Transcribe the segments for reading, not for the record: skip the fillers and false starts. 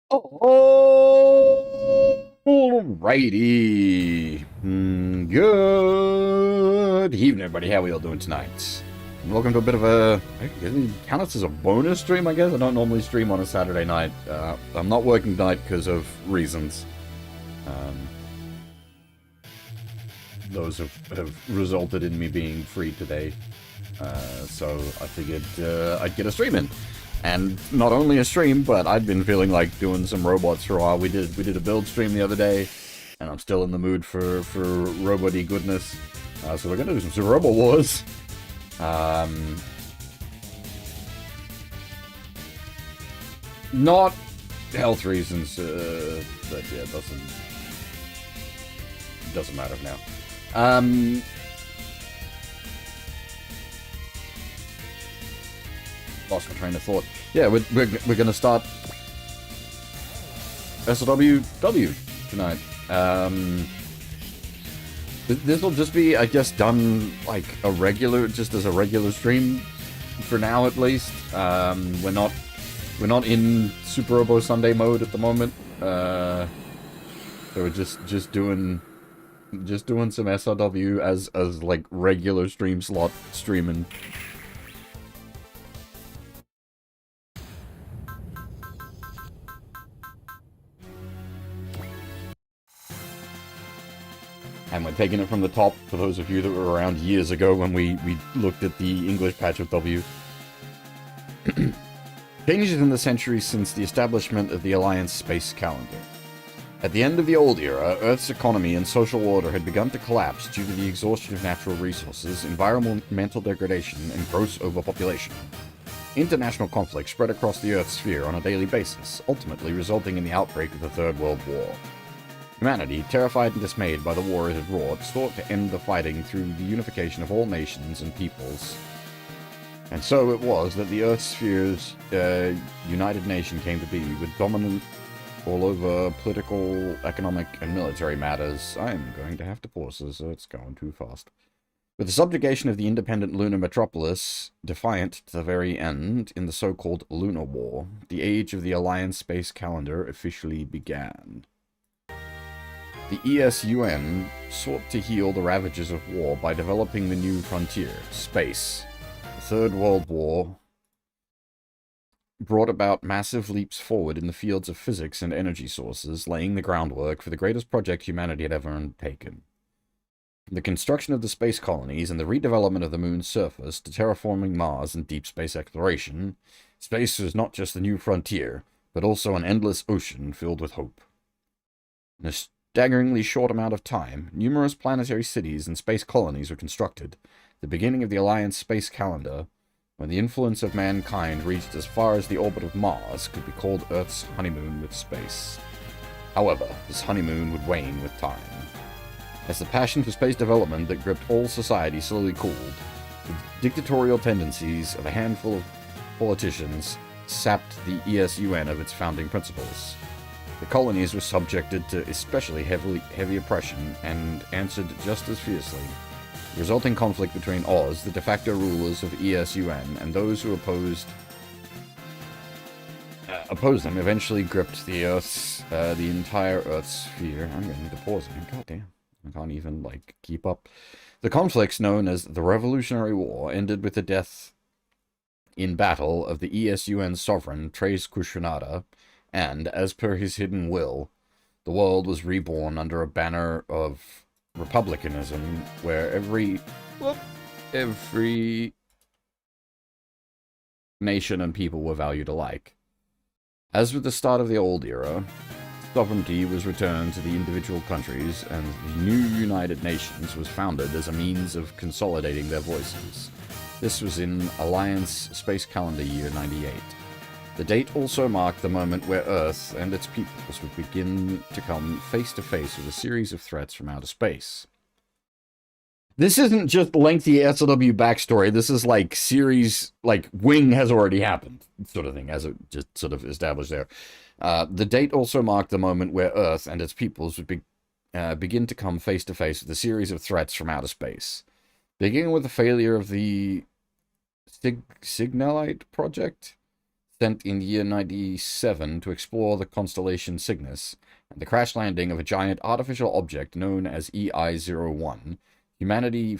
Alrighty. Good evening, everybody. How are we all doing tonight? And welcome to a bit of a... I guess it counts as a bonus stream, I guess. I don't normally stream on a Saturday night. I'm not working tonight because of reasons. Um, those have resulted in me being free today. So I figured I'd get a stream in. And not only a stream, but I'd been feeling like doing some robots for a while. We did a build stream the other day, and I'm still in the mood for robot-y goodness. So we're gonna do some Robo Wars. Not health reasons, but yeah, it doesn't matter now. Lost my train of thought. Yeah, we're gonna start SLWW tonight. This will just be, I guess, done like a regular, just as a regular stream for now at least. We're not in Super Robo Sunday mode at the moment. So we're just doing some SLW as like regular stream slot streaming. And we're taking it from the top for those of you that were around years ago when we looked at the English patch of W. Changes in the centuries since the establishment of the Alliance space calendar. At the end of the old era, Earth's economy and social order had begun to collapse due to the exhaustion of natural resources, environmental degradation, and gross overpopulation. International conflict spread across the Earth's sphere on a daily basis, ultimately resulting in the outbreak of the Third World War. Humanity, terrified and dismayed by the war it had wrought, sought to end the fighting through the unification of all nations and peoples. And so it was that the Earth sphere's United Nation came to be, with dominant all over political, economic, and military matters. I'm going to have to pause this, so it's going too fast. With the subjugation of the independent lunar metropolis defiant to the very end in the so-called Lunar War, the age of the Alliance space calendar officially began. The ESUN sought to heal the ravages of war by developing the new frontier, space. The Third World War brought about massive leaps forward in the fields of physics and energy sources, laying the groundwork for the greatest project humanity had ever undertaken. From the construction of the space colonies and the redevelopment of the moon's surface to terraforming Mars and deep space exploration, space was not just the new frontier, but also an endless ocean filled with hope. In a staggeringly short amount of time, numerous planetary cities and space colonies were constructed, the beginning of the Alliance space calendar, when the influence of mankind reached as far as the orbit of Mars, could be called Earth's honeymoon with space. However, this honeymoon would wane with time. As the passion for space development that gripped all society slowly cooled, the dictatorial tendencies of a handful of politicians sapped the ESUN of its founding principles. The colonies were subjected to especially heavy oppression and answered just as fiercely. The resulting conflict between Oz, the de facto rulers of ESUN, and those who opposed them eventually gripped the entire Earth's sphere. I'm going to need to pause again. God damn. I can't even, keep up. The conflicts known as the Revolutionary War ended with the death in battle of the ESUN sovereign, Tres Kushunada, and, as per his hidden will, the world was reborn under a banner of republicanism where every nation and people were valued alike. As with the start of the old era, sovereignty was returned to the individual countries, and the new United Nations was founded as a means of consolidating their voices. This was in Alliance Space Calendar Year 98. The date also marked the moment where Earth and its peoples would begin to come face to face with a series of threats from outer space. This isn't just lengthy SLW backstory, this is series, Wing has already happened, sort of thing, as it just sort of established there. The date also marked the moment where Earth and its peoples would begin to come face to face with a series of threats from outer space. Beginning with the failure of the Signalite project, sent in year 97 to explore the constellation Cygnus, and the crash landing of a giant artificial object known as EI-01, humanity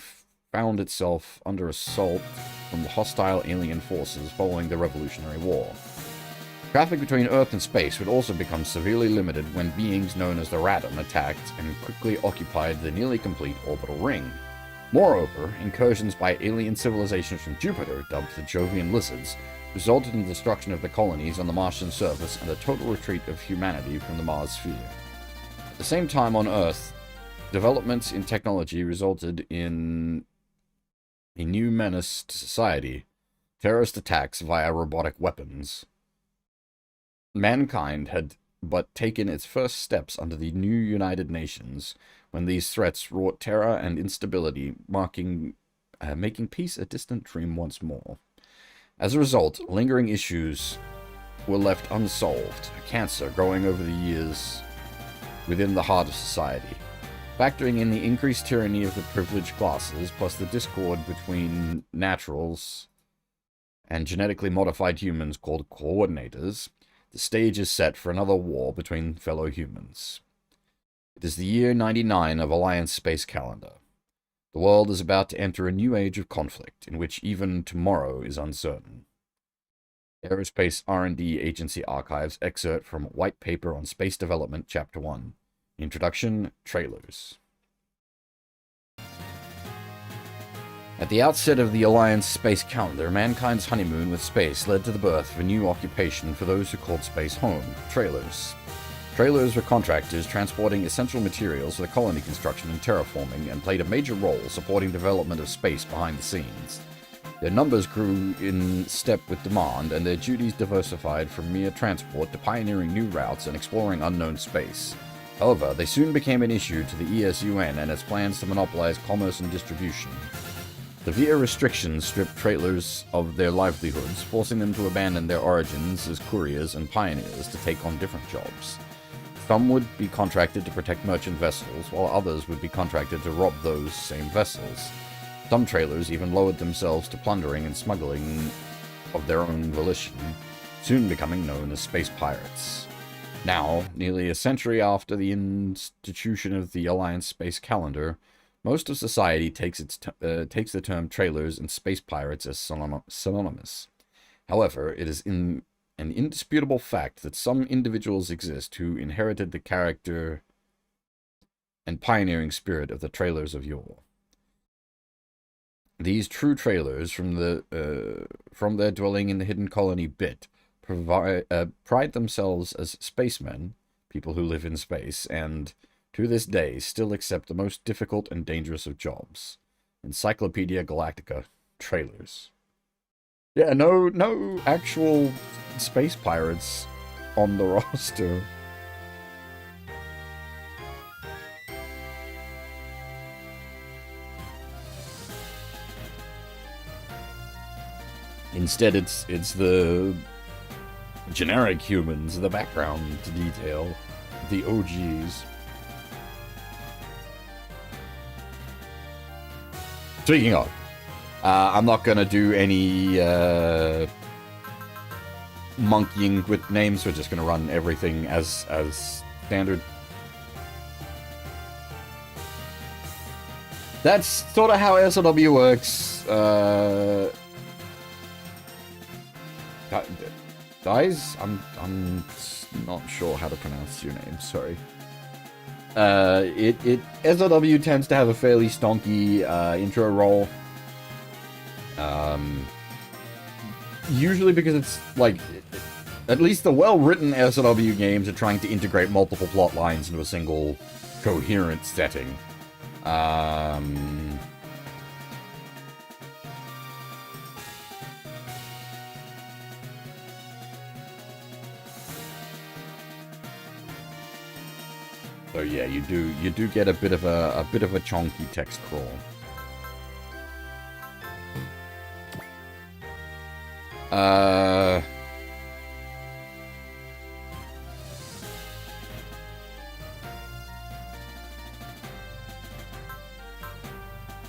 found itself under assault from the hostile alien forces following the Revolutionary War. Traffic between Earth and space would also become severely limited when beings known as the Radon attacked and quickly occupied the nearly complete orbital ring. Moreover, incursions by alien civilizations from Jupiter, dubbed the Jovian Lizards, resulted in the destruction of the colonies on the Martian surface and the total retreat of humanity from the Mars sphere. At the same time on Earth, developments in technology resulted in a new menace to society: terrorist attacks via robotic weapons. Mankind had but taken its first steps under the new United Nations when these threats wrought terror and instability, making peace a distant dream once more. As a result, lingering issues were left unsolved, a cancer growing over the years within the heart of society. Factoring in the increased tyranny of the privileged classes, plus the discord between naturals and genetically modified humans called coordinators, the stage is set for another war between fellow humans. It is the year 99 of Alliance Space Calendar. The world is about to enter a new age of conflict, in which even tomorrow is uncertain. Aerospace R&D Agency Archives excerpt from White Paper on Space Development, Chapter 1. Introduction, Trailers. At the outset of the Alliance Space Calendar, mankind's honeymoon with space led to the birth of a new occupation for those who called space home: trailers. Trailers were contractors transporting essential materials for the colony construction and terraforming, and played a major role supporting development of space behind the scenes. Their numbers grew in step with demand, and their duties diversified from mere transport to pioneering new routes and exploring unknown space. However, they soon became an issue to the ESUN and its plans to monopolize commerce and distribution. Severe restrictions stripped trailers of their livelihoods, forcing them to abandon their origins as couriers and pioneers to take on different jobs. Some would be contracted to protect merchant vessels, while others would be contracted to rob those same vessels. Some trailers even lowered themselves to plundering and smuggling of their own volition, soon becoming known as space pirates. Now, nearly a century after the institution of the Alliance Space Calendar, most of society takes the term trailers and space pirates as synonymous. However, it is an indisputable fact that some individuals exist who inherited the character and pioneering spirit of the trailers of yore. These true trailers, from their dwelling in the hidden colony Bit, pride themselves as spacemen, people who live in space, and to this day still accept the most difficult and dangerous of jobs: Encyclopedia Galactica, trailers. Yeah, no actual space pirates on the roster. Instead, it's the generic humans, the background detail, the OGs. Speaking of, I'm not gonna do any monkeying with names. We're just gonna run everything as standard. That's sort of how SLW works. Guys, I'm not sure how to pronounce your name. Sorry. SLW tends to have a fairly stonky intro role. Usually because it's like, at least the well-written SLW games are trying to integrate multiple plot lines into a single coherent setting. So yeah, you do get a bit of a chonky text crawl.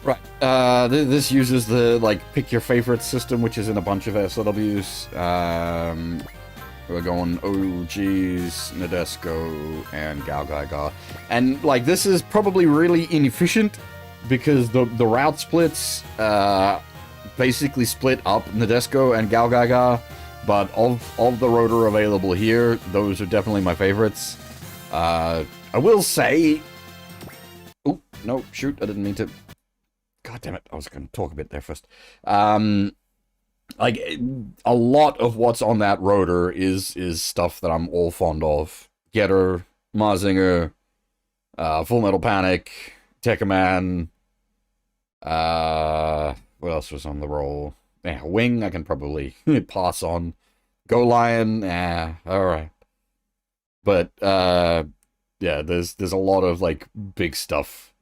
Right. This uses the, like, pick your favorite system, which is in a bunch of SLWs. We're going OGs, Nadesico, and Gao Gai Gar. And, like, this is probably really inefficient, because the route splits, basically split up Nadesico and Gao Gai Gar, but of the rotor available here, those are definitely my favorites. I will say... Oh, no, shoot, I didn't mean to... God damn it, I was going to talk a bit there first. Like, a lot of what's on that rotor is stuff that I'm all fond of. Getter, Mazinger, Full Metal Panic, Tekkaman, what else was on the roll? Yeah, Wing, I can probably pass on. Go Lion, alright. But, yeah, there's a lot of, like, big stuff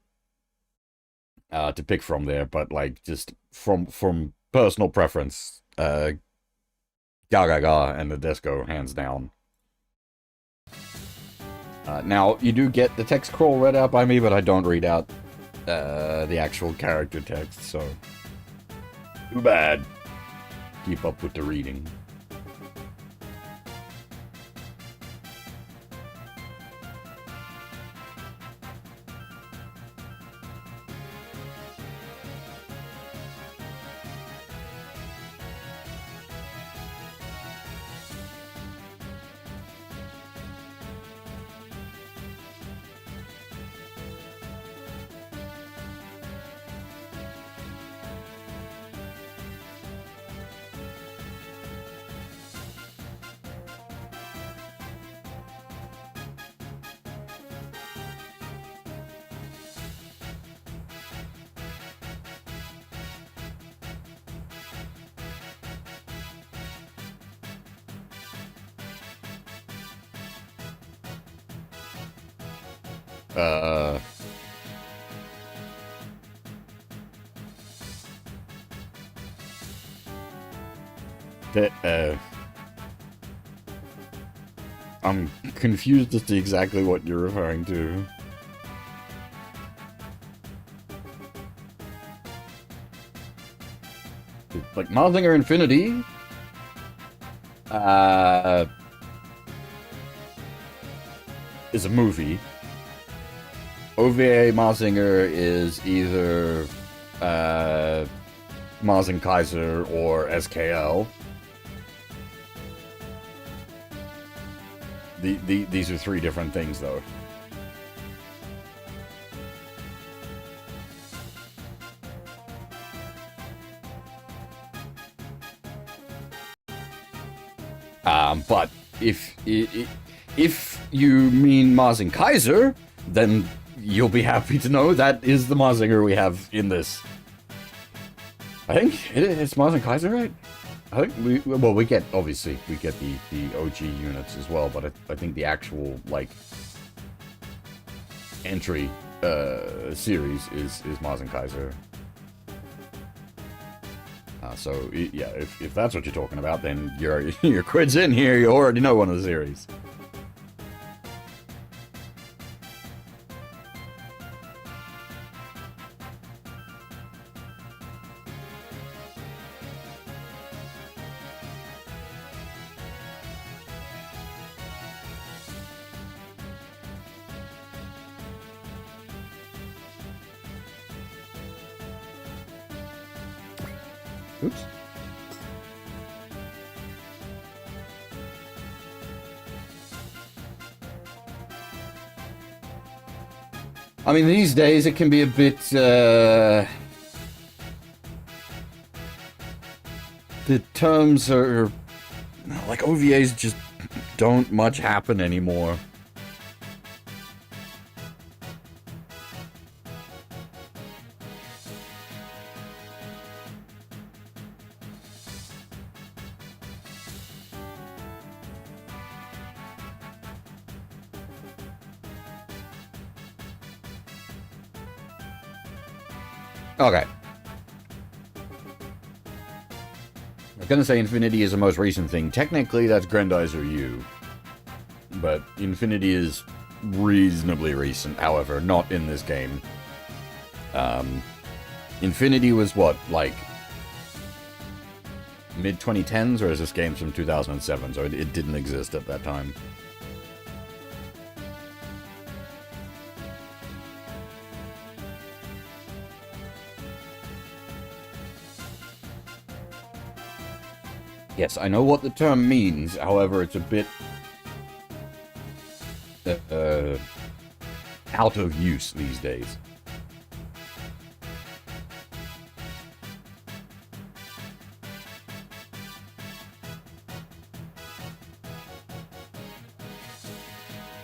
to pick from there, but, like, just from personal preference, Gao Gai Gar and Nadesico, hands down. Now, you do get the text scroll read out by me, but I don't read out the actual character text, so... Too bad. Keep up with the reading. I'm confused as to exactly what you're referring to. Like, Mazinger Infinity? Is a movie. OVA Mazinger is either Mazing Kaiser or SKL. These are three different things, though. But if you mean Mazing Kaiser, then you'll be happy to know that is the Mazinger we have in this. I think it's Mazing Kaiser, right? I think we get, obviously, we get the OG units as well, but I think the actual, like, entry series is Mazing Kaiser. So, yeah, if that's what you're talking about, then your quid's in here, you already know one of the series. Oops. I mean, these days it can be a bit, the terms are, like, OVAs just don't much happen anymore. Okay. I'm gonna say Infinity is the most recent thing. Technically, that's Grendizer U. But Infinity is reasonably recent, however, not in this game. Infinity was what, like mid-2010s, or is this game from 2007, so it didn't exist at that time? Yes, I know what the term means, however, it's a bit out of use these days.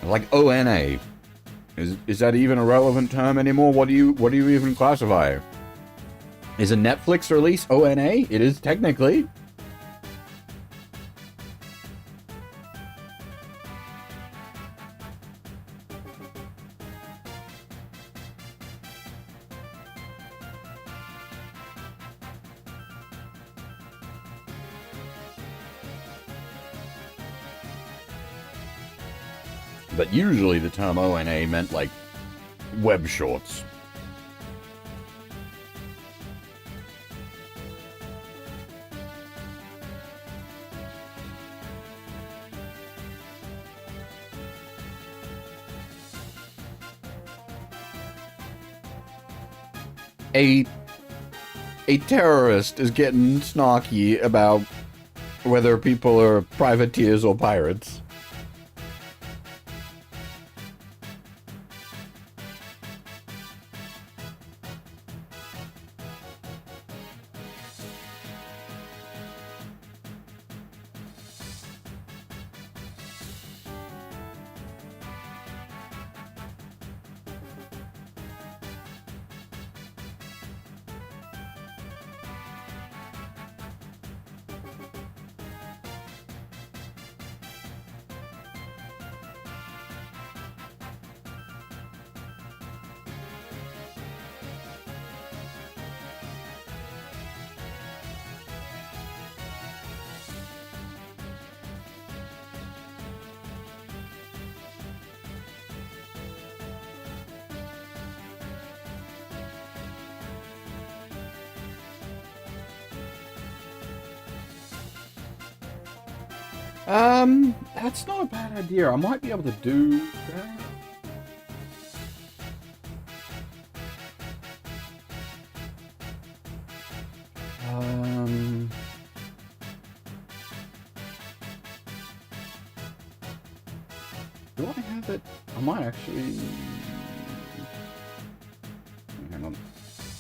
Like ONA, is that even a relevant term anymore? What do you even classify? Is a Netflix release ONA? It is technically. But usually the term ONA meant, like, web shorts. A terrorist is getting snarky about whether people are privateers or pirates. That's not a bad idea. I might be able to do that. Do I have it? I might actually... Hang on.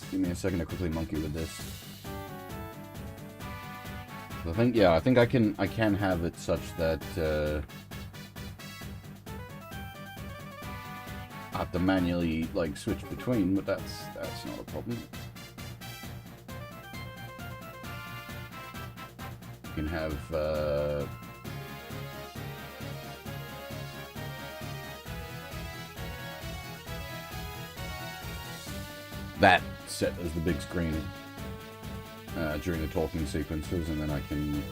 Give me a second to quickly monkey with this. I think I can have it such that I have to manually like switch between, but that's not a problem. You can have that set as the big screen during the talking sequences, and then I can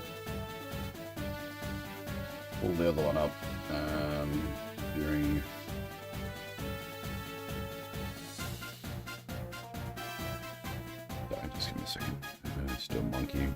pull the other one up during... Sorry, just give me a second. Still monkeying.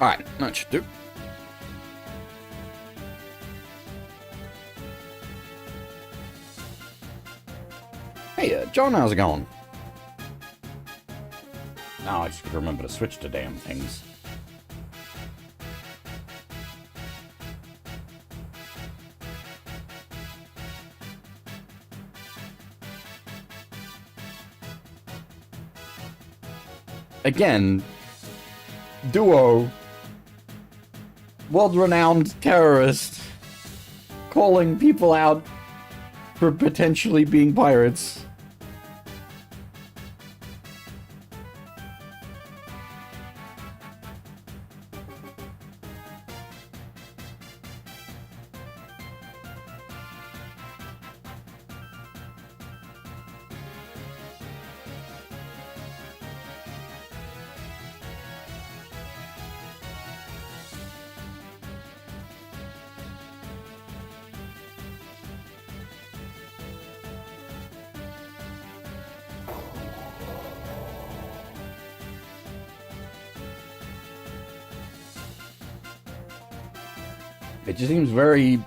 Alright, that should do. Hey, John, how's it going? Now I just gotta remember to switch to damn things. again, Duo, world-renowned terrorist, calling people out for potentially being pirates. It just seems very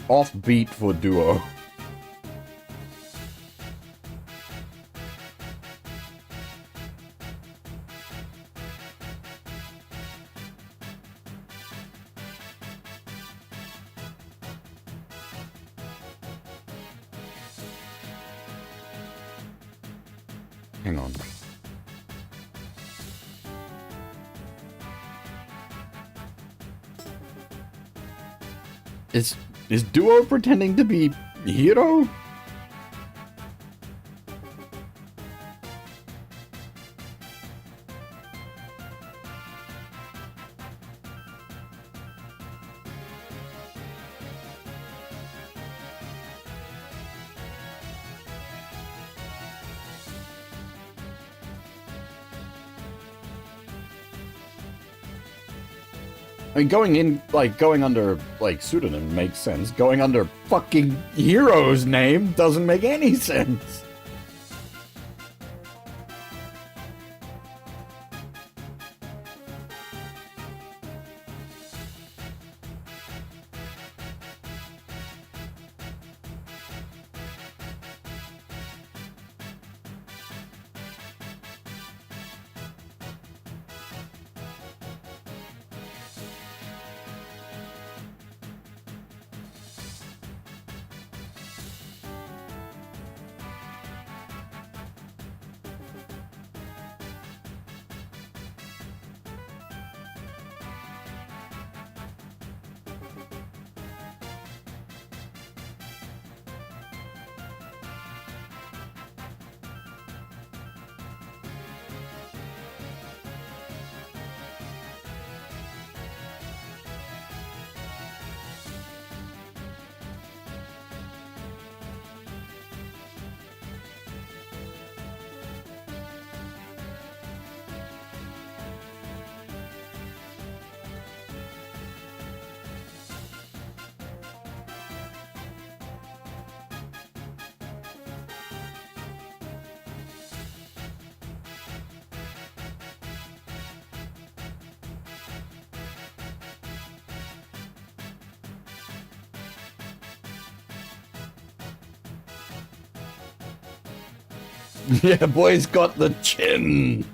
offbeat for Duo. Hang on. Is Duo pretending to be Hero? I mean, going under, pseudonym makes sense. Going under fucking Hero's name doesn't make any sense. Yeah, boy's got the chin.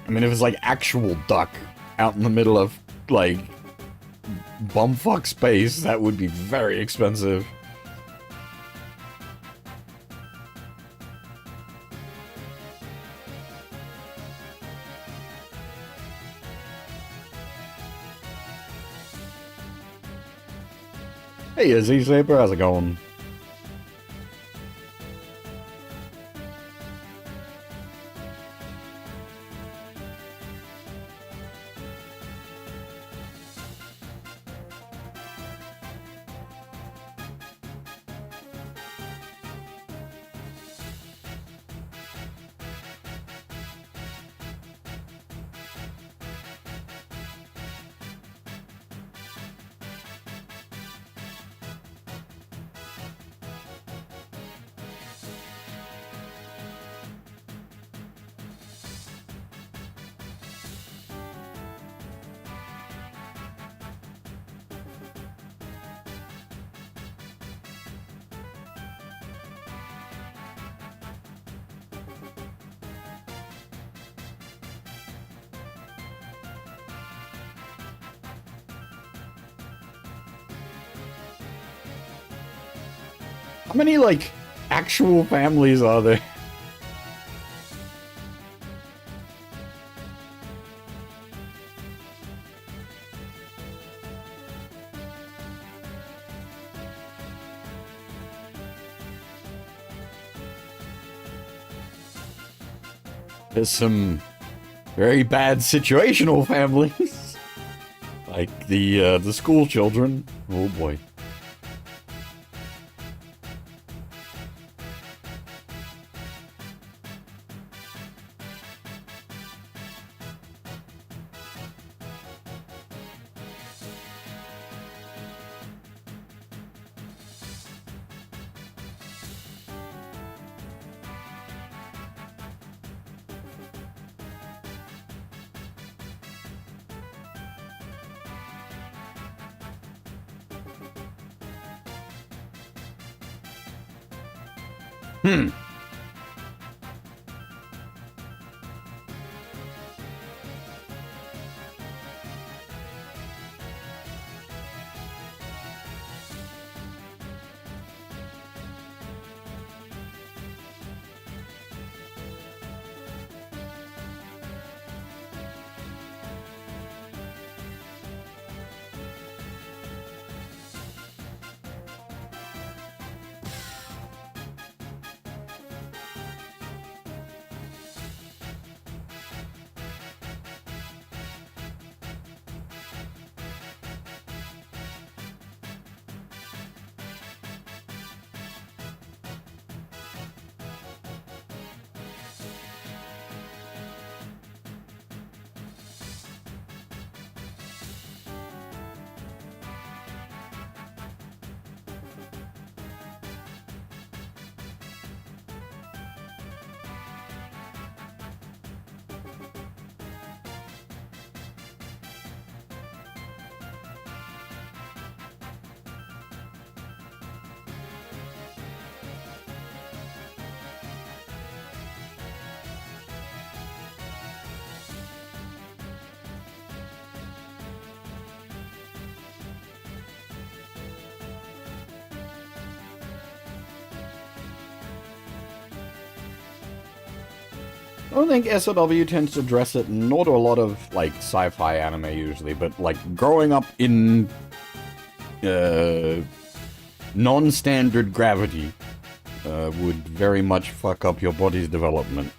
I mean, if it's like actual duck out in the middle of, like, bumfuck space, that would be very expensive. Hey, Izzy Saber, how's it going? How many, like, actual families are there? There's some very bad situational families. Like the school children. Oh boy. Hmm. I don't think SOW tends to address it, nor do a lot of, like, sci-fi anime usually, but, like, growing up in, non-standard gravity, would very much fuck up your body's development.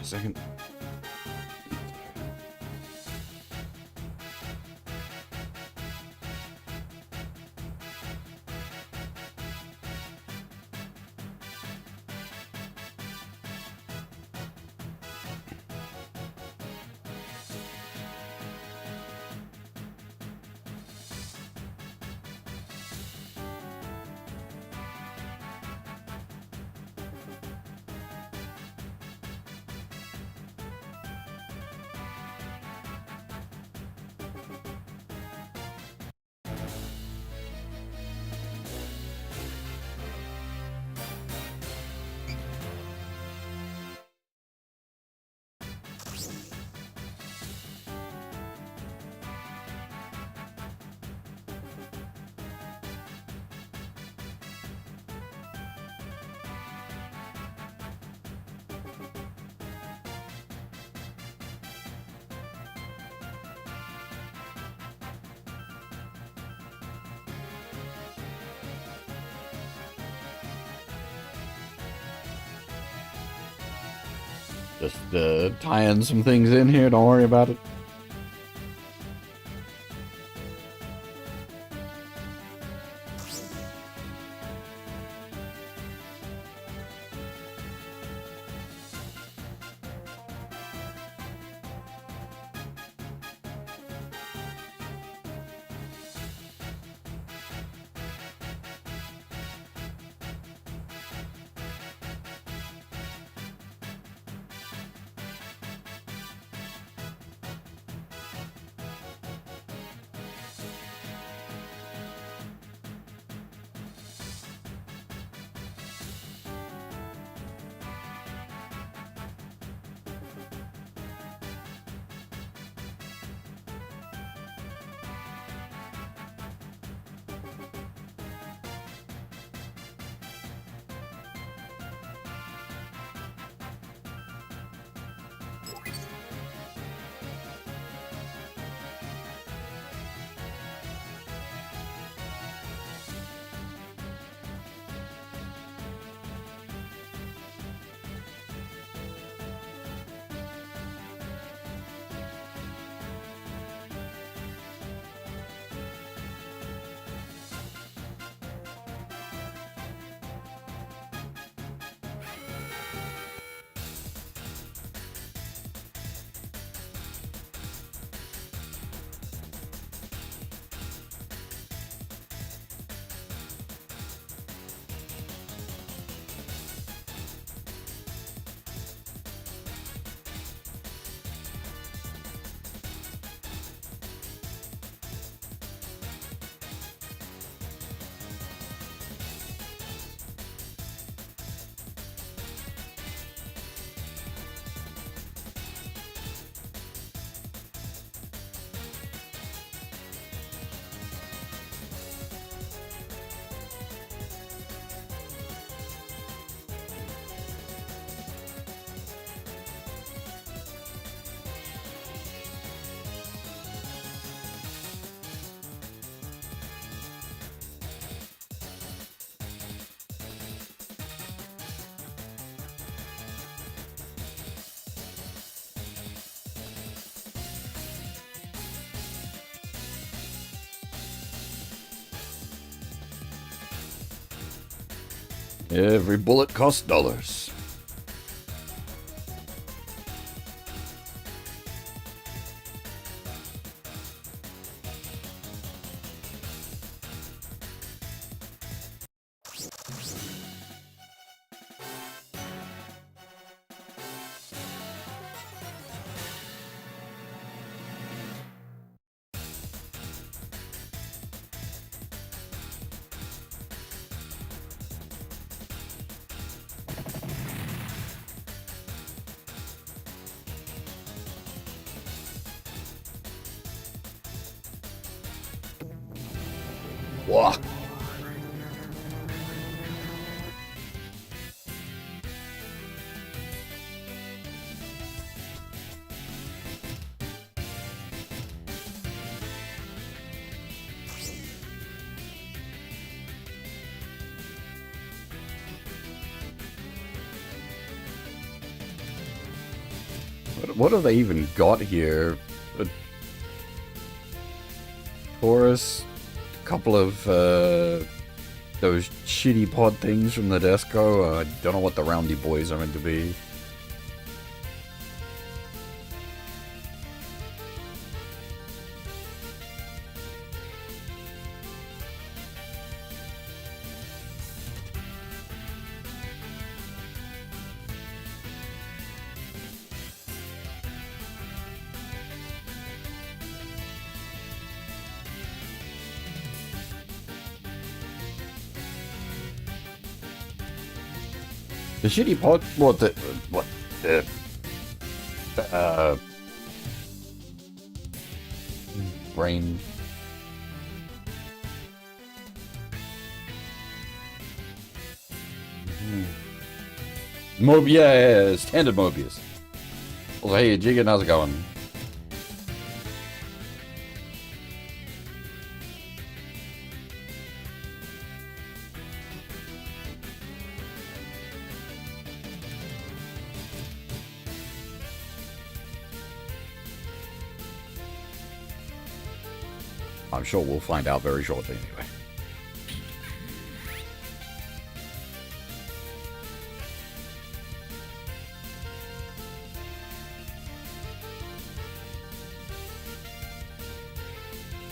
second. Just tying some things in here, don't worry about it. Every bullet costs dollars. Whoa. what have they even got here? A Taurus, a couple of those shitty pod things from Nadesico. I don't know what the roundy boys are meant to be. The shitty pod, brain. Yeah, standard Mobius. Well, hey, Jiggin, how's it going? I'm sure we'll find out very shortly anyway.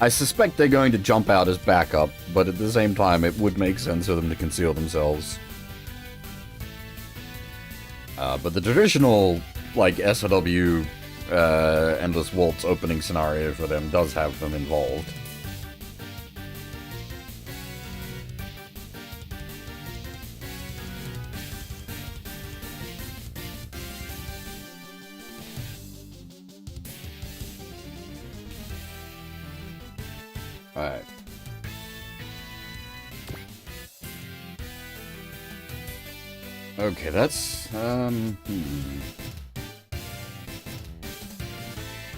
I suspect they're going to jump out as backup, but at the same time it would make sense for them to conceal themselves. But the traditional, like, SOW Endless Waltz opening scenario for them does have them involved. Alright. Okay, that's,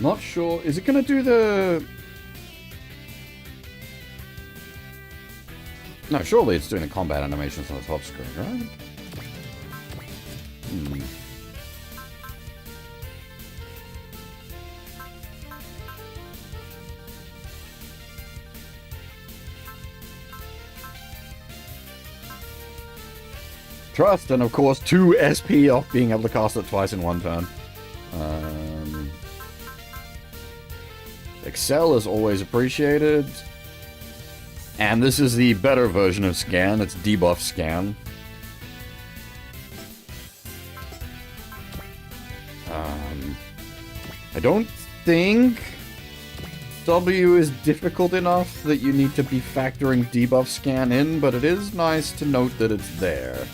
Not sure. Is it gonna do the... No, surely it's doing the combat animations on the top screen, right? Trust, and of course 2 SP off being able to cast it twice in one turn. Excel is always appreciated. And this is the better version of Scan. It's debuff Scan. I don't think W is difficult enough that you need to be factoring debuff Scan in, but it is nice to note that it's there.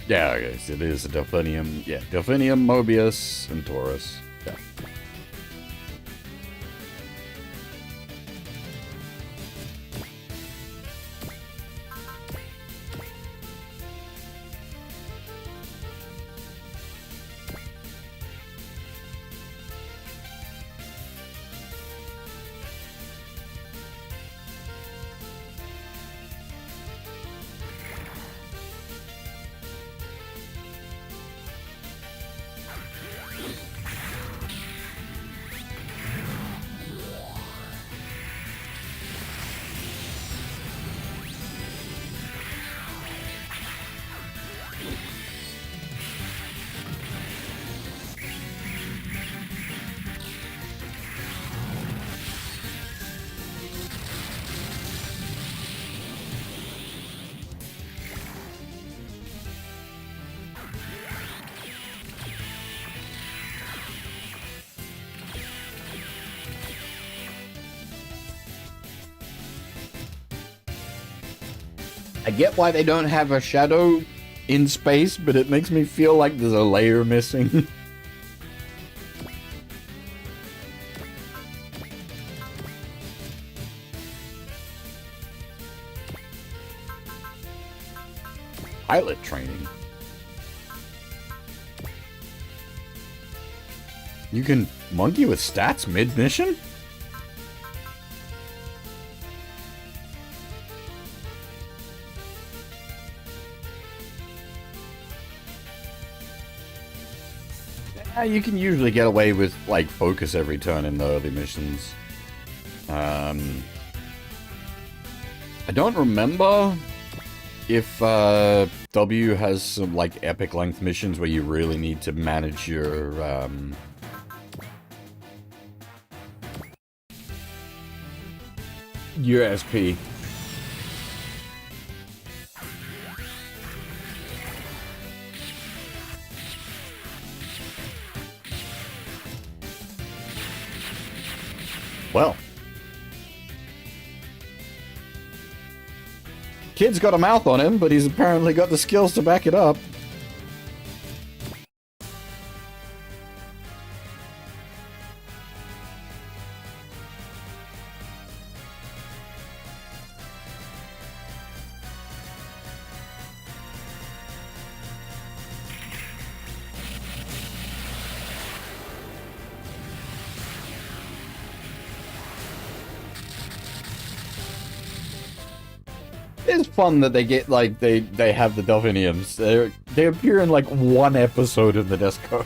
Yeah, okay, so it is a Delphinium. Yeah, Delphinium, Mobius, and Taurus. Yeah. I get why they don't have a shadow in space, but it makes me feel like there's a layer missing. Pilot training. You can monkey with stats mid-mission? Yeah, you can usually get away with, like, focus every turn in the early missions. I don't remember if W has some, like, epic length missions where you really need to manage your, USP. Well. Kid's got a mouth on him, but he's apparently got the skills to back it up. It's fun that they get, like, they have the Delphiniums. They appear in, like, one episode of Nadesico.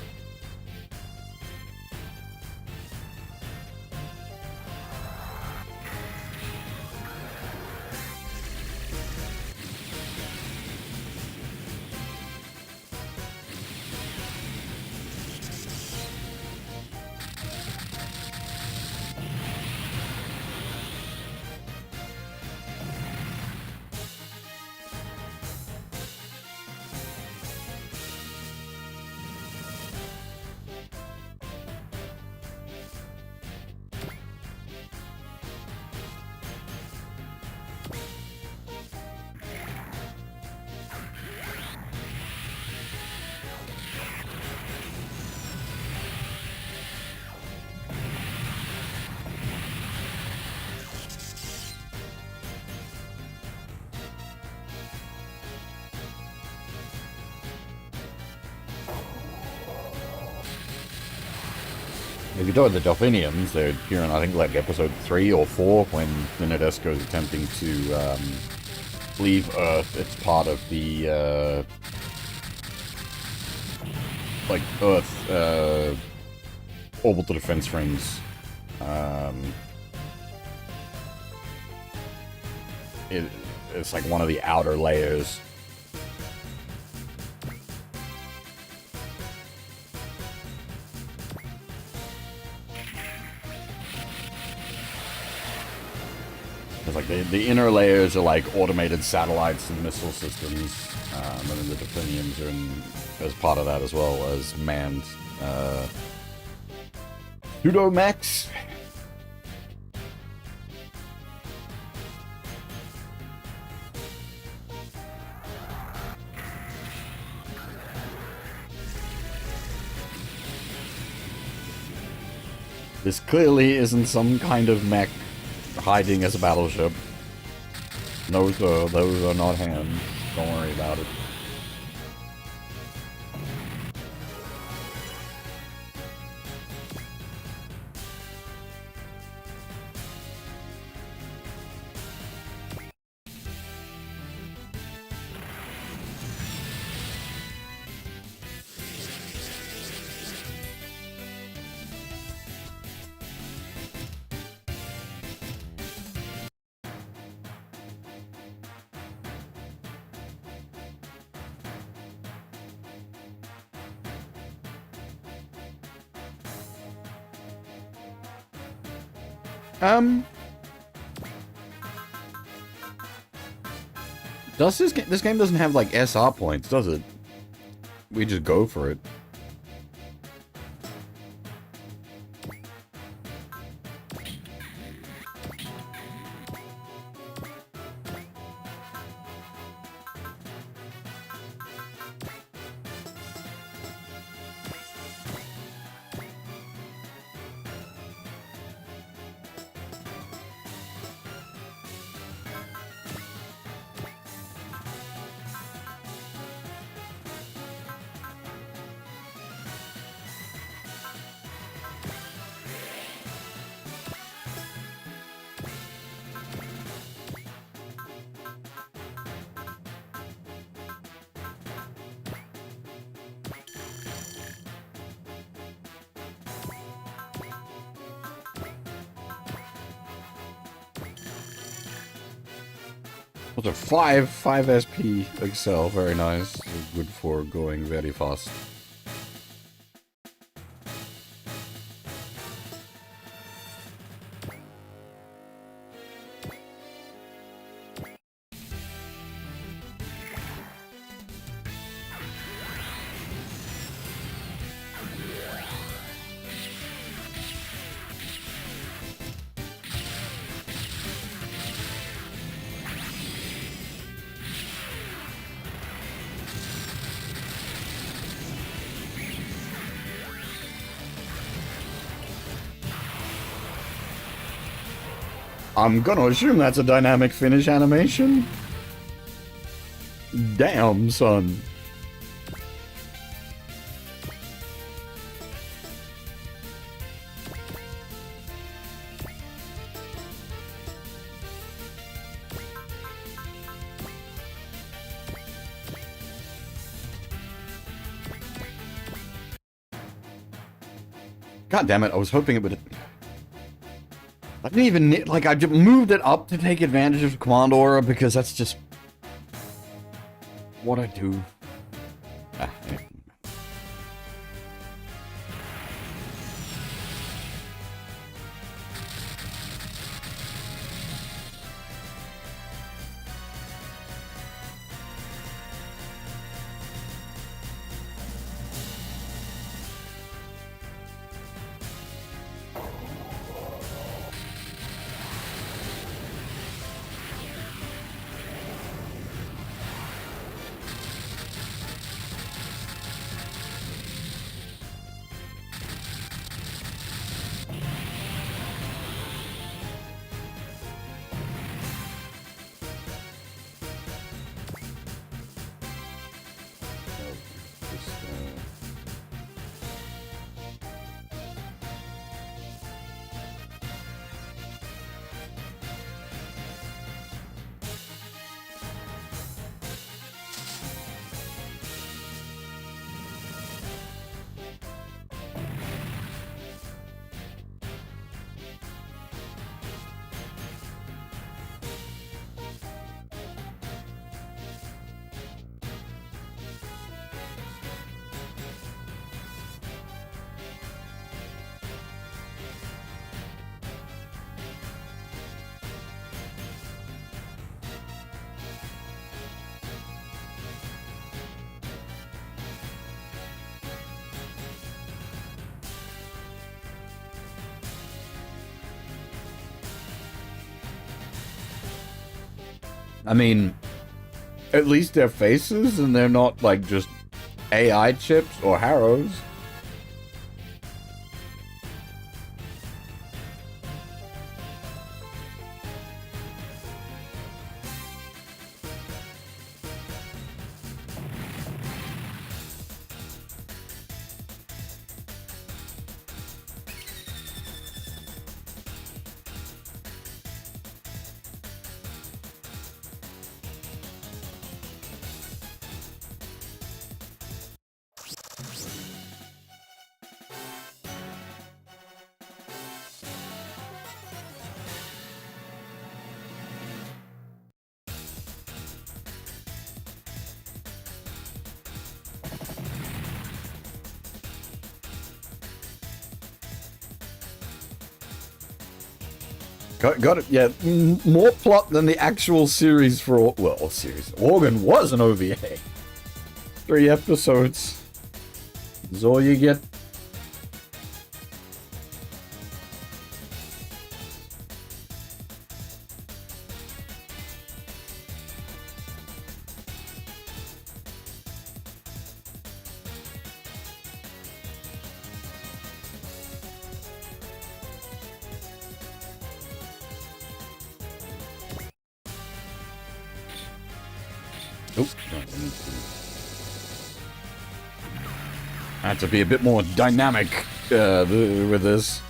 If you talk the Delphiniums, they're here in, I think, like, episode 3 or 4, when the Nadesico is attempting to leave Earth. It's part of the, like, Earth, orbital defense rings. It's like one of the outer layers. Like the inner layers are like automated satellites and missile systems, and then the Delphiniums are in, as part of that, as well as manned pseudo-mechs. This clearly isn't some kind of mech hiding as a battleship. No, sir, those are not hands. Don't worry about it. Does this game doesn't have, like, SR points, does it? We just go for it. What's it? 5 SP Excel, very nice. Good for going very fast. I'm gonna assume that's a dynamic finish animation. Damn, son. God damn it, I was hoping it would... I didn't even, like, I just moved it up to take advantage of Command Aura because that's just what I do. Ah, yeah. I mean, at least they're faces and they're not like just AI chips or Harrows. Got it. Yeah, more plot than the actual series for series. Organ was an OVA. 3 episodes. That's all you get. I have to be a bit more dynamic with this.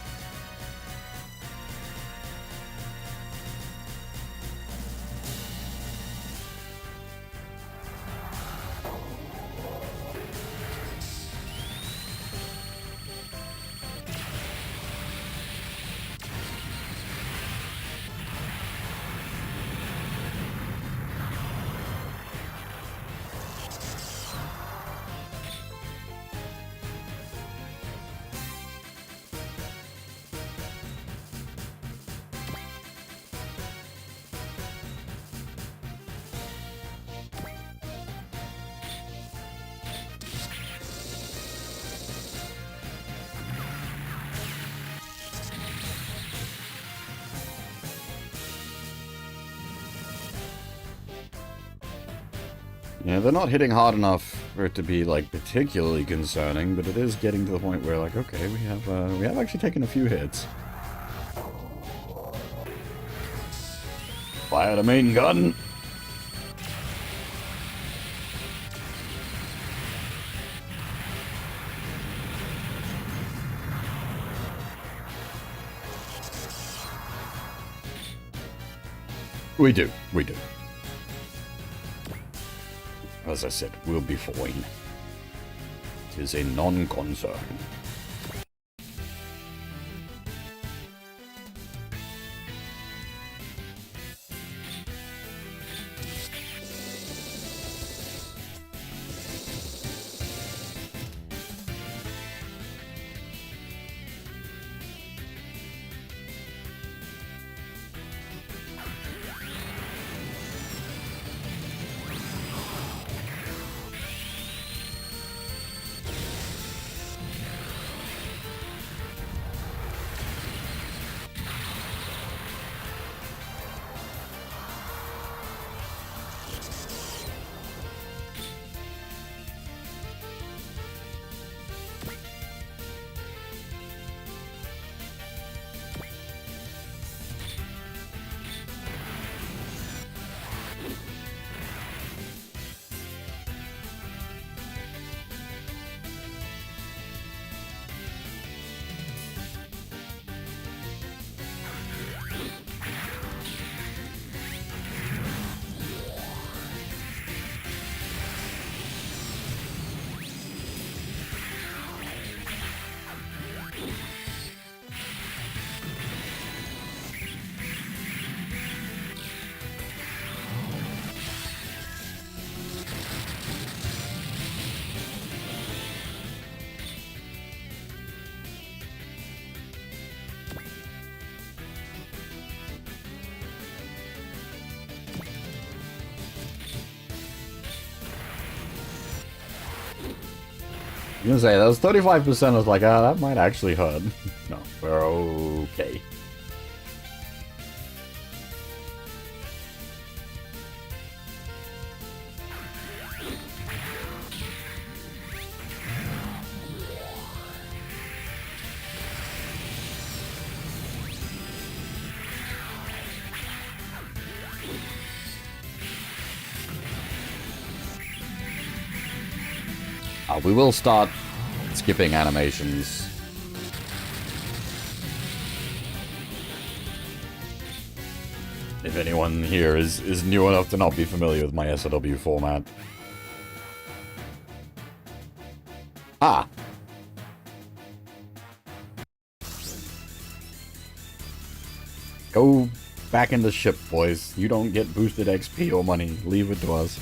Yeah, they're not hitting hard enough for it to be, like, particularly concerning, but it is getting to the point where, like, okay, we have actually taken a few hits. Fire the main gun! We do. As I said, we'll be fine. It is a non-concern. I was gonna say, that was 35%, I was like, that might actually hurt. No, we're okay. We will start skipping animations. If anyone here is new enough to not be familiar with my SOW format. Ah! Go back in the ship, boys. You don't get boosted XP or money. Leave it to us.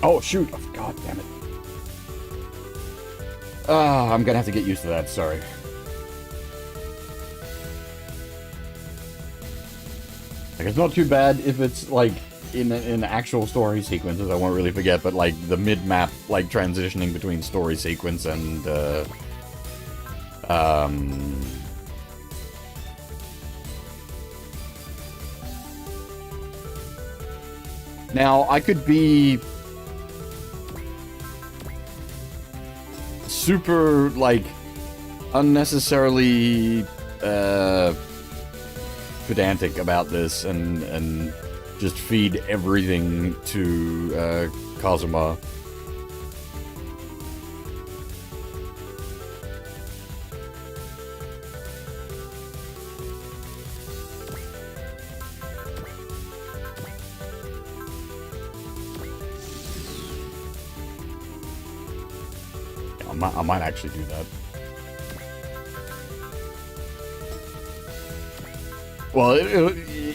Oh, shoot. Oh, God damn it. I'm gonna have to get used to that, sorry. Like, it's not too bad if it's, like, in actual story sequences, I won't really forget, but, like, the mid-map, like, transitioning between story sequence and, Now, I could be super, like, unnecessarily, pedantic about this and just feed everything to, Kazuma. I might actually do that. Well,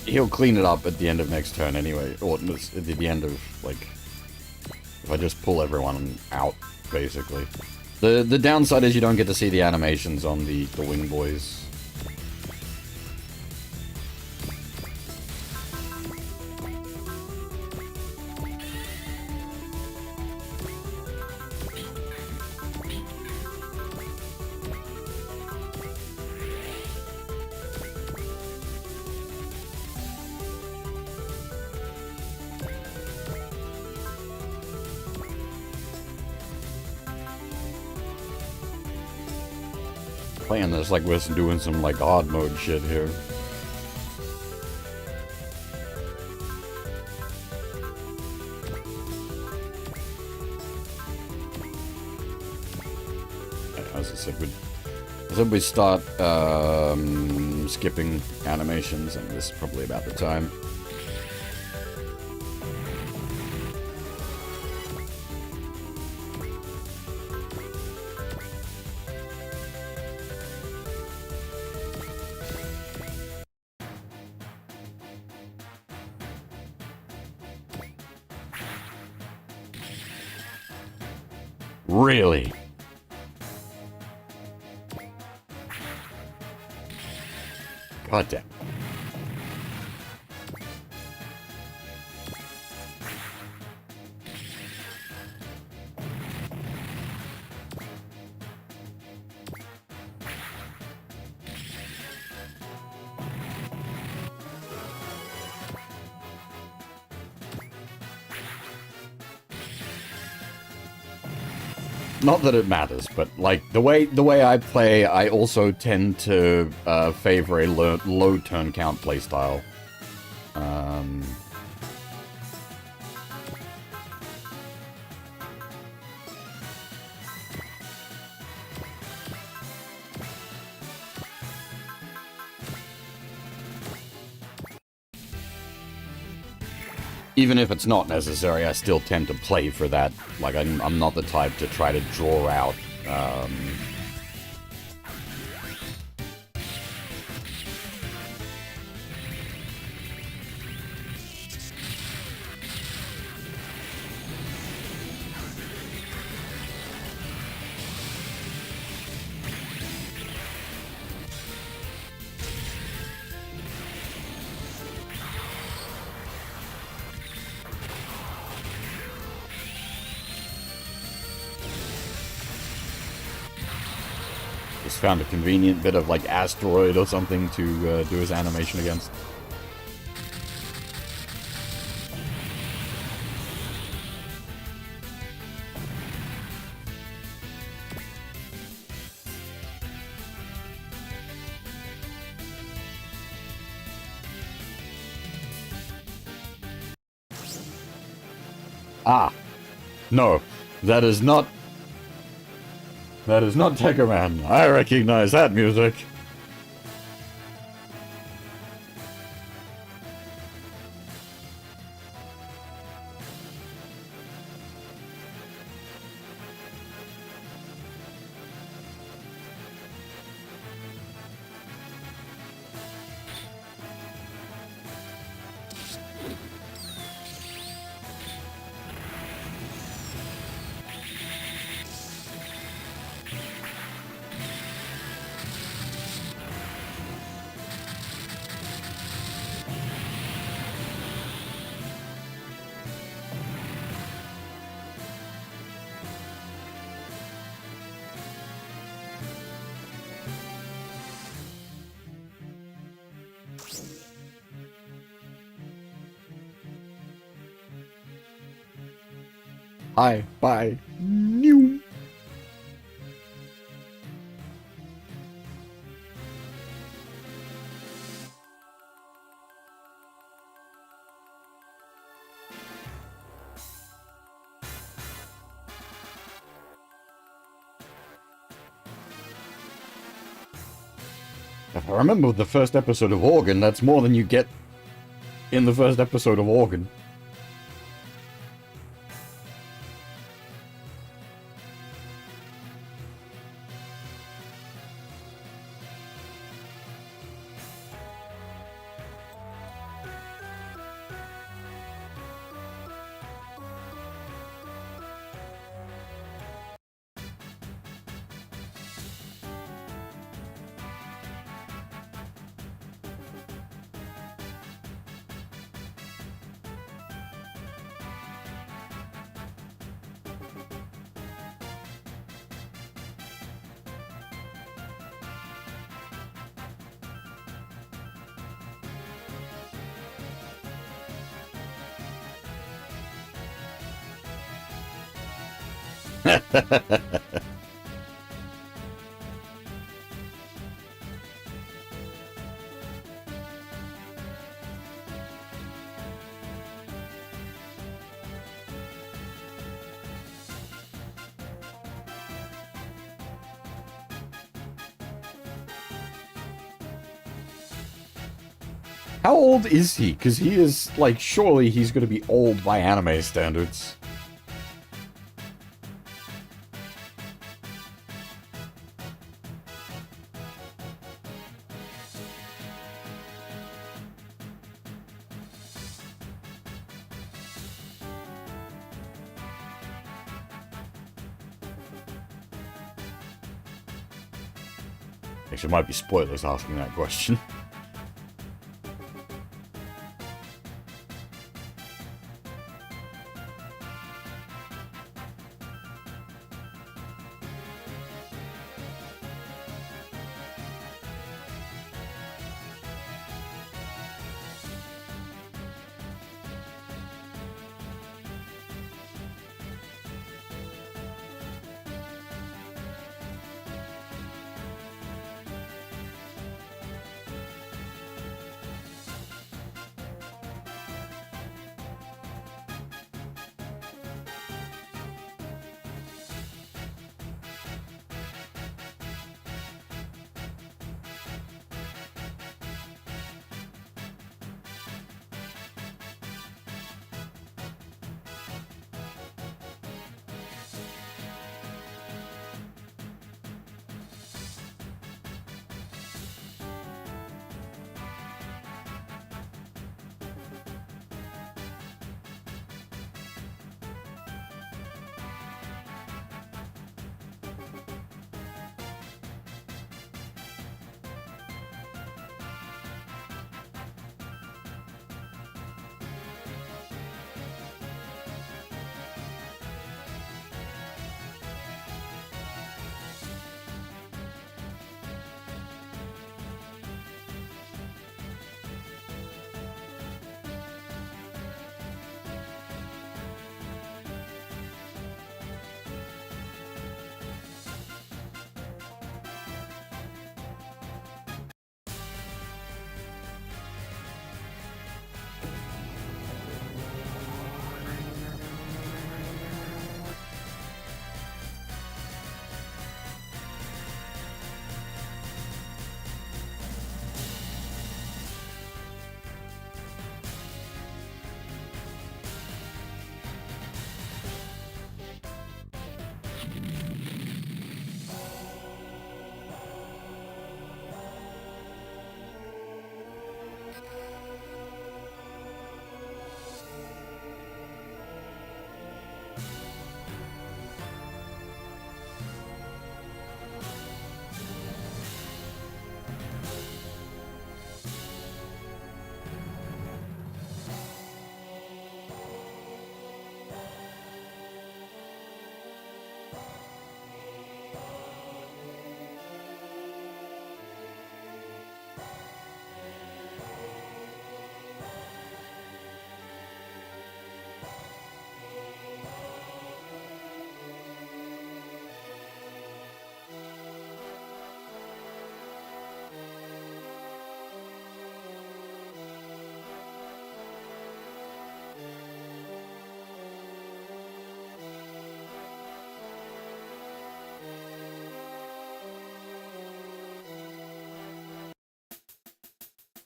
he'll clean it up at the end of next turn anyway, or at the end of, like, if I just pull everyone out, basically. The downside is you don't get to see the animations on the wing boys. Playing this like we're doing some like hard mode shit here. As I said, we start skipping animations, and this is probably about the time. Really? God damn. Not that it matters, but like the way I play, I also tend to favor a low turn count playstyle. Even if it's not necessary, I still tend to play for that. Like, I'm not the type to try to draw out, just found a convenient bit of, like, asteroid or something to do his animation against. Ah, no, that is not Tekkaman. I recognize that music. Hi, bye. New. If I remember the first episode of Organ, that's more than you get in the first episode of Organ. How old is he? Because he is, like, surely he's going to be old by anime standards. Actually, it might be spoilers asking that question.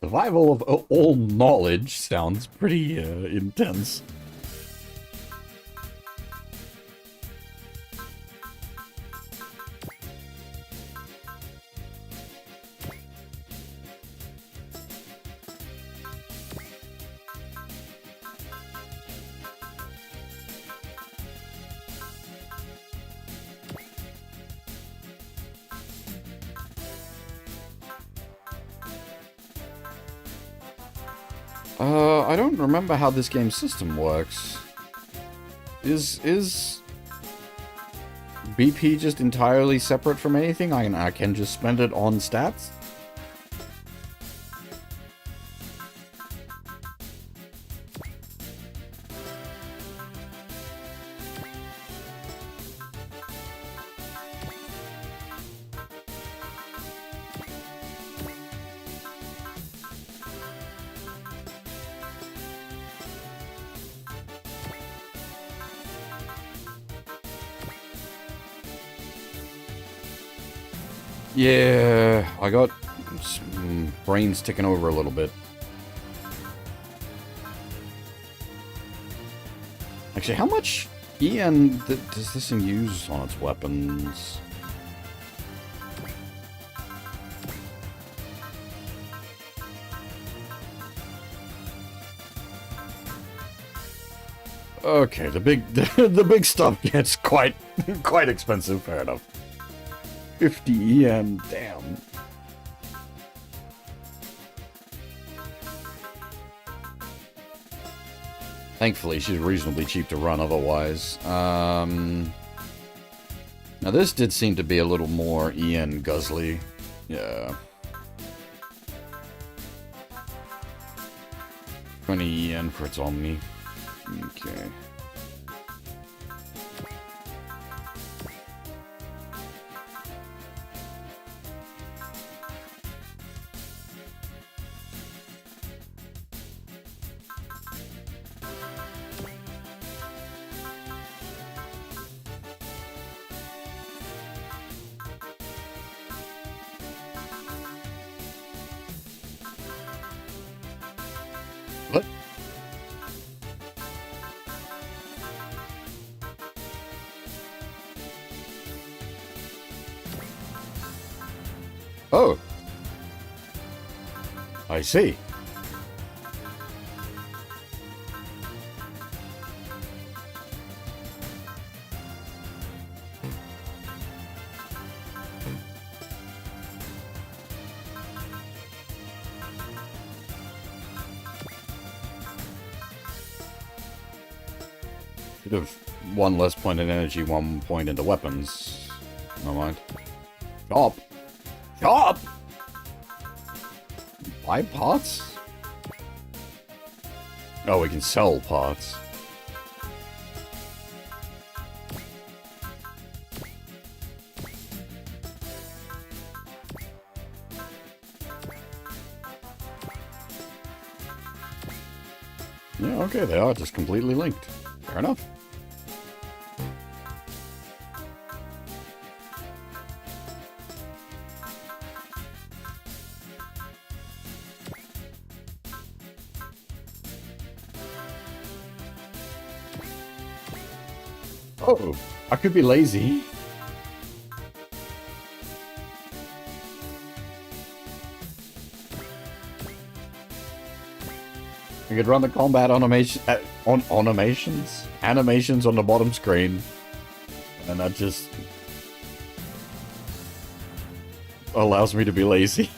Survival of all knowledge sounds pretty intense. I don't remember how this game's system works. Is BP just entirely separate from anything? I can just spend it on stats? Yeah, I got some brains ticking over a little bit. Actually, how much EN does this thing use on its weapons? Okay, the big stuff gets quite expensive. Fair enough. 50 EN, damn. Thankfully, she's reasonably cheap to run otherwise. Now this did seem to be a little more EN guzzly. Yeah. 20 EN for its Omni. Okay. What? Oh. I see. Should have one less point in energy, 1 point into weapons. Never mind. Shop! Shop! Buy parts? Oh, we can sell parts. Yeah, okay, they are just completely linked. Fair enough. Oh, I could be lazy. I could run the combat animations on the bottom screen, and that just allows me to be lazy.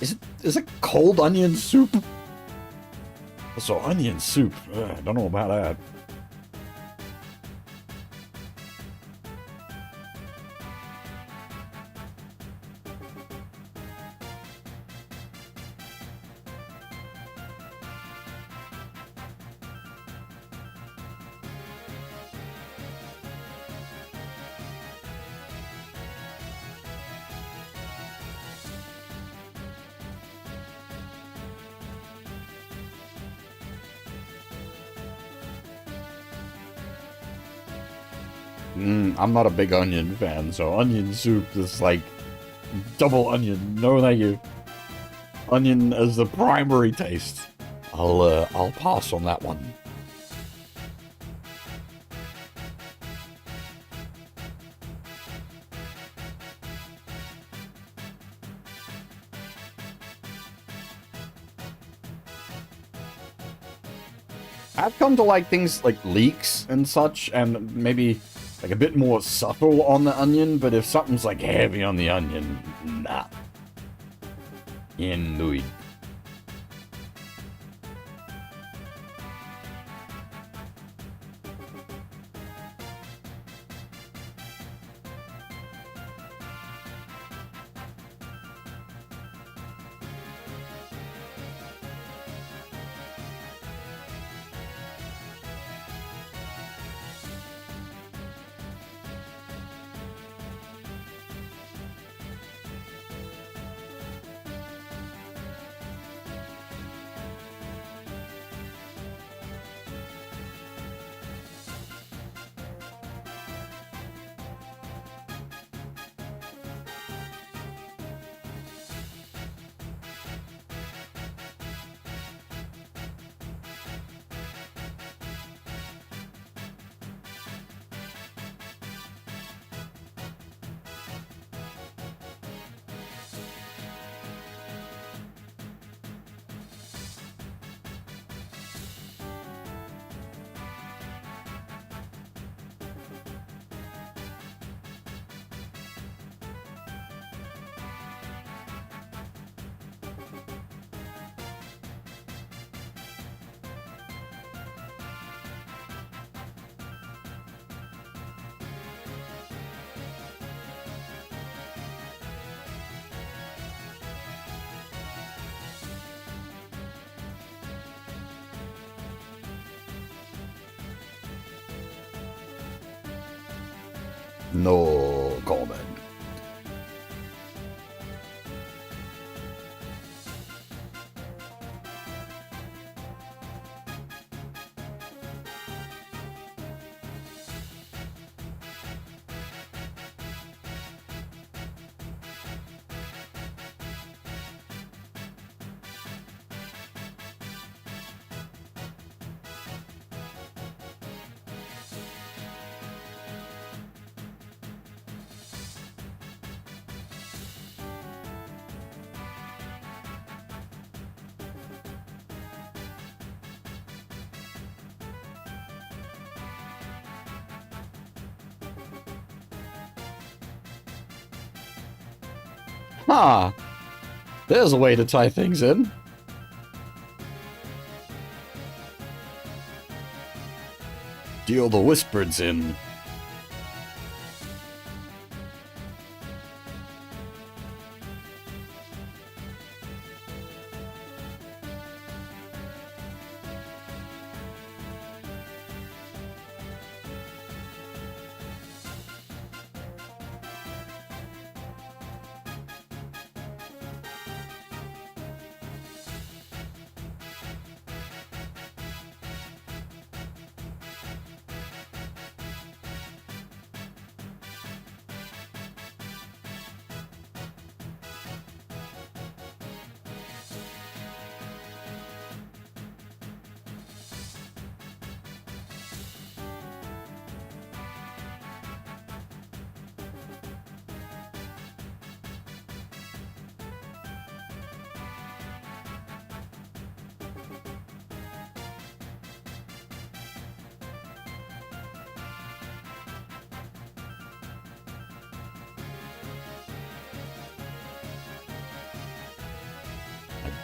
Is it cold onion soup? So onion soup. I don't know about that. I'm not a big onion fan, so onion soup is like double onion. No, thank you. Onion as the primary taste. I'll pass on that one. I've come to like things like leeks and such, and maybe like a bit more subtle on the onion, but if something's like heavy on the onion, nah. Indeed. No comment. Huh. There's a way to tie things in. Deal the whispereds in.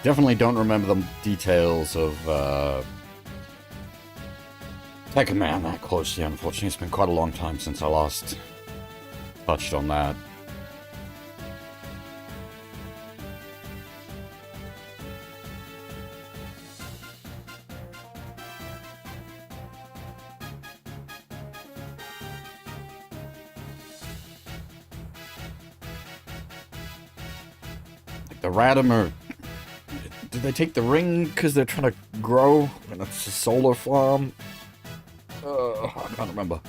Definitely don't remember the details of Tekken Man that closely, unfortunately. It's been quite a long time since I last touched on that. Like the Radimer. Did they take the ring because they're trying to grow and it's a solar farm? I can't remember.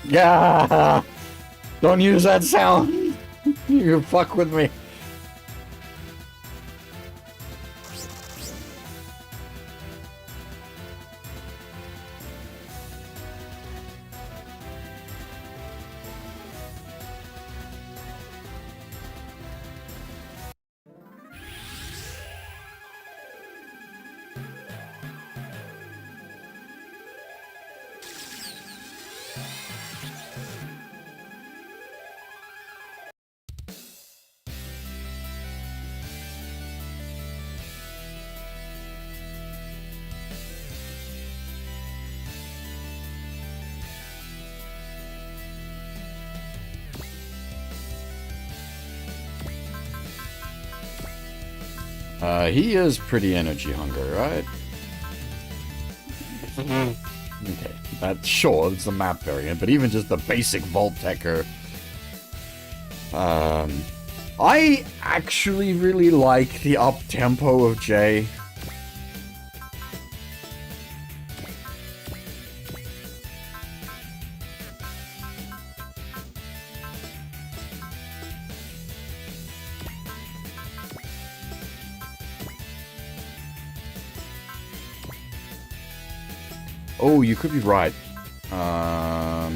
Yeah! Don't use that sound! You fuck with me. He is pretty energy hungry, right? Okay, that's sure, it's the map variant, but even just the basic Vault-Techer. I actually really like the up-tempo of Jay. Oh, you could be right. I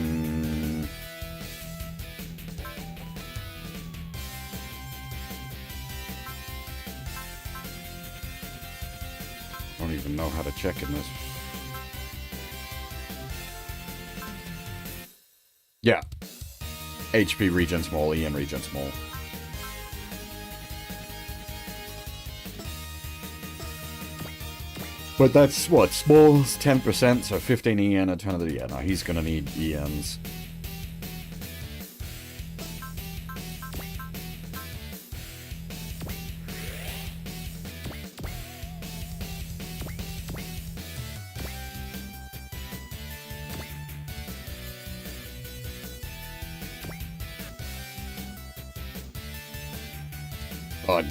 don't even know how to check in this. Yeah. HP regen small, EM regen small. But that's what, small's 10%, so 15 EN a ton of the... Yeah, no, he's gonna need ENs.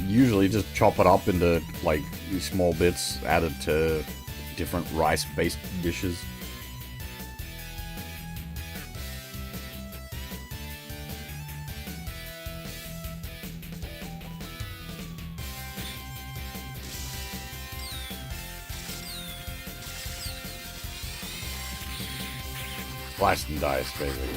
Usually just chop it up into, like, these small bits added to different rice-based dishes. Slice and dice, basically.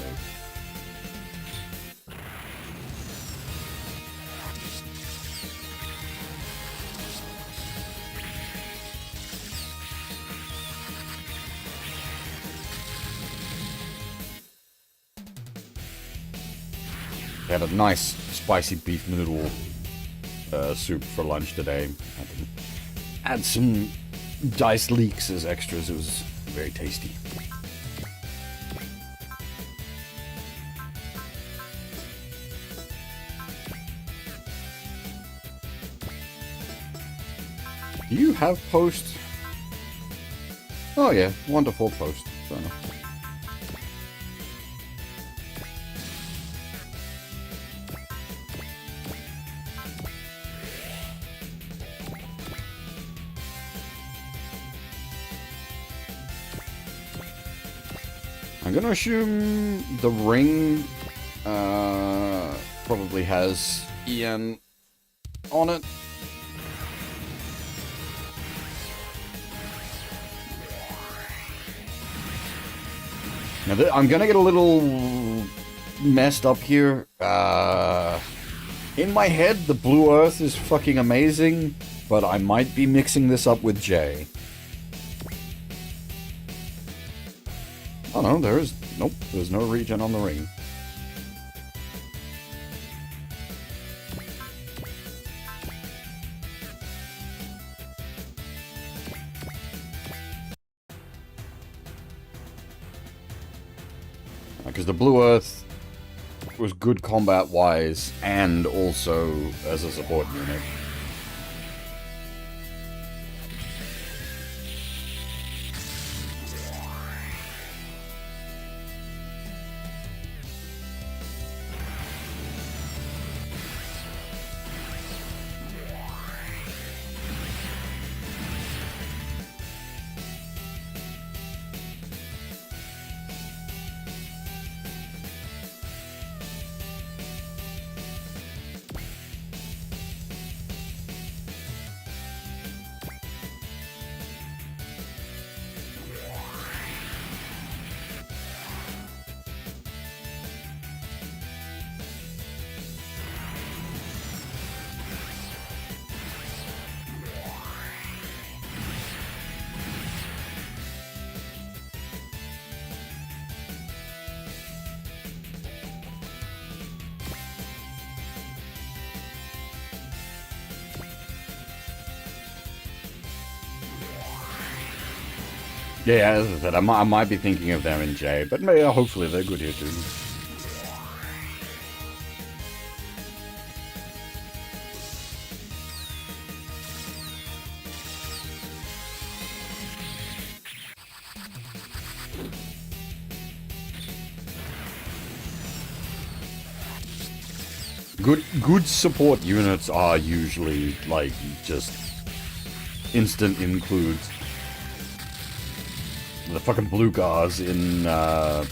I had a nice spicy beef noodle soup for lunch today. I can add some diced leeks as extras. It was very tasty. Do you have post? Oh yeah, wonderful post. Fair enough. I'm gonna assume the ring probably has Ian on it. Now I'm gonna get a little messed up here. In my head, the Blue Earth is fucking amazing, but I might be mixing this up with Jay. Oh no, nope, there's no regen on the ring. Because the Blue Earth was good combat-wise, and also as a support unit. Yeah, as I said, I might be thinking of them in J, but maybe, hopefully they're good here too. Good support units are usually, like, just instant includes. The fucking blue guards in, the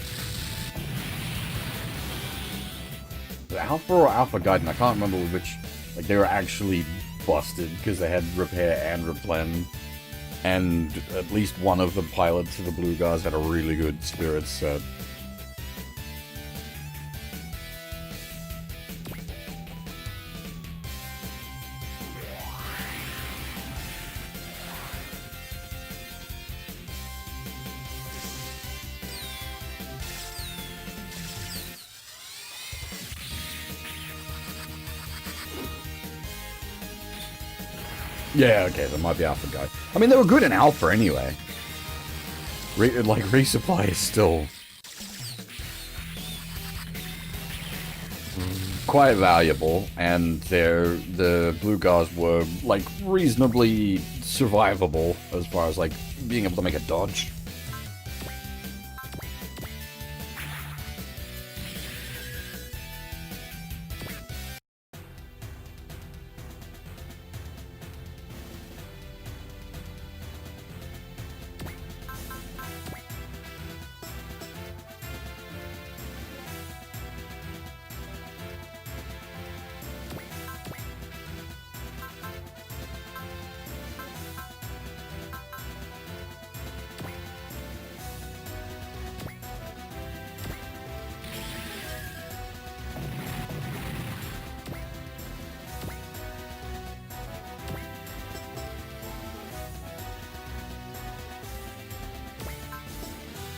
Alpha or Alpha Guidance, I can't remember which, like, they were actually busted, because they had repair and replend, and at least one of the pilots of the blue guards had a really good spirit set. Yeah, okay, that might be Alpha Guy. I mean, they were good in Alpha anyway. Resupply is still quite valuable, and the blue guards were, like, reasonably survivable as far as, like, being able to make a dodge.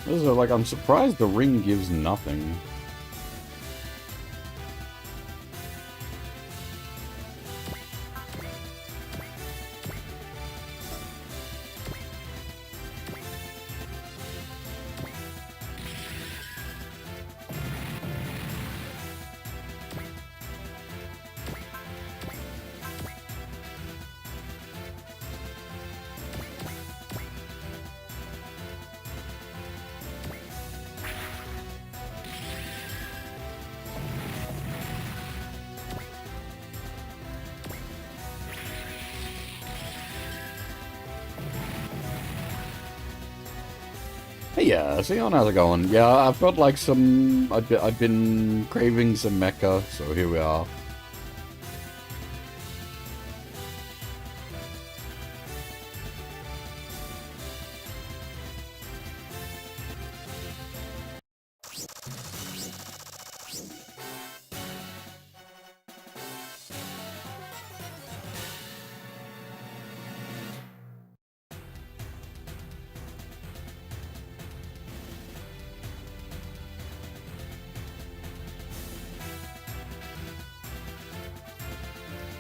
Like, I'm surprised the ring gives nothing. Hey, yeah, Sion, how's it going? Yeah, I've got like some... I've been craving some mecha, so here we are.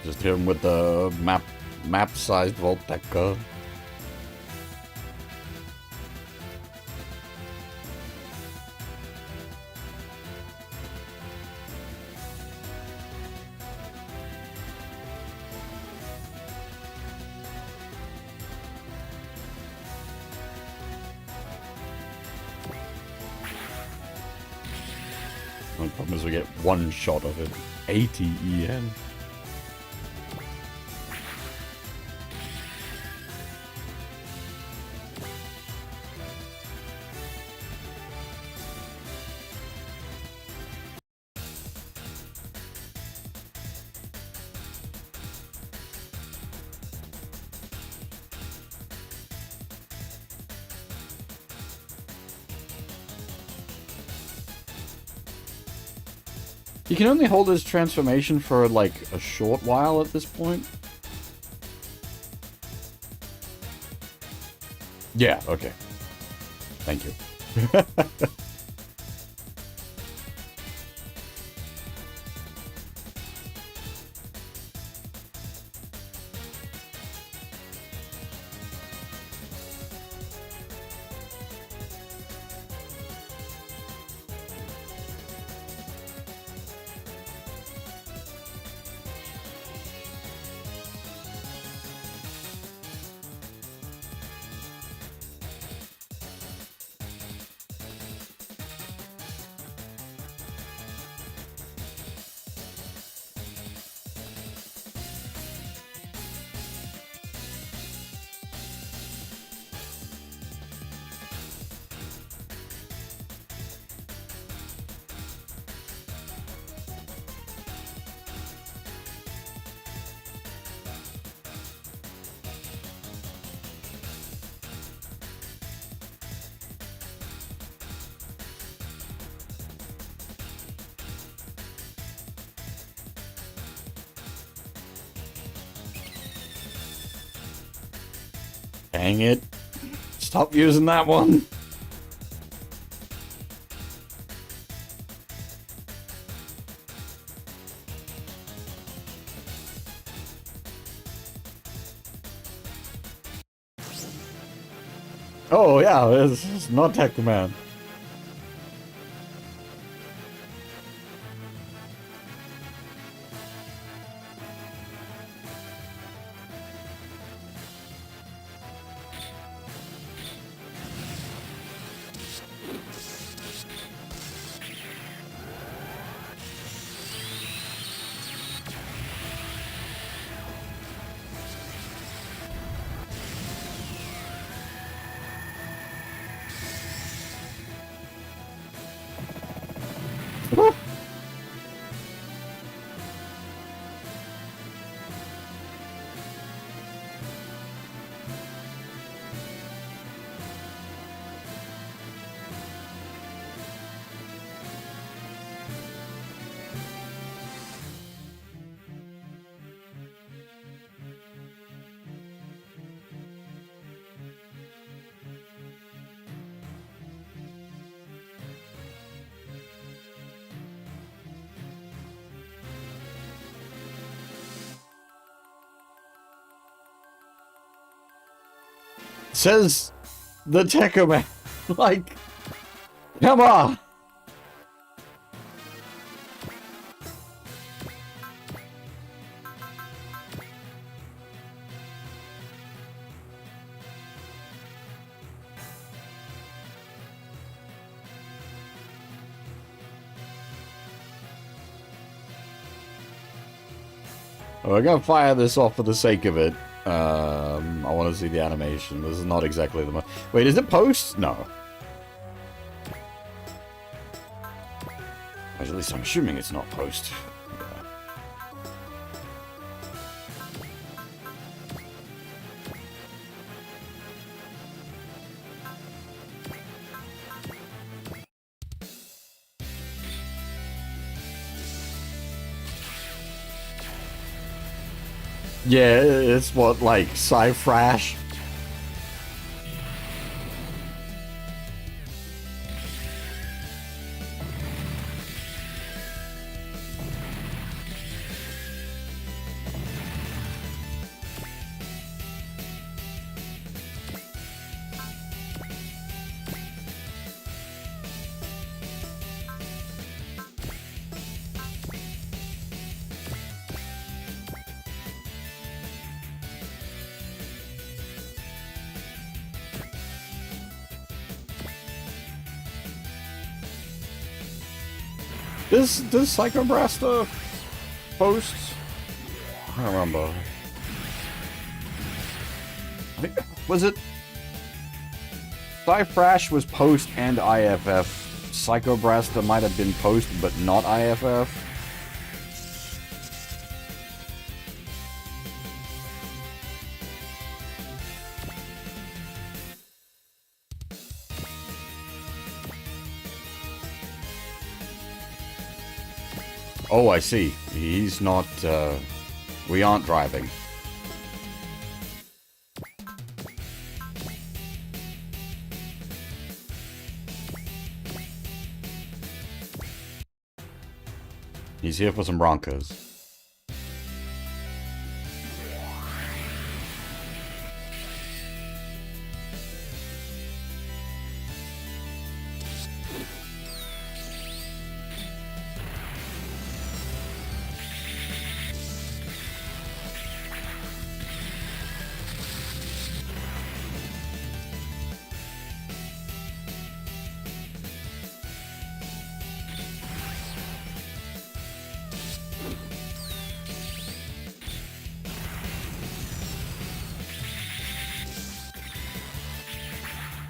Just him with the map-sized Volteca. The problem is we get one shot of it. 80 EN. He can only hold his transformation for, like, a short while at this point. Yeah, okay. Thank you. Dang it. Stop using that one. Oh, yeah, it's not Tech Command. Says the Techo Man. Like, come on! We're gonna fire this off for the sake of it. I want to see the animation. This is not exactly the most... Wait, is it post? No. At least I'm assuming it's not post. Yeah, it's what, like, sci-frash? Does Psycho Brasta post? I don't remember. Was it? Sci-Frash was post and IFF. Psycho Brasta might have been post, but not IFF. Oh, I see. He's not, we aren't driving. He's here for some Broncos.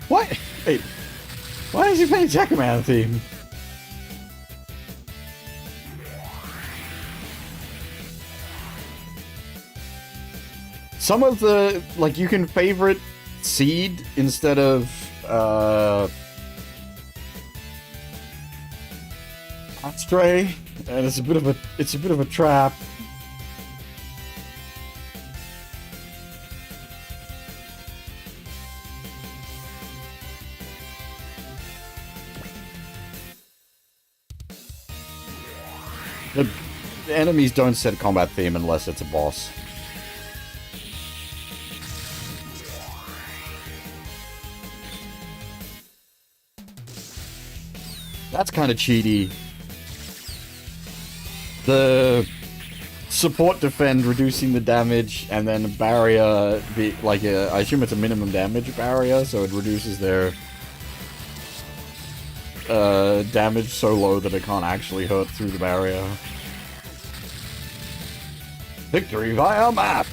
What? Wait. Why is he playing Jackaman theme? Some of the, like, you can favorite Seed instead of, Stray, and it's a bit of a trap. The enemies don't set a combat theme unless it's a boss. That's kind of cheaty. The support defend reducing the damage, and then barrier be like I assume it's a minimum damage barrier, so it reduces their damage so low that it can't actually hurt through the barrier. Victory via map!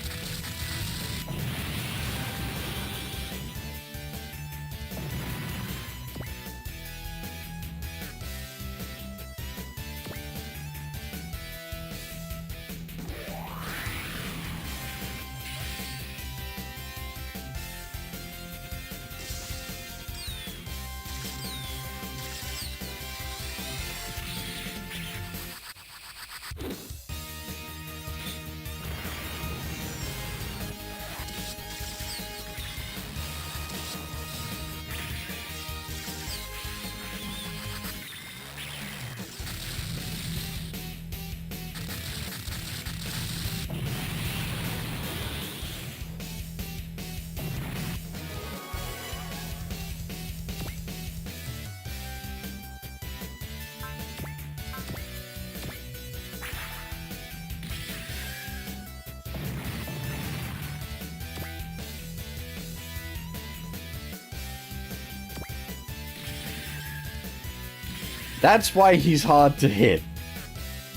That's why he's hard to hit.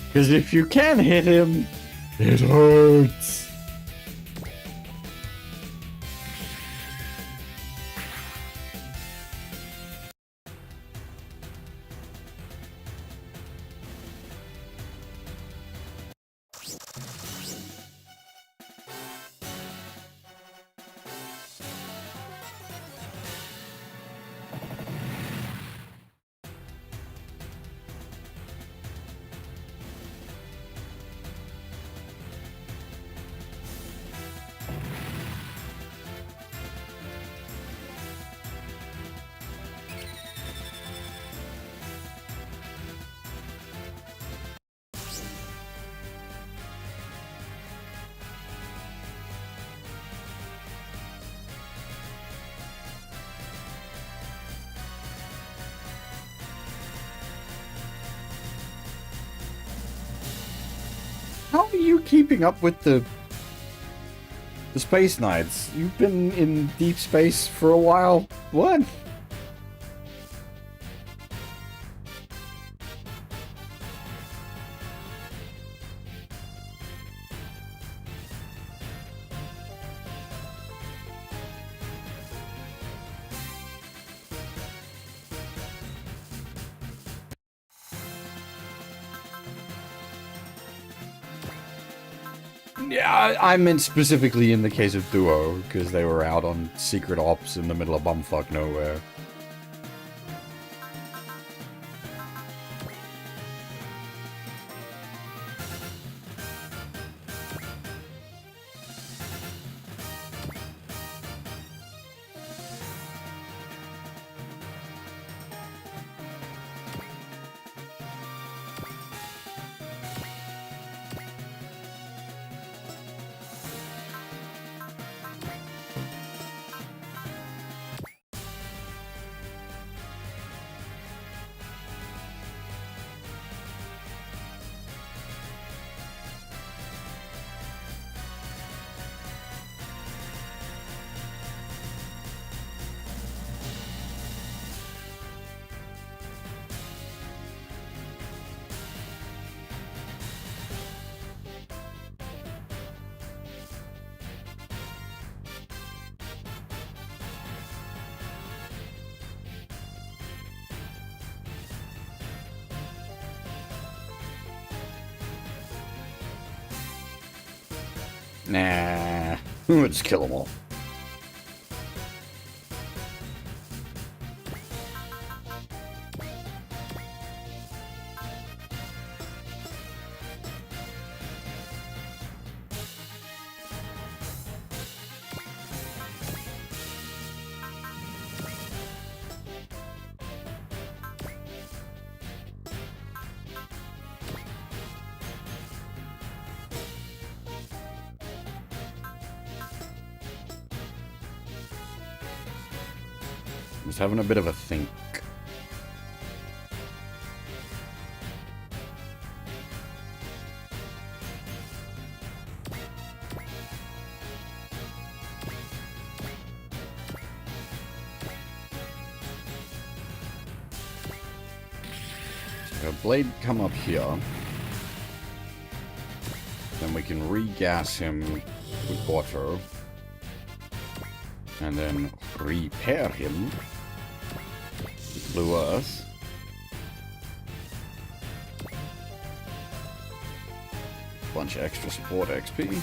Because if you can hit him, it hurts. How are you keeping up with the Space Knights? You've been in deep space for a while. What? Yeah, I meant specifically in the case of Duo, because they were out on secret ops in the middle of bumfuck nowhere. Nah, we'll just kill them all. I was having a bit of a think. So a blade come up here. Then we can re-gas him with water. And then repair him with blue earth. Bunch of extra support XP.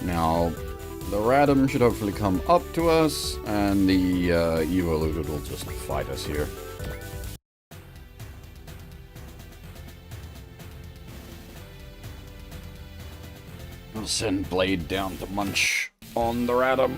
Now, the Radom should hopefully come up to us, and the Evoluded will just fight us here. I'll send Blade down to munch on the Radom.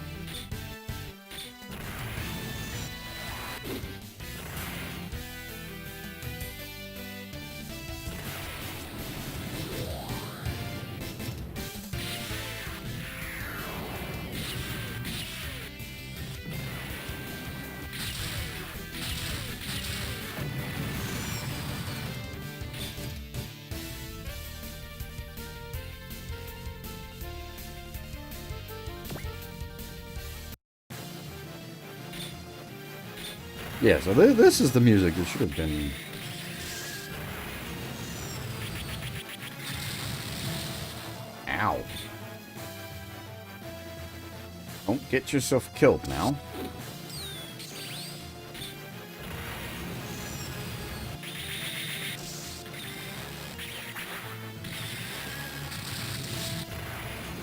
Yeah, so this is the music that should have been... Ow. Don't get yourself killed now.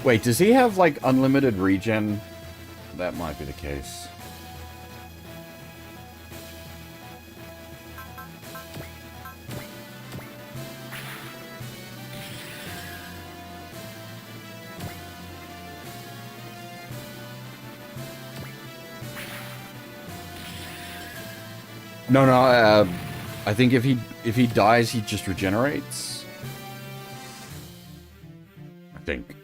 Wait, does he have, like, unlimited regen? That might be the case. No, I think if he dies, he just regenerates. I think.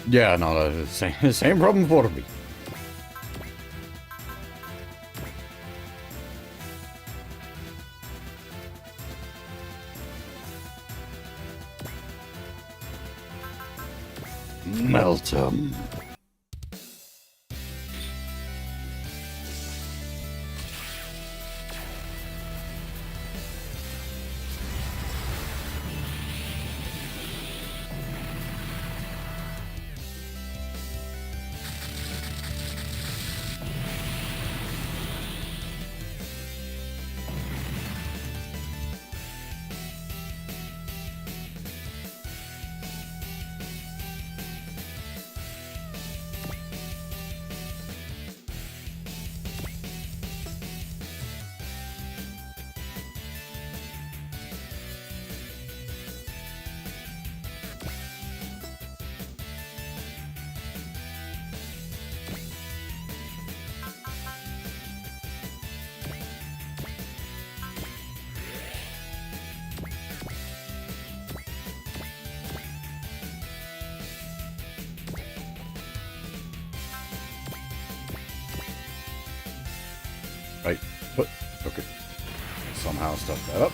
Yeah, no, same problem for me. Melt 'em. Right, but okay. Somehow stuff that up.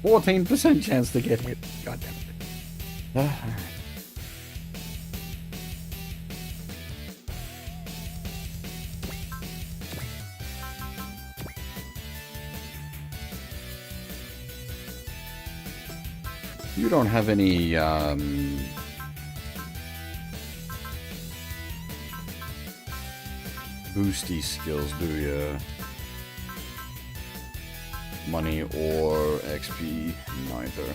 %14 chance to get hit. God damn it. You don't have any, boosty skills, do you? Money or XP? Neither.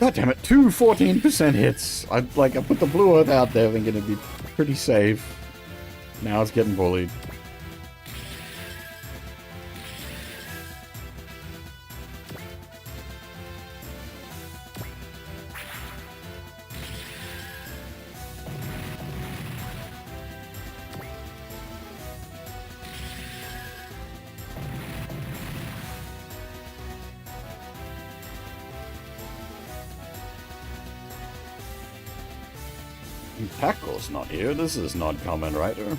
God damn it, two 14% hits. I put the blue earth out there thinking it'd be pretty safe. Now it's getting bullied. Paco's not here. This is not Kamen Rider.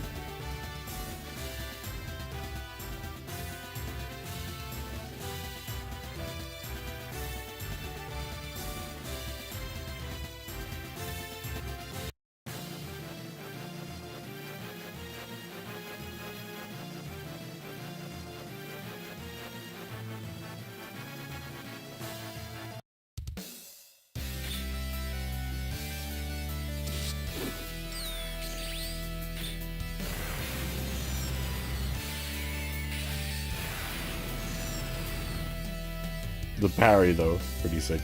The parry, though, pretty sick.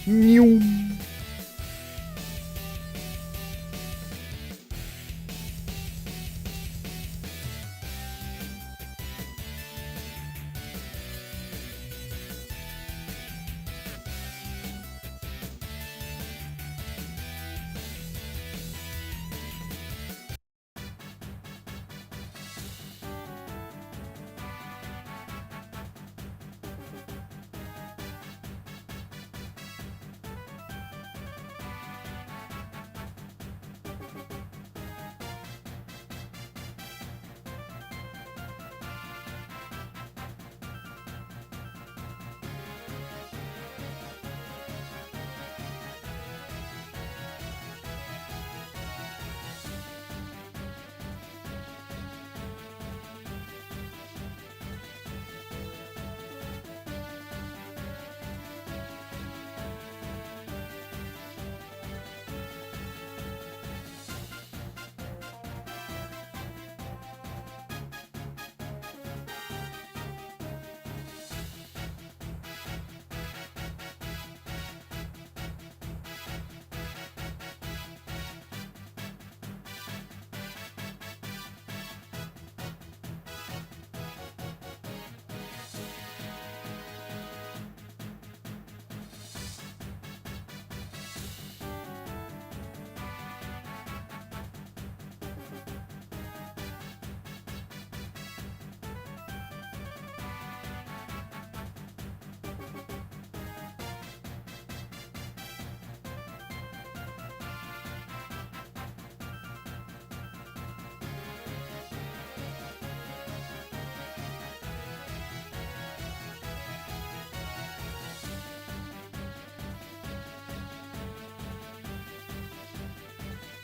Meow.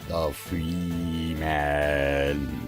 The Free Man.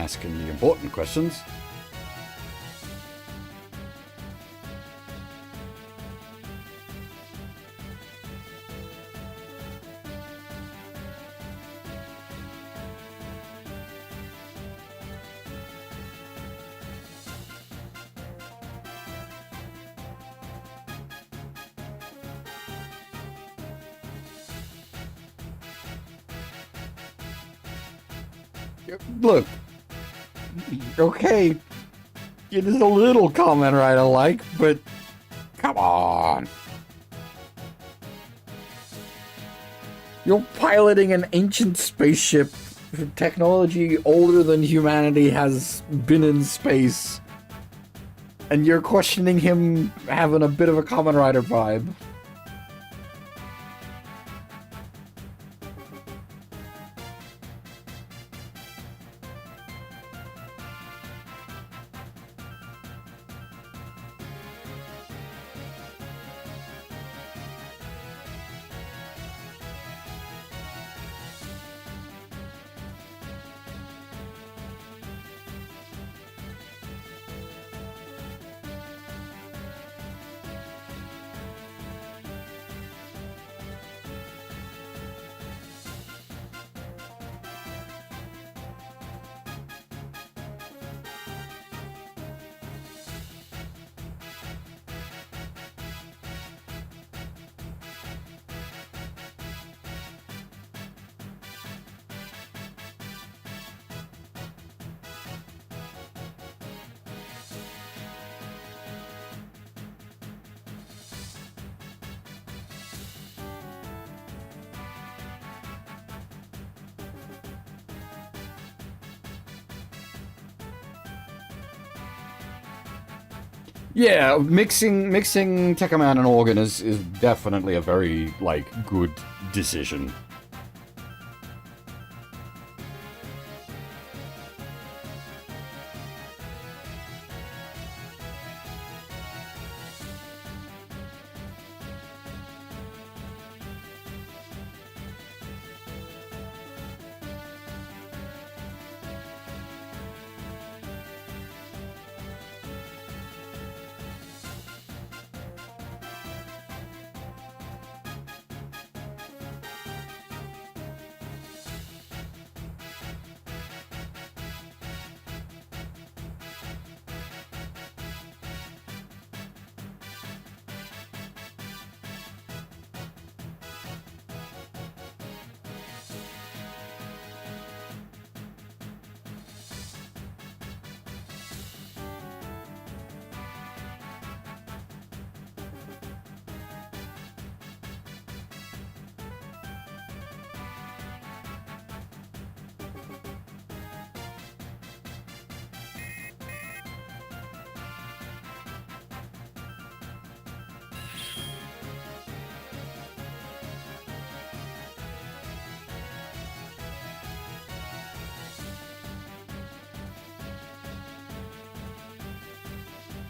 asking the important questions. Look, okay, it is a little comment right alike, but come on. You're piloting an ancient spaceship, technology older than humanity has been in space, and you're questioning him having a bit of a Kamen Rider vibe. Yeah, mixing Tekkaman and Organ is definitely a very, like, good decision.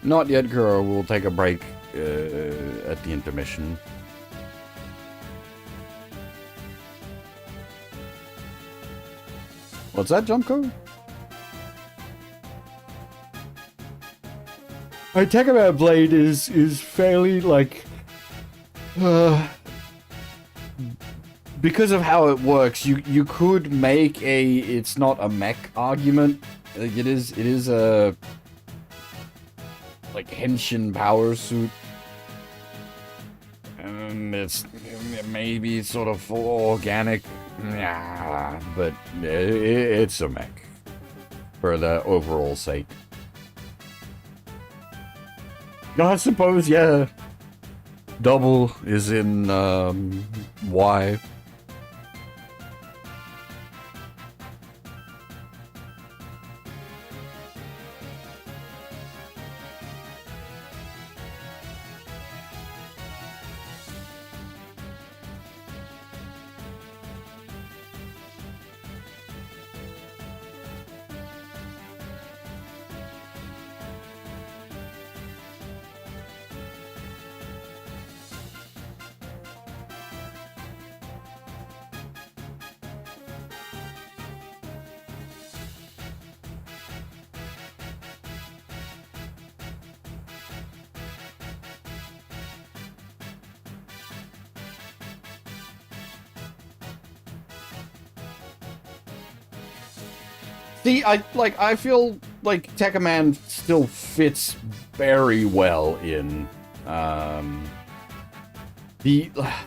Not yet, Kuro. We'll take a break at the intermission. What's that, jump code? My Tekkaman blade is fairly, like, because of how it works, you could make a it's not a mech argument. Like, it is a like henshin power suit, and it's maybe sort of full organic, yeah, but it's a mech for the overall sake. I suppose, yeah. Double is in Y. See, I feel like Tekkaman still fits very well in, the... I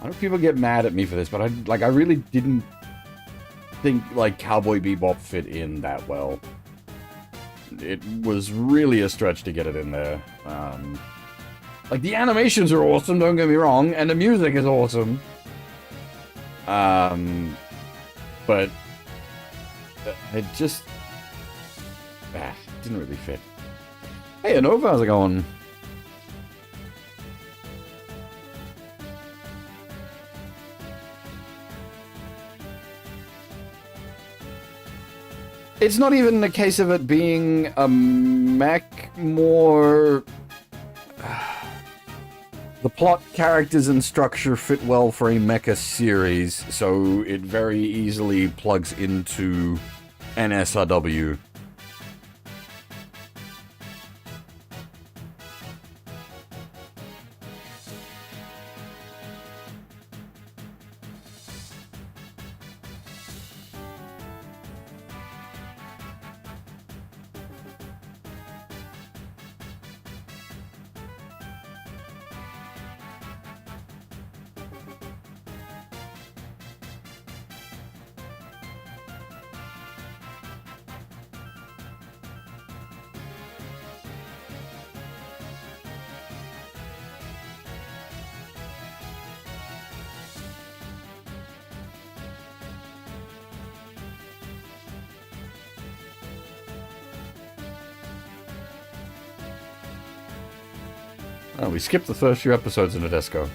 know people get mad at me for this, but I really didn't think, like, Cowboy Bebop fit in that well. It was really a stretch to get it in there. Like, the animations are awesome, don't get me wrong, and the music is awesome. But it just didn't really fit. Hey, Anova, how's it going? It's not even a case of it being a mech, more... The plot, characters, and structure fit well for a mecha series, so it very easily plugs into NSRW. Oh, we skipped the first few episodes in Nadesico.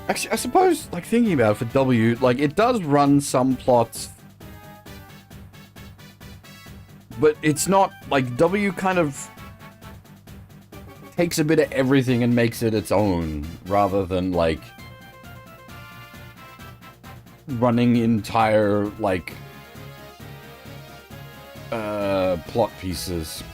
Actually, I suppose, like, thinking about it for W, like, it does run some plots, but it's not, like, W kind of takes a bit of everything and makes it its own, rather than, like, running entire, like, plot pieces.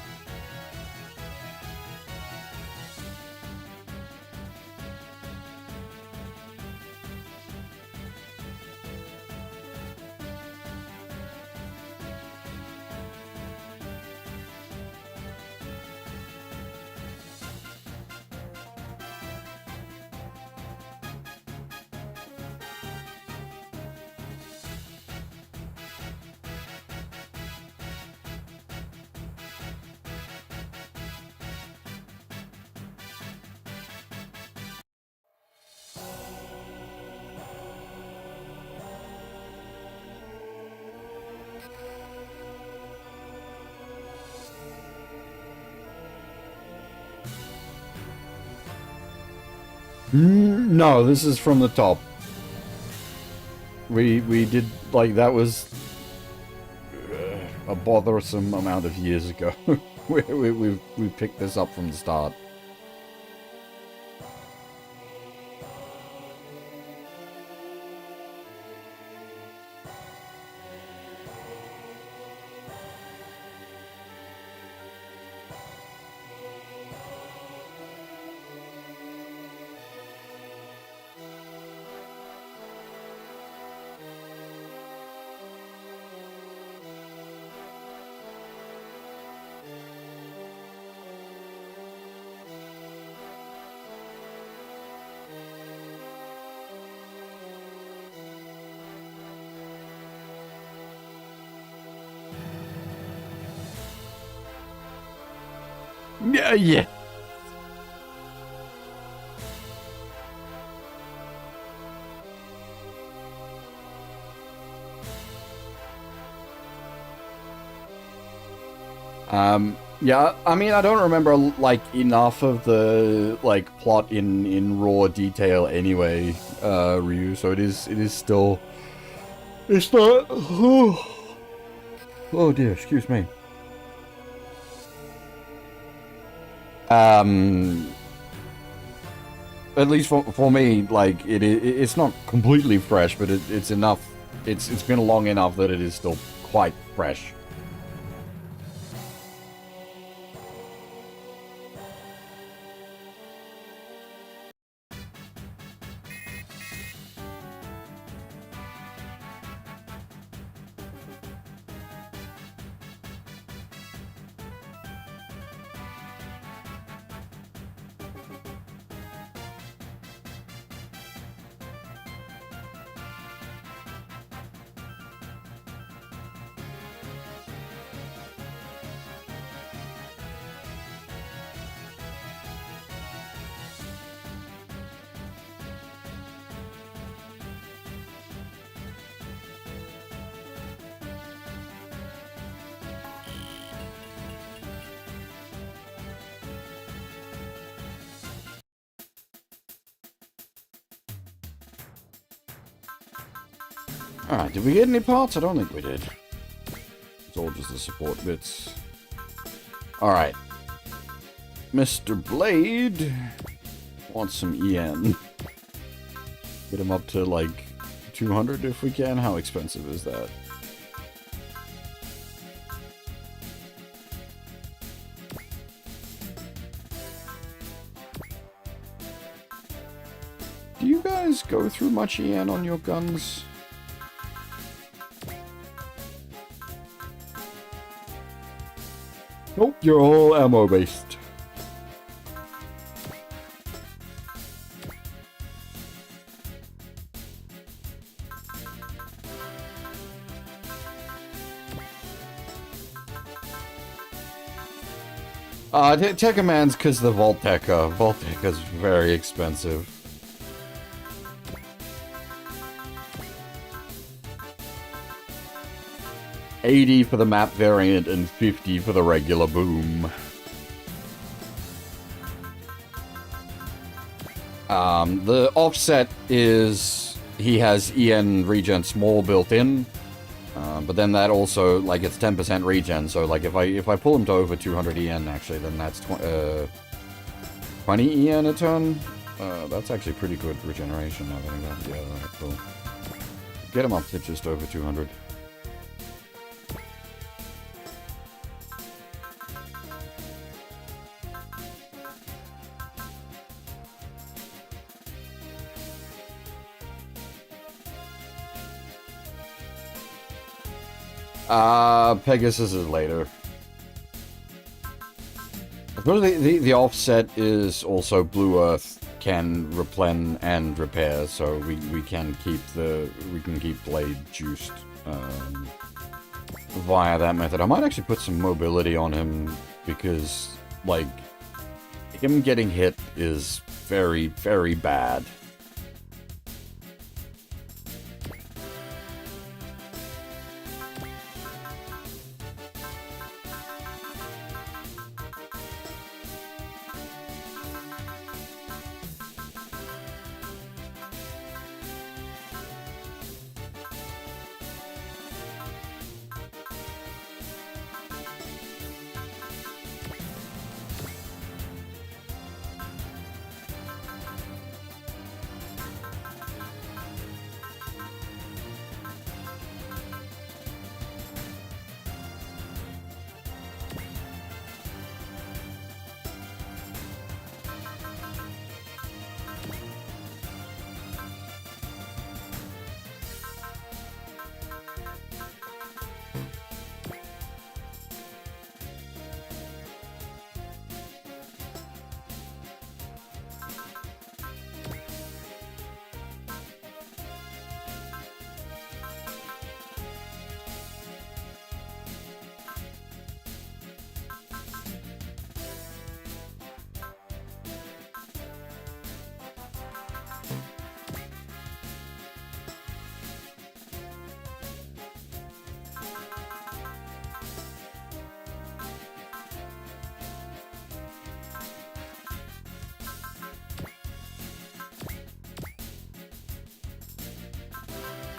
No, this is from the top. We did, like, that was a bothersome amount of years ago. we picked this up from the start. Yeah. Yeah, I mean, I don't remember, like, enough of the, like, plot in raw detail anyway, Ryu, so it is still... It's not... Oh dear, excuse me. At least for me, like, it's not completely fresh, but it's enough. It's been long enough that it is still quite fresh. Alright, did we get any parts? I don't think we did. It's all just the support bits. Alright. Mr. Blade wants some EN. Get him up to, like, 200 if we can. How expensive is that? Do you guys go through much EN on your guns? Nope, you're all ammo based. Tech Man's because the Volteca. Volteca's very expensive. $80 for the map variant and $50 for the regular boom. The offset is he has EN regen small built in, but then that also, like, it's 10% regen. So like if I pull him to over 200 EN actually, then that's 20 EN a turn. That's actually pretty good regeneration. Now that I got, yeah, alright, cool. Get him up to just over 200. Pegasus is later. I suppose the offset is also Blue Earth can replen and repair, so we can keep Blade juiced via that method. I might actually put some mobility on him because, like, him getting hit is very, very bad.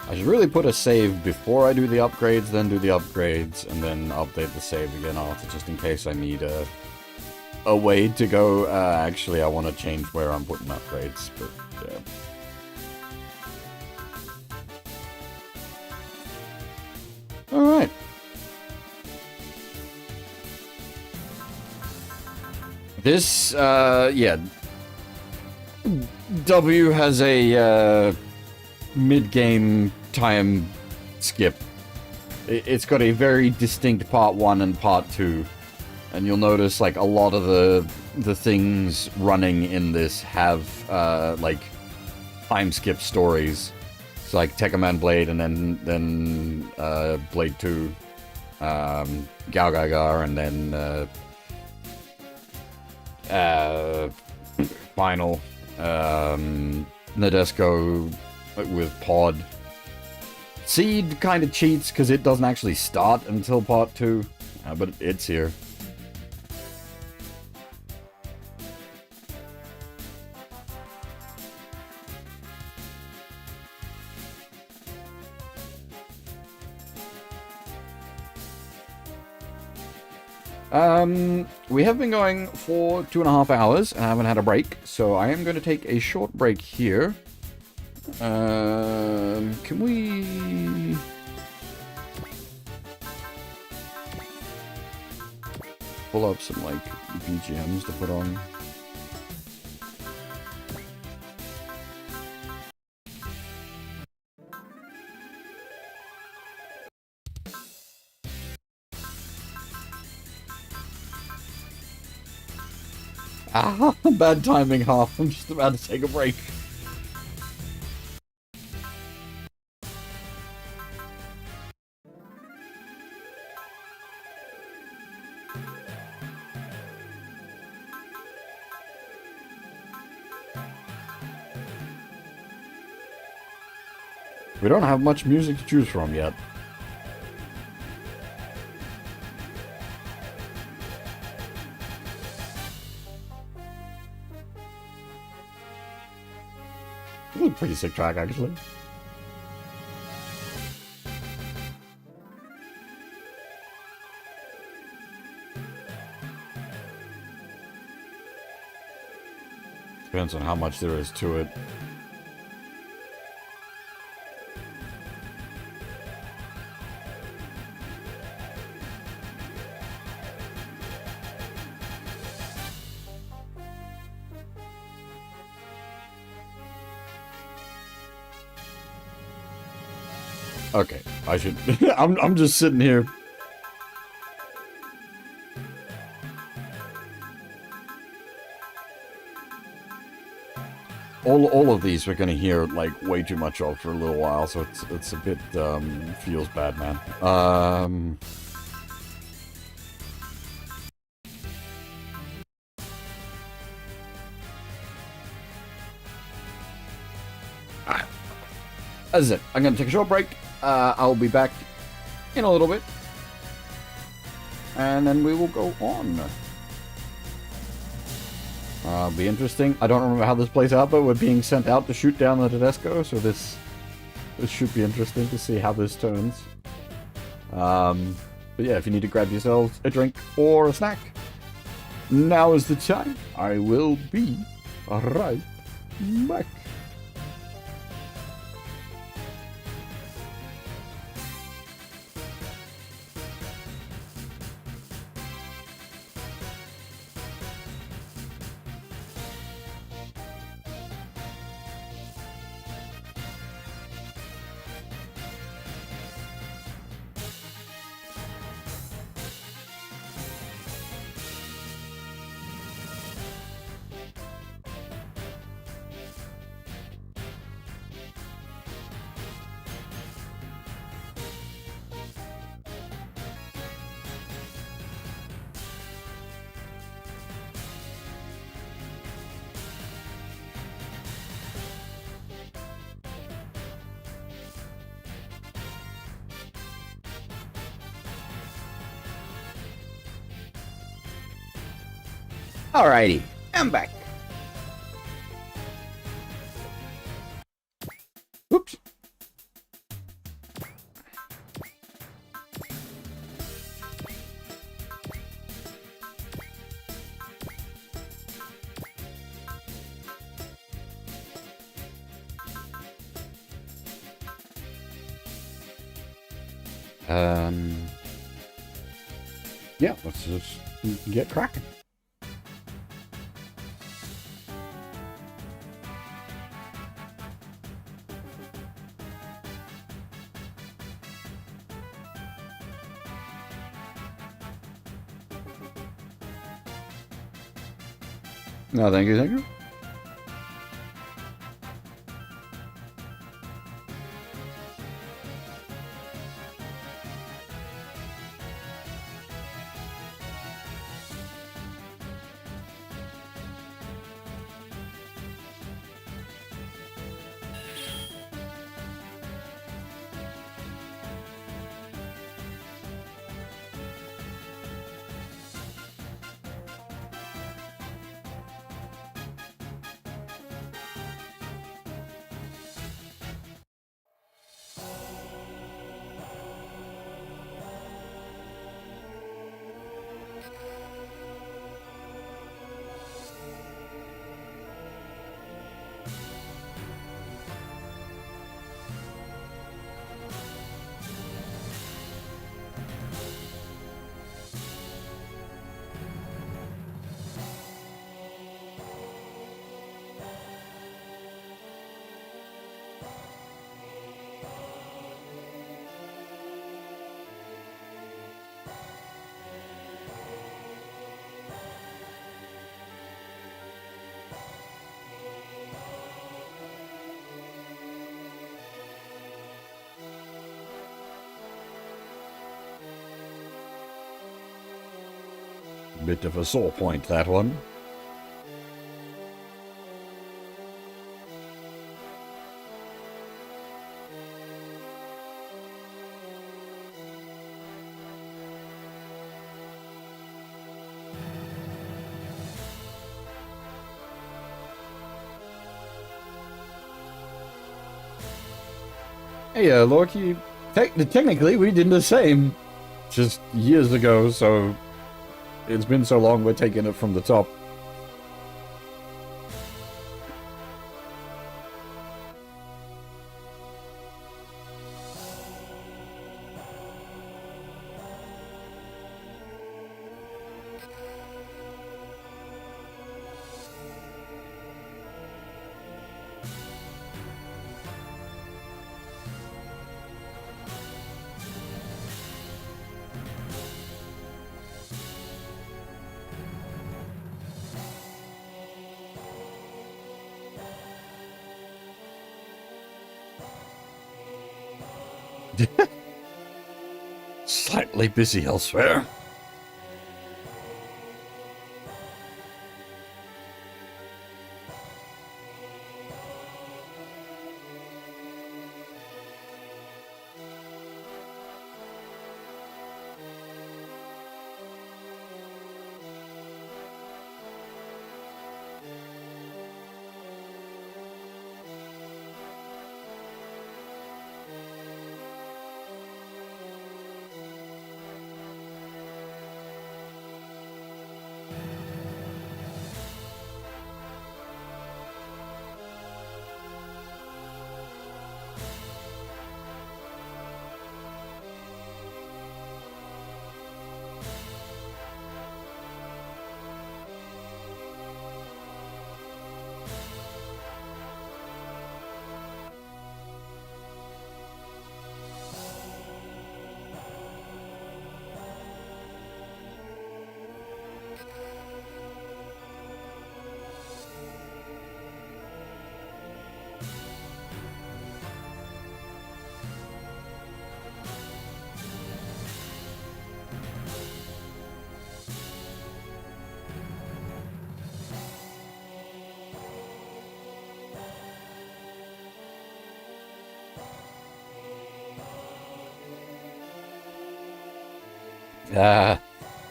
I should really put a save before I do the upgrades, then do the upgrades, and then update the save again after, just in case I need a a way to go. Actually, I want to change where I'm putting upgrades, but yeah. Alright. This, yeah. W has a, mid-game time skip. It's got a very distinct part 1 and part 2. And you'll notice, like, a lot of the things running in this have, like, time skip stories. It's like Tekkaman Blade, and then Blade 2, Gao Gai Gar, and then, Final, Nadesico with Pod. Seed kind of cheats, because it doesn't actually start until part 2, but it's here. We have been going for 2.5 hours and haven't had a break, so I am going to take a short break here. Can we... pull up some, like, BGMs to put on? Ah, bad timing, half. I'm just about to take a break. We don't have much music to choose from yet. It's a pretty sick track, actually. Depends on how much there is to it. Okay, I should... I'm just sitting here. All of these we're gonna hear, like, way too much of for a little while, so it's a bit, feels bad, man. Alright. That's it. I'm gonna take a short break. I'll be back in a little bit. And then we will go on. Be interesting. I don't remember how this plays out, but we're being sent out to shoot down the Nadesico, so this should be interesting to see how this turns. But yeah, if you need to grab yourselves a drink or a snack, now is the time. I will be right back. Alrighty, I'm back. Oops. Yeah, let's just get cracking. No, thank you, thank you. Bit of a sore point, that one. Hey, Lorky, technically we did the same just years ago, so it's been so long we're taking it from the top. Slightly busy elsewhere.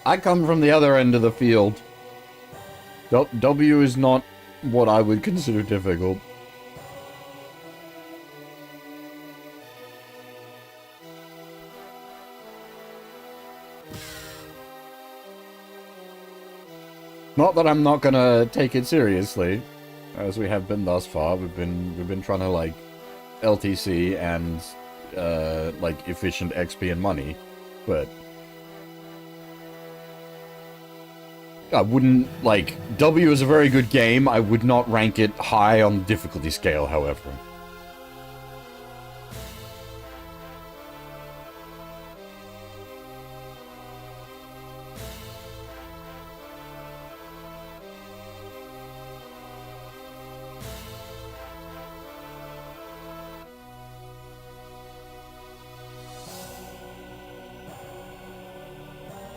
I come from the other end of the field. W is not what I would consider difficult. Not that I'm not gonna take it seriously, as we have been thus far. We've been trying to like LTC and like, efficient XP and money, but I wouldn't, like, W is a very good game. I would not rank it high on the difficulty scale, however.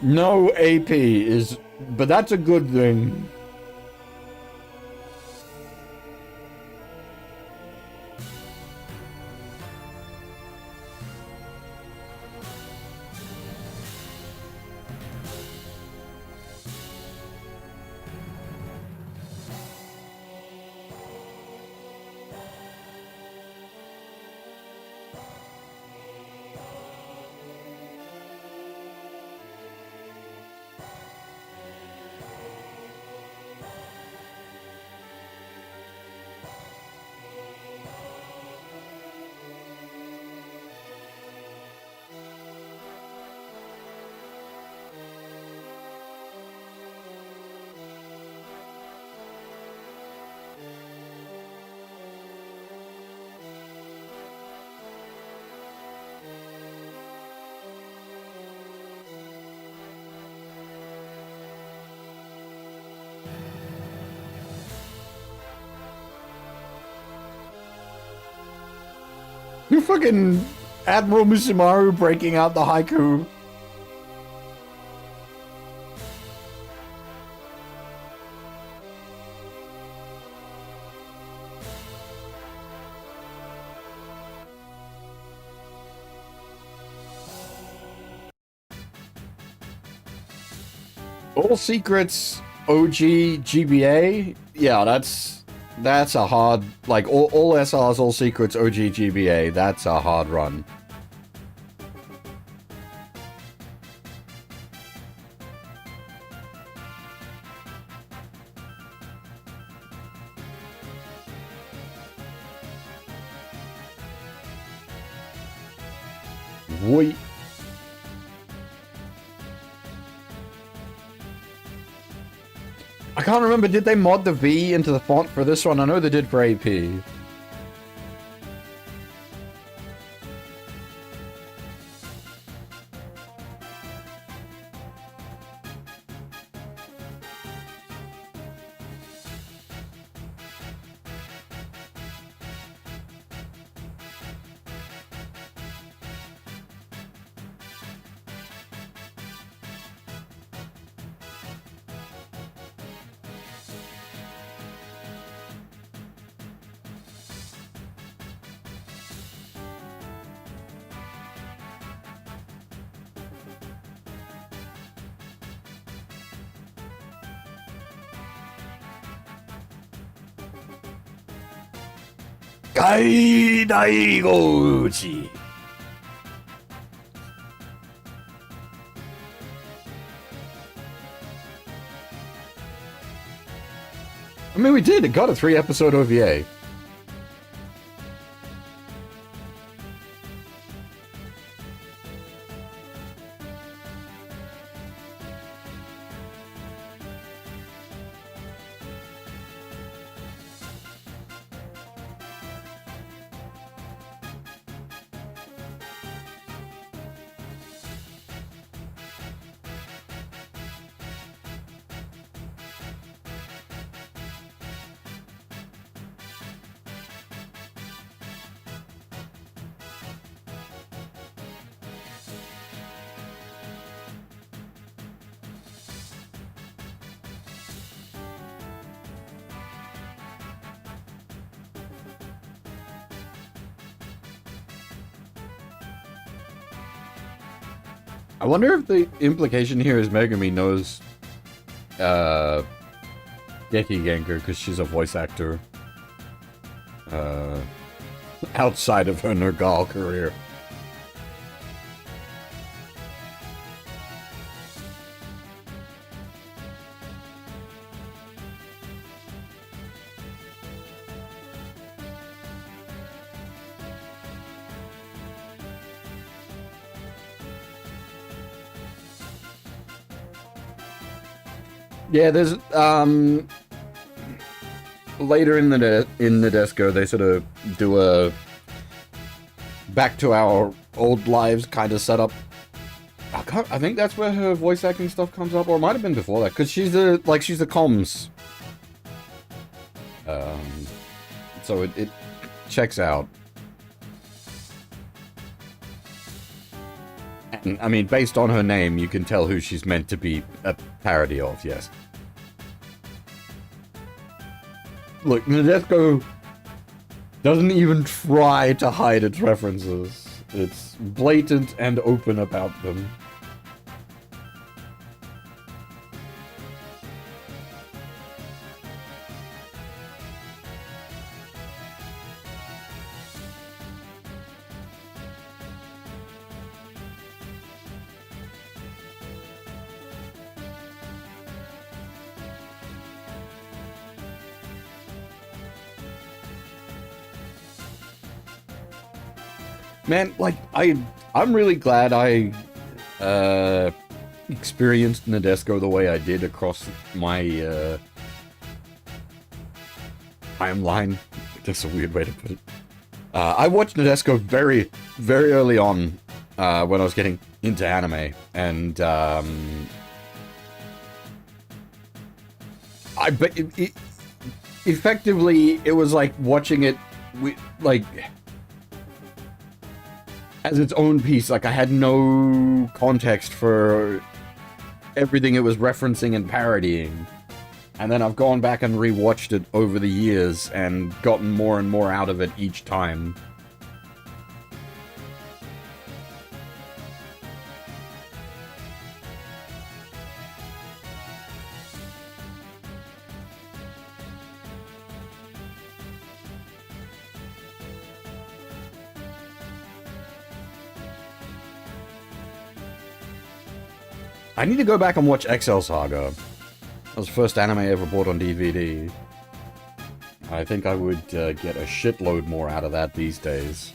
No AP is... But that's a good thing. You fucking Admiral Musumaru breaking out the haiku. All Secrets OG GBA? Yeah, that's a hard, like, all SRs, All Secrets, OG, GBA, that's a hard run. Wait. I can't remember, did they mod the V into the font for this one? I know they did for AP. Gai Gai Gar. I mean, we did. It got a 3-episode OVA. I wonder if the implication here is Megami knows Geki Gengar because she's a voice actor outside of her Nergal career. Yeah, there's later in the Nadesico, they sort of do a back to our old lives kind of setup. I think that's where her voice acting stuff comes up, or it might have been before that, because she's the comms. So it checks out. And, I mean, based on her name, you can tell who she's meant to be a parody of, yes. Look, Nadesico doesn't even try to hide its references. It's blatant and open about them. Man, like, I'm really glad I experienced Nadesico the way I did across my timeline. That's a weird way to put it. I watched Nadesico very, very early on when I was getting into anime, and effectively it was like watching it like as its own piece. Like, I had no context for everything it was referencing and parodying. And then I've gone back and rewatched it over the years and gotten more and more out of it each time. I need to go back and watch XL Saga. That was the first anime I ever bought on DVD. I think I would get a shitload more out of that these days.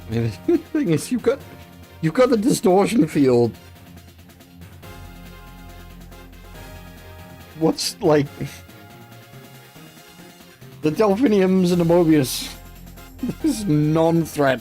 The thing is, you've got the distortion field. What's like the Delphiniums and the Mobius? This is non-threat.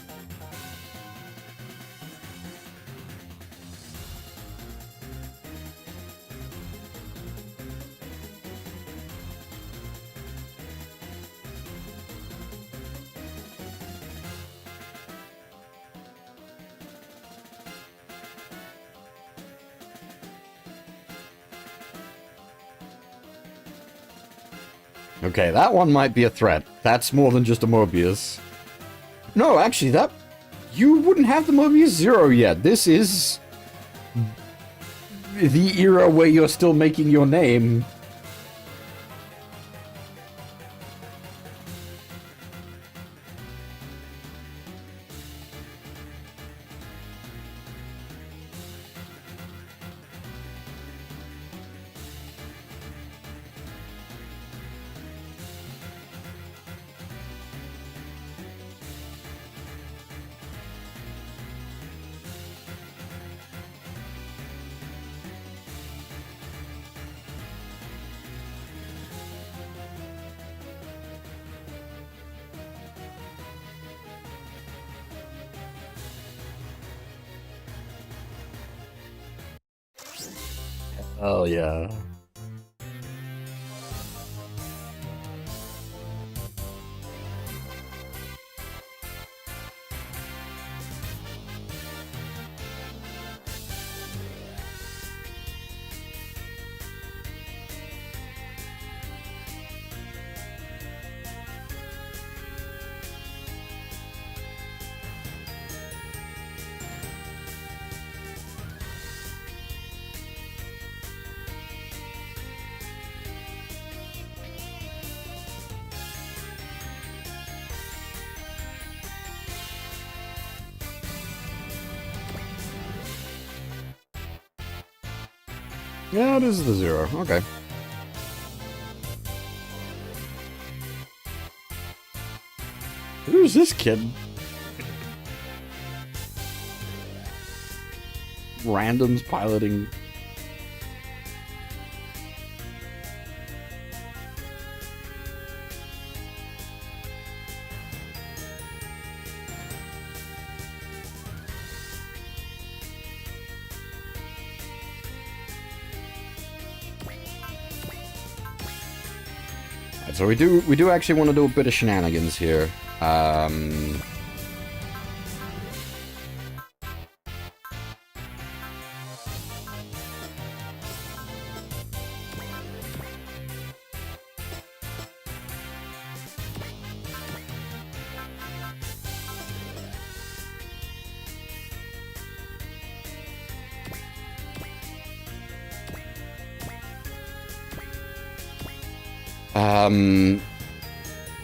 Okay, that one might be a threat. That's more than just a Mobius. No, actually, that... You wouldn't have the Mobius Zero yet. This is... the era where you're still making your name. Oh, yeah. Yeah, it is the Zero. Okay. Who's this kid? Randoms piloting. So we do actually want to do a bit of shenanigans here.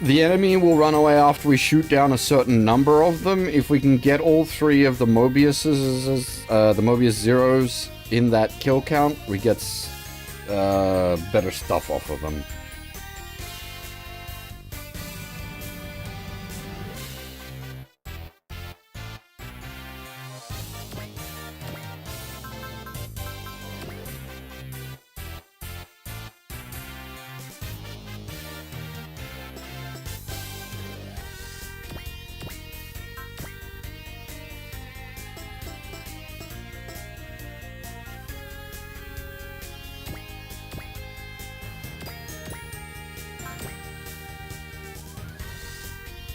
The enemy will run away after we shoot down a certain number of them. If we can get all three of the Mobiuses, the Mobius Zeros in that kill count, we get better stuff off of them.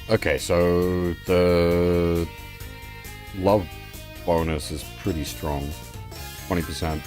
Okay, so the love bonus is pretty strong. 20%.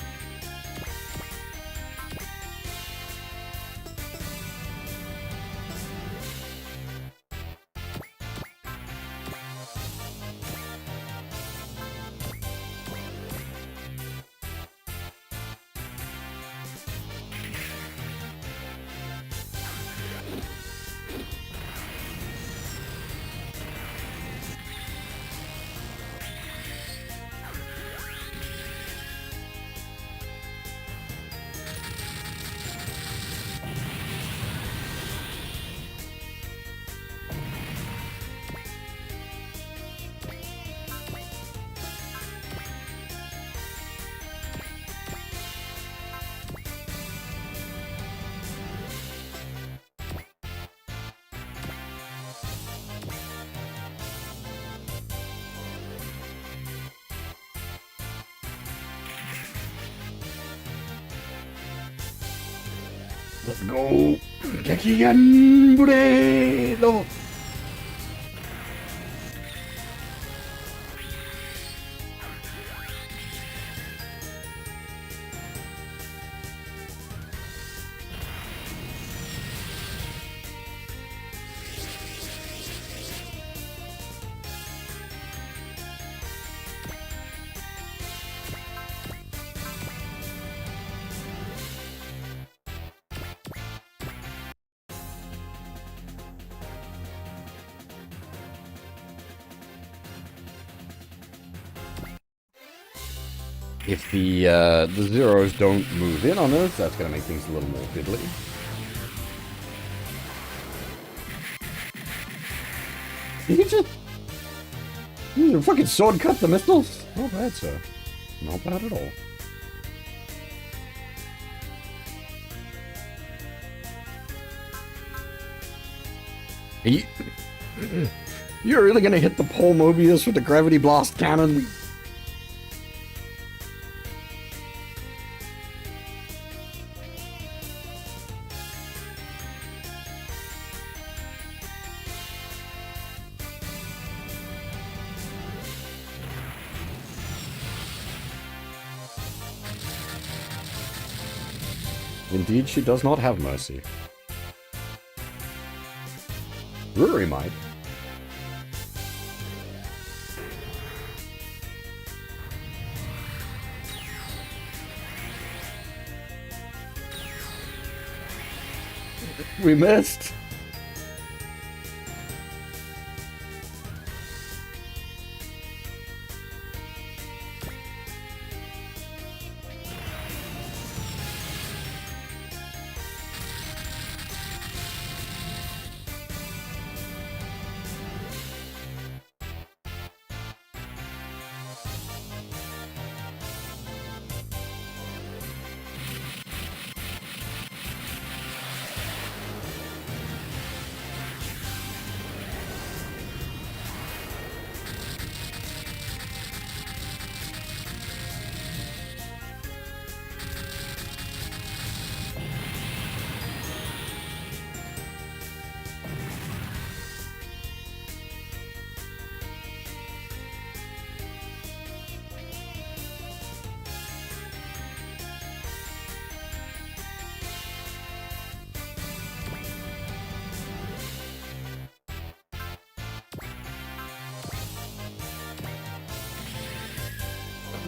Let's go! Gekigan Burrito! If the zeros don't move in on us, that's gonna make things a little more fiddly. You just fucking sword cut the missiles? Not bad, sir. Not bad at all. You're really gonna hit the pole Mobius with the gravity blast cannon? Indeed, she does not have mercy. Ruri might. We missed.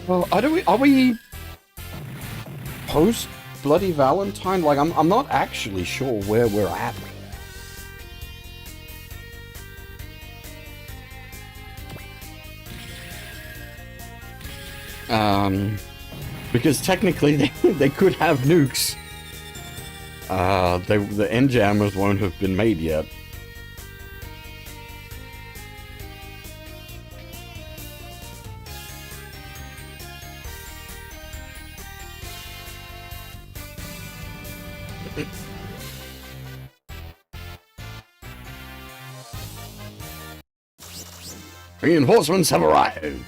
Well, are we post Bloody Valentine? Like, I'm not actually sure where we're at. Because technically they could have nukes. The end jammers won't have been made yet. Reinforcements have arrived.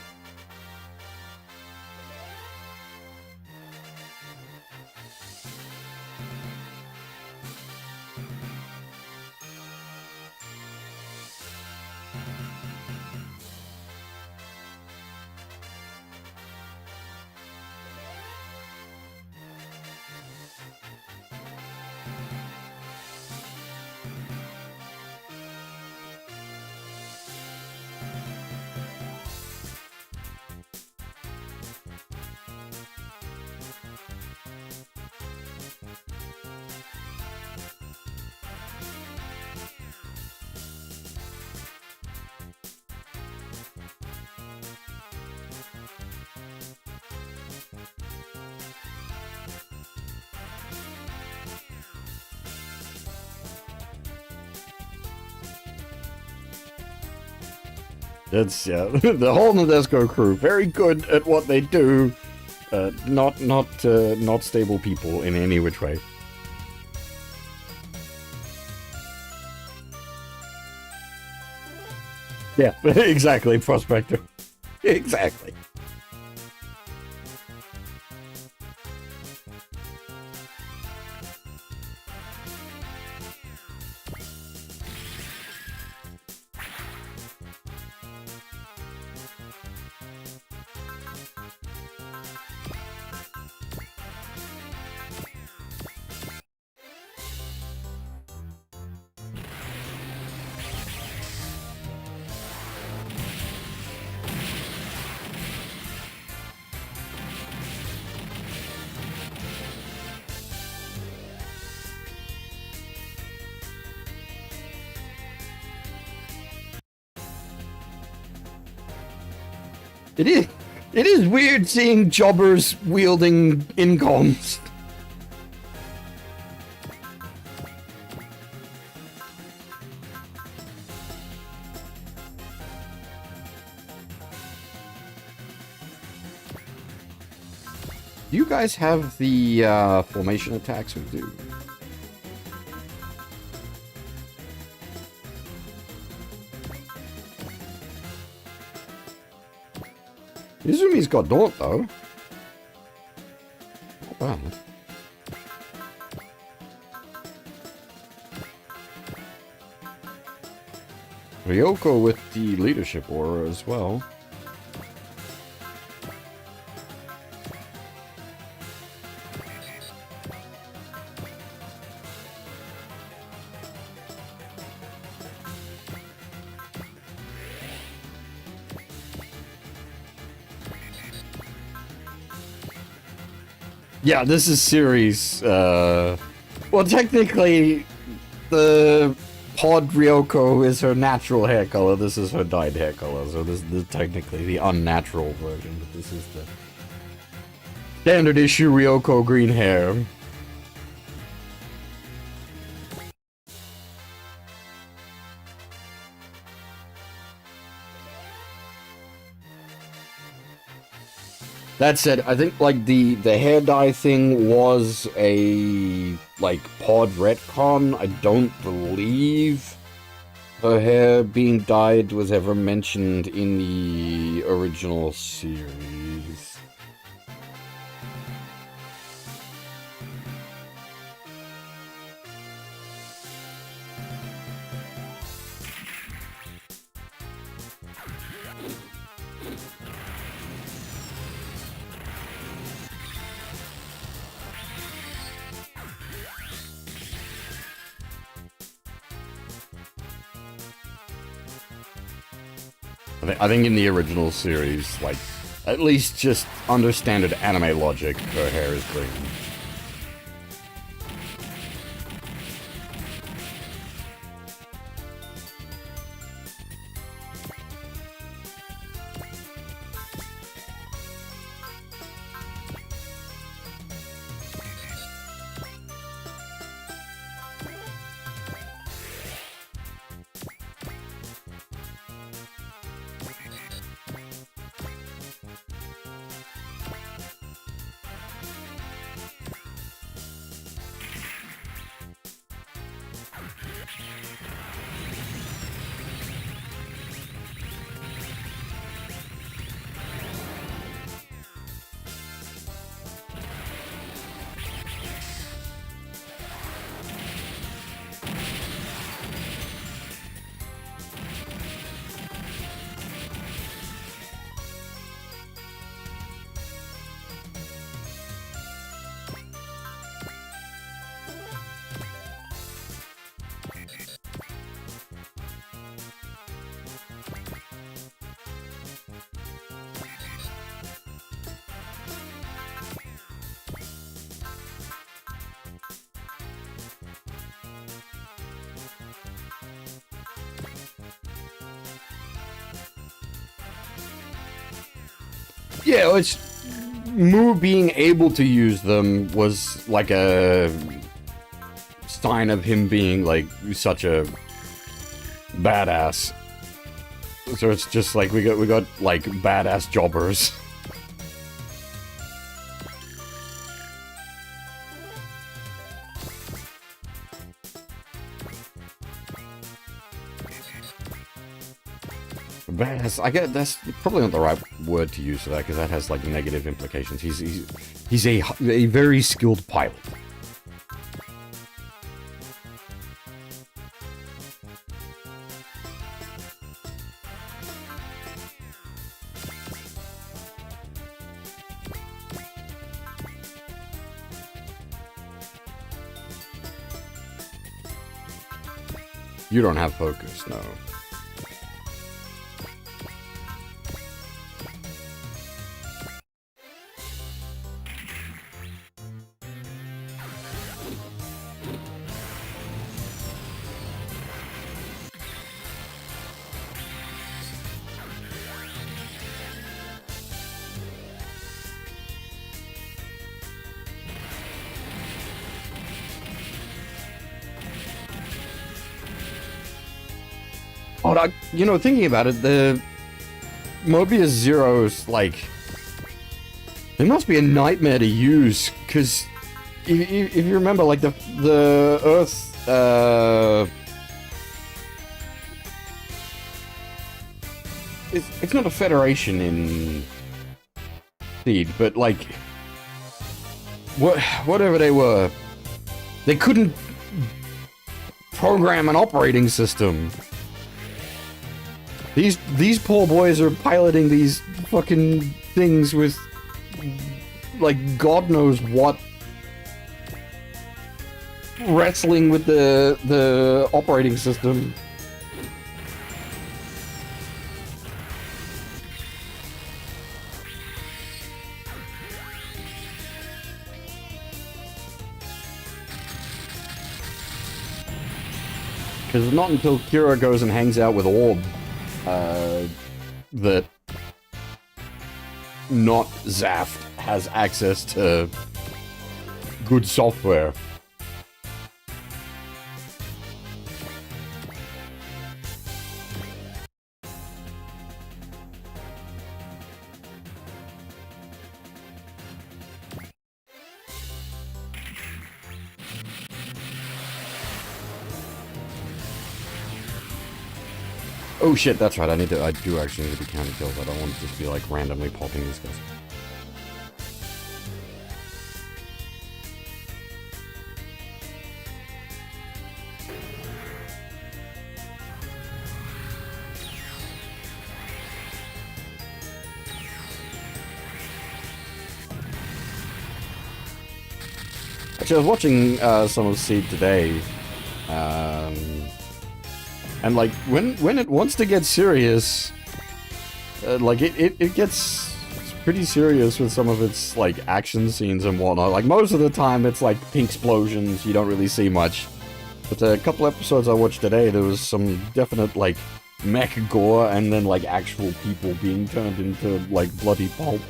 It's, yeah, the whole Nadesico crew, very good at what they do, not stable people in any which way. Yeah, exactly, Prospector. Exactly. It is. It is weird seeing jobbers wielding incoms. Do you guys have the formation attacks? We do. Izumi's got Daunt, though. Not bad. Ryoko with the leadership aura as well. Yeah, this is series, well, technically, the Pod Ryoko is her natural hair color, this is her dyed hair color, so this is technically the unnatural version, but this is the standard issue Ryoko green hair. That said, I think, like, the hair dye thing was a, like, pod retcon. I don't believe her hair being dyed was ever mentioned in the original series. I think in the original series, like, at least just under standard anime logic, her hair is green. Yeah, it's Mu being able to use them was like a sign of him being like such a badass. So it's just like we got like badass jobbers. Badass. I get that's probably not the right word to use for that because that has like negative implications. He's a very skilled pilot. You don't have focus, no. Oh, you know, thinking about it, the Mobius Zero's, like, it must be a nightmare to use, because if you remember, like, the Earth, it's not a federation in Seed, but, like, whatever they were, they couldn't program an operating system. These poor boys are piloting these fucking things with, like, God knows what, wrestling with the operating system. Because it's not until Kira goes and hangs out with Orb that not Zaft has access to good software. Oh shit, that's right, I do actually need to be counting kills. I don't want to just be like randomly popping these guys. Actually, I was watching some of Seed today, and like when it wants to get serious, like it gets pretty serious with some of its like action scenes and whatnot. Like most of the time, it's like pink explosions. You don't really see much. But a couple episodes I watched today, there was some definite like mech gore, and then like actual people being turned into like bloody pulp.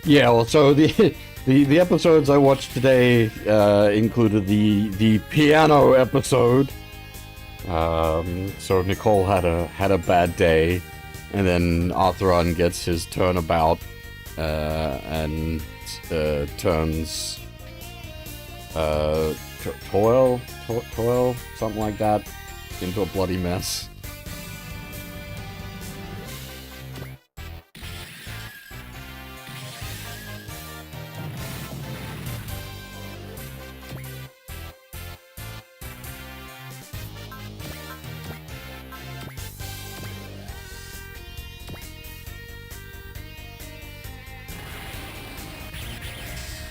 Yeah, well, so the episodes I watched today included the piano episode. So Nicole had a bad day, and then Arthur gets his turnabout and turns Toil, something like that, into a bloody mess.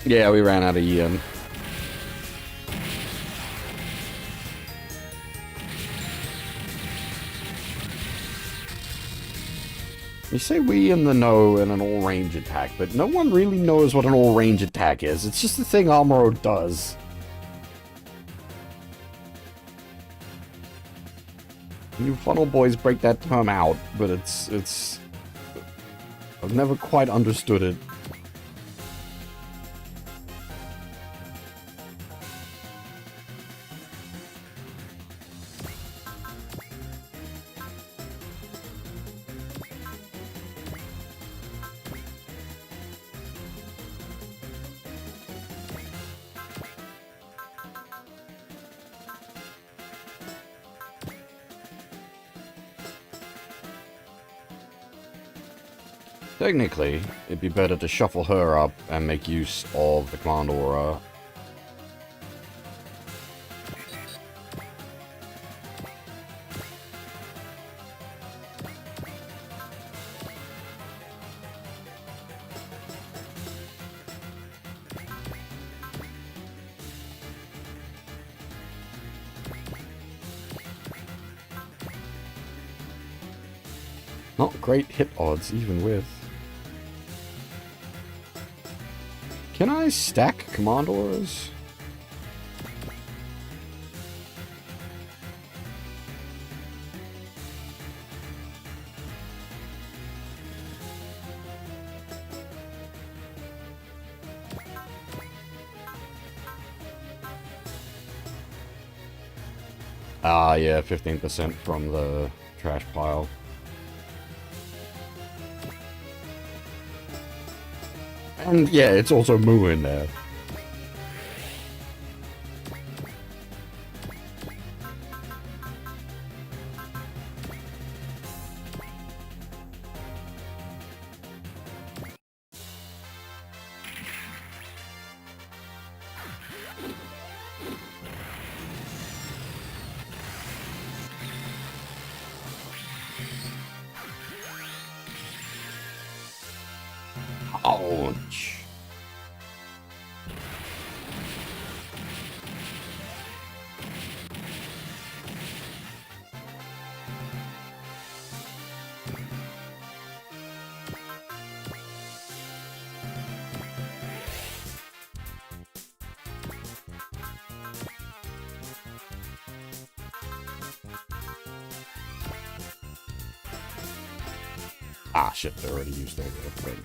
Yeah, we ran out of yen. You say we in the know in an all-range attack, but no one really knows what an all-range attack is. It's just the thing Amuro does. You funnel boys break that term out, but it's... I've never quite understood it. Technically, it'd be better to shuffle her up and make use of the Command Aura. Not great hit odds, even with. Can I stack command auras? Ah, yeah, 15% from the trash pile. And yeah, it's also Moo in there. Ouch. Ah, shit, they already used their thing.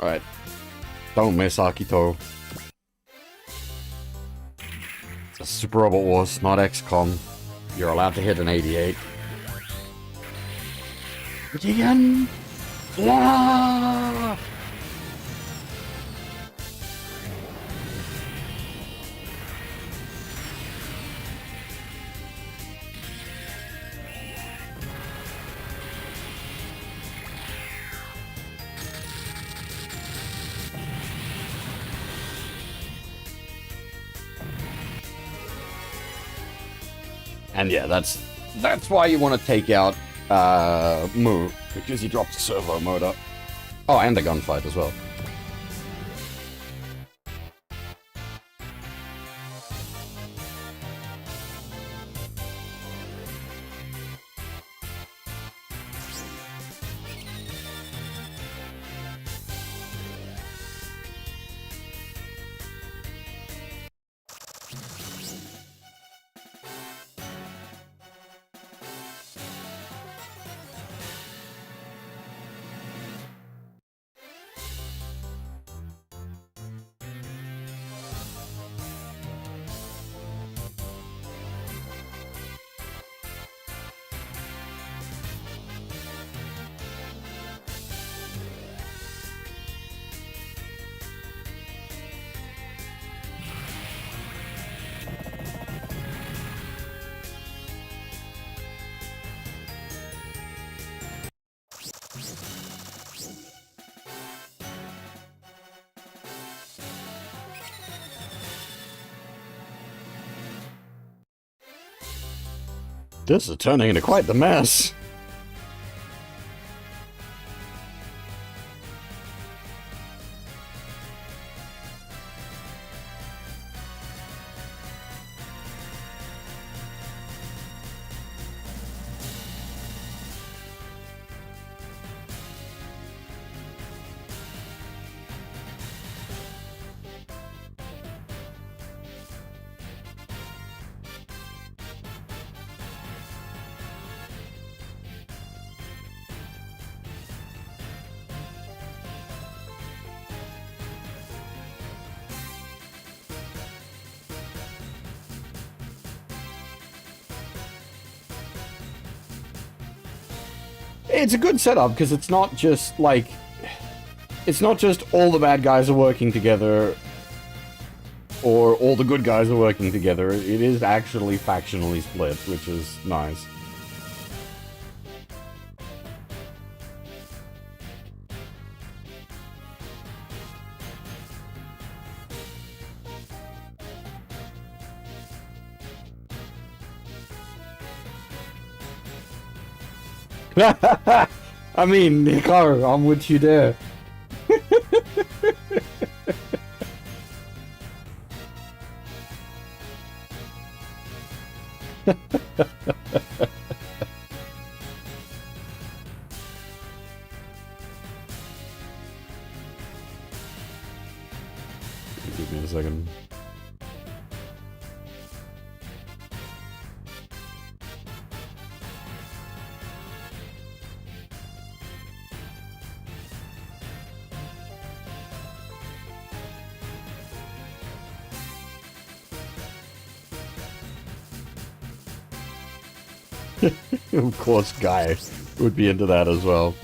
Alright. Don't miss Akito. It's a Super Robot Wars, not XCOM. You're allowed to hit an 88. Again! Yeah! And yeah, that's why you want to take out Moo, because he drops the servo motor. Oh, and the gunfight as well. This is turning into quite the mess. It's a good setup because it's not just like, it's not just all the bad guys are working together or all the good guys are working together. It is actually factionally split, which is nice. I mean, Hikaru, I'm with you there. Of course, Guy would be into that as well.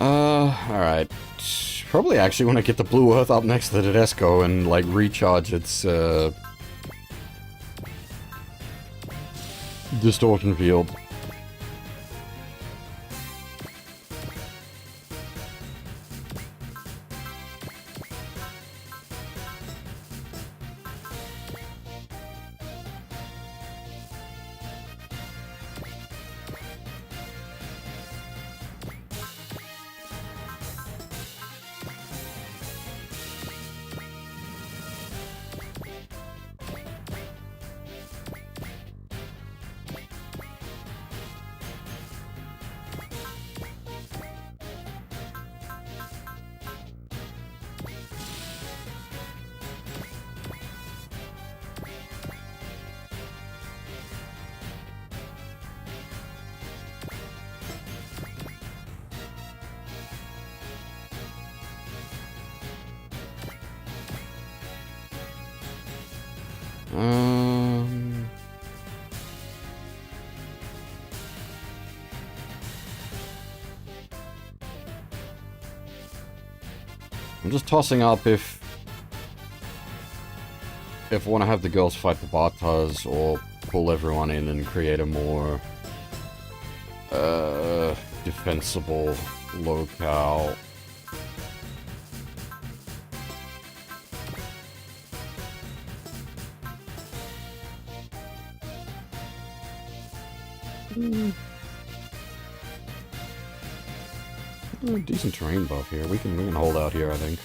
Alright. Probably actually want to get the Blue Earth up next to the Nadesico and, like, recharge its, distortion field. I'm just tossing up if I want to have the girls fight the Bartas or pull everyone in and create a more defensible locale. Decent terrain buff here. We can hold out here, I think.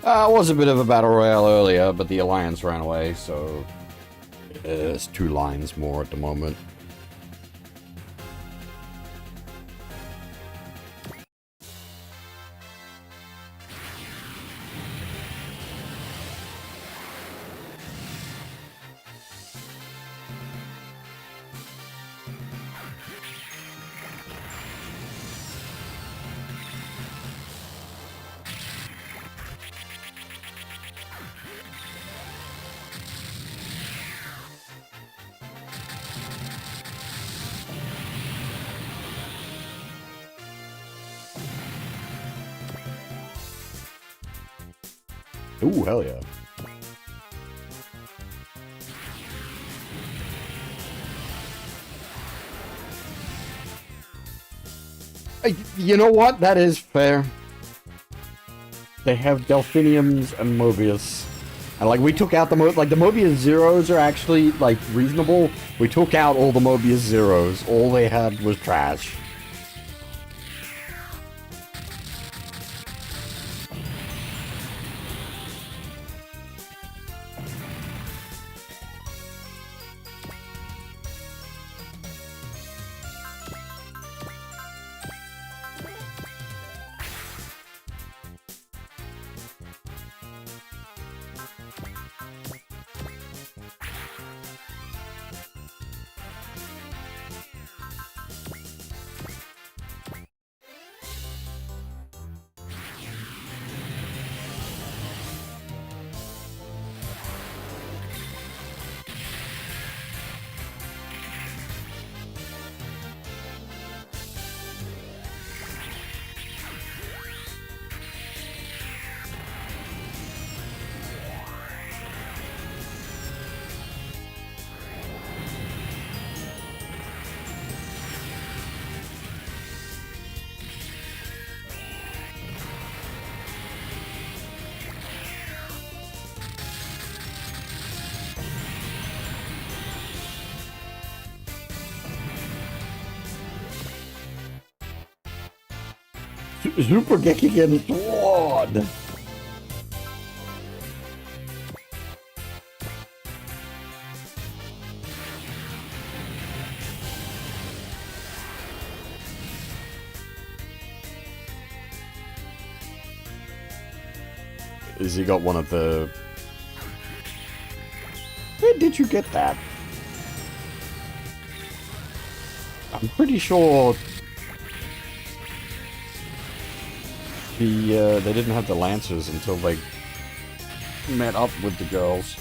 It was a bit of a battle royale earlier, but the Alliance ran away, so there's 2 lines more at the moment. Ooh, hell yeah. You know what? That is fair. They have Delphiniums and Mobius. And like we took out the like the Mobius Zeros are actually like reasonable. We took out all the Mobius Zeros. All they had was trash. Super Gekigen Sword! Has he got one of the... Where did you get that? I'm pretty sure... they didn't have the Lancers until they met up with the girls.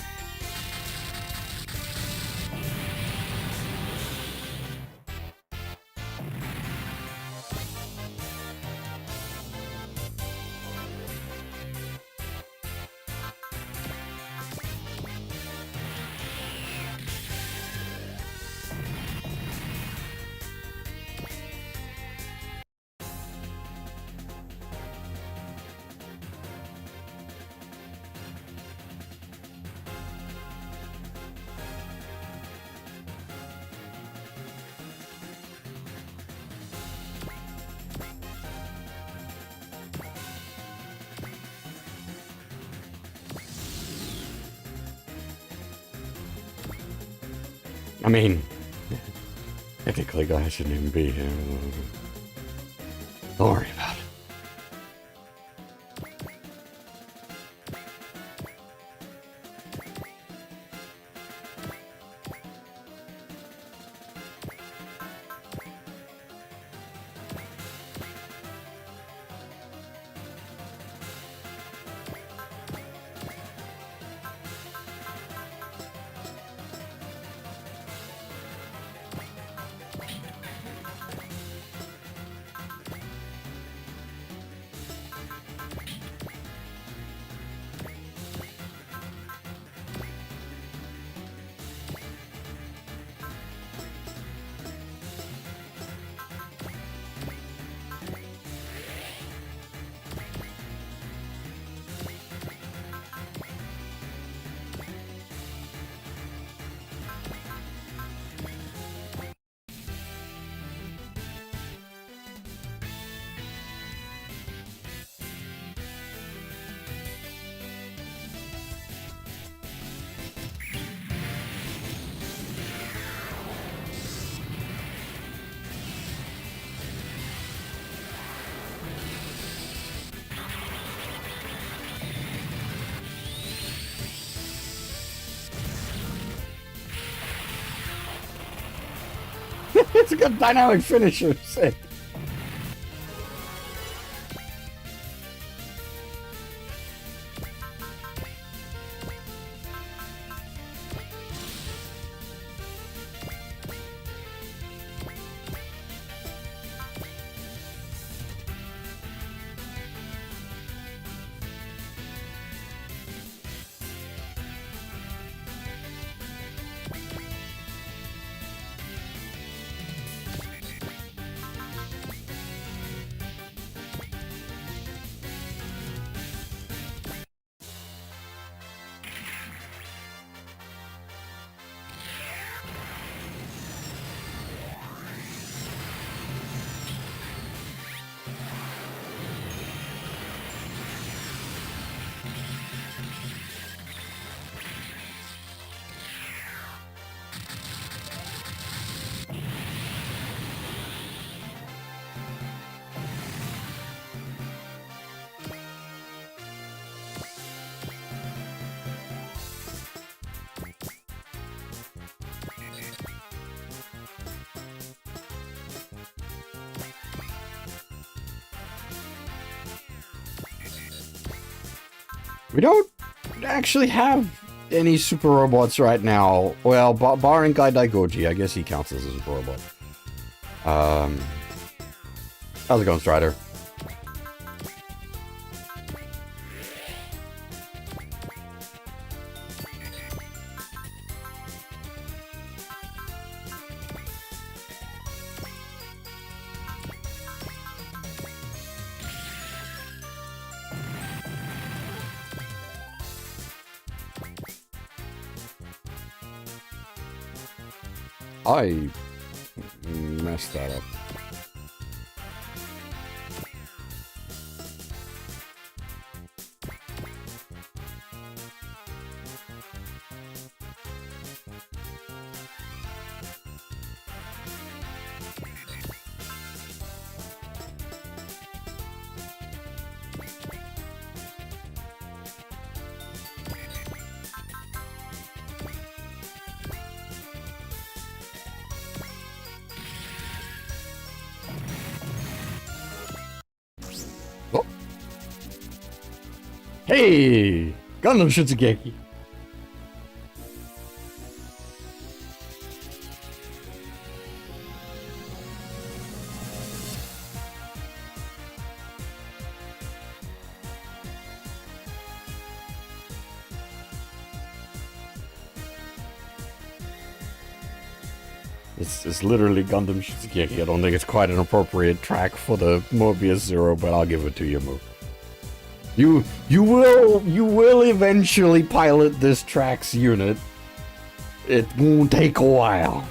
I mean, technically, guys shouldn't even be here. Don't worry about it. It's a good dynamic finisher. Sick. We don't actually have any super robots right now. Well, barring Gai Daigoji, I guess he counts as a super robot. How's it going, Strider? I messed that up. Hey! Gundam Shutsugeki! It's literally Gundam Shutsugeki. I don't think it's quite an appropriate track for the Mobius Zero, but I'll give it to you, Moo. You will eventually pilot this track's unit. It won't take a while.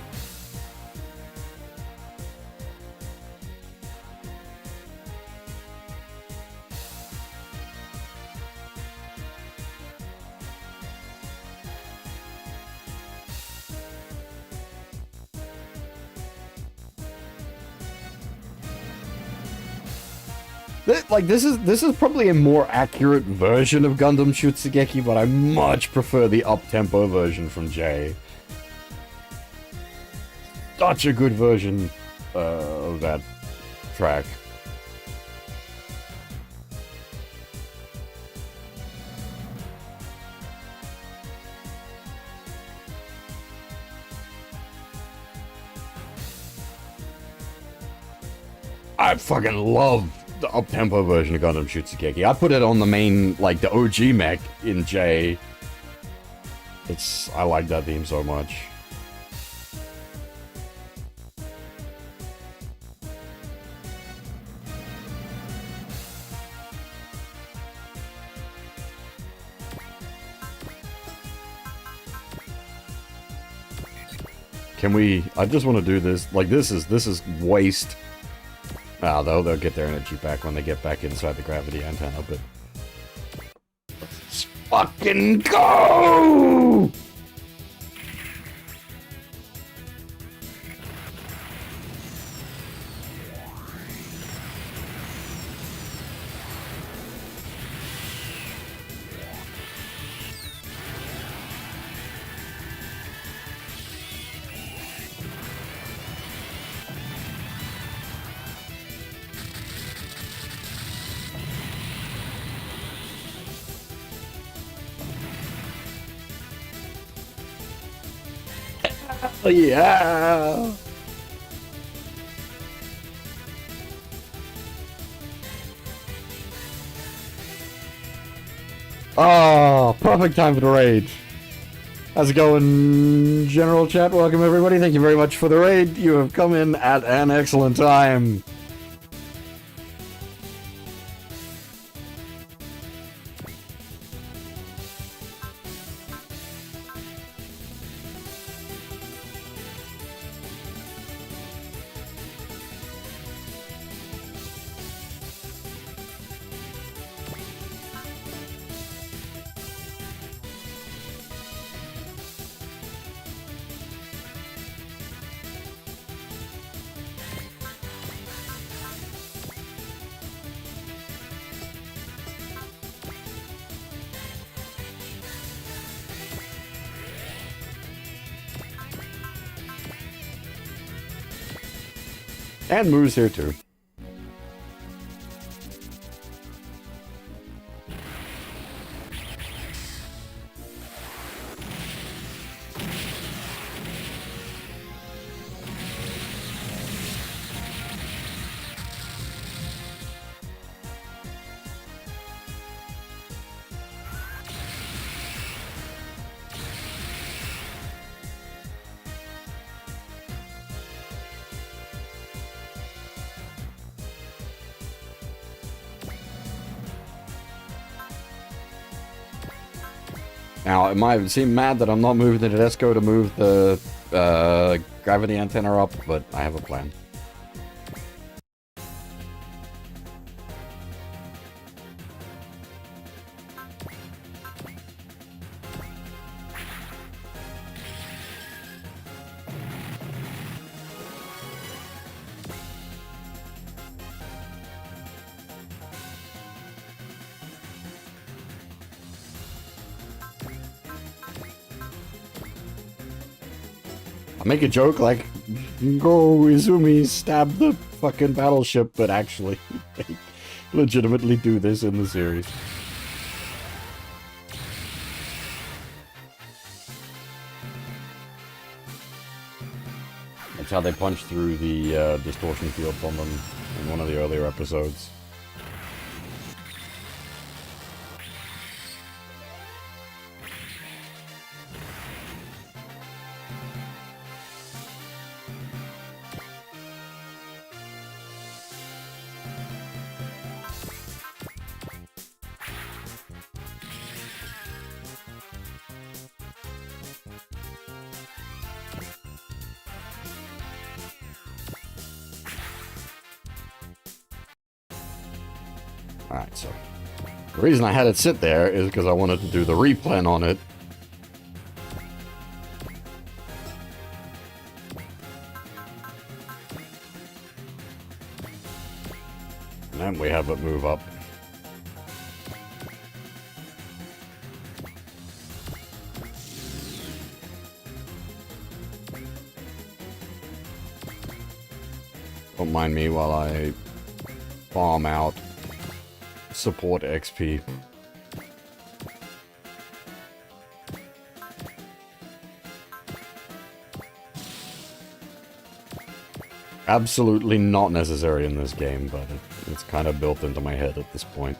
This is probably a more accurate version of Gundam Shutsugeki, but I much prefer the up-tempo version from J. Such a good version of that track. I fucking love the up-tempo version of Gundam Shutsugeki. I put it on the main, like, the OG mech in J. I like that theme so much. Can we, I just want to do this, like, this is waste. Ah, they'll get their energy back when they get back inside the gravity antenna, but... Let's fucking go! Oh, yeah! Oh, perfect time for the raid. How's it going, General Chat? Welcome, everybody. Thank you very much for the raid. You have come in at an excellent time. And Moo's here too. Now, it might seem mad that I'm not moving the Nadesico to move the gravity antenna up, but I have a plan. Make a joke like, go Izumi, stab the fucking battleship, but actually, they legitimately do this in the series. That's how they punch through the distortion fields on them in one of the earlier episodes. Alright, so the reason I had it sit there is because I wanted to do the replan on it. And then we have it move up. Don't mind me while I farm out support XP. Absolutely not necessary in this game, but it's kind of built into my head at this point.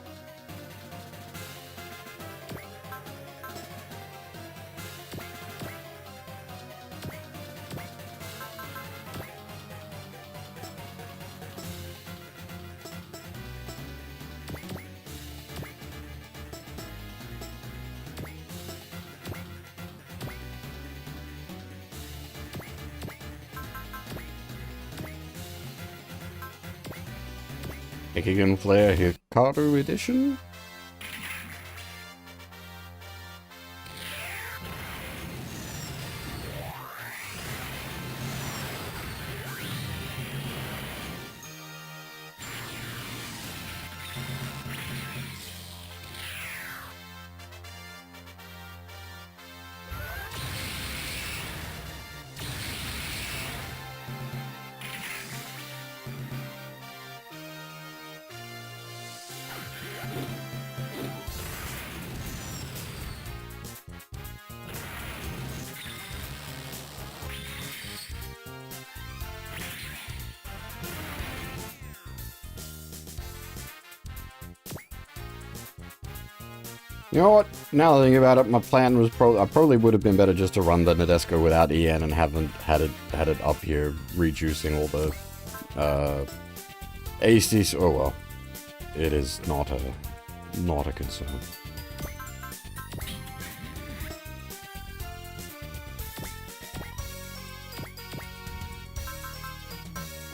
Again, Flare Hikaru Edition? You know what? Now that I think about it, my plan was I probably would have been better just to run the Nadesico without EN and haven't had it up here rejuicing all the ACs. Oh well, it is not a concern.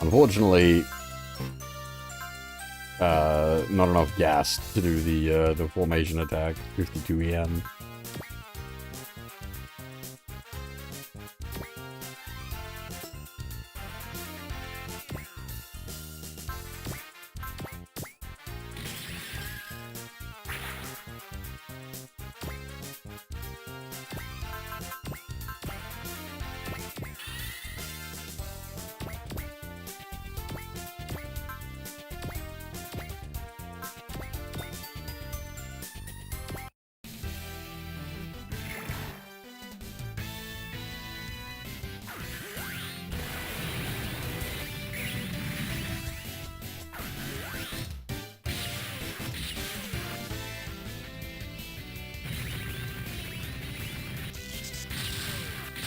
Unfortunately, not enough gas to do the formation attack. 52 EN.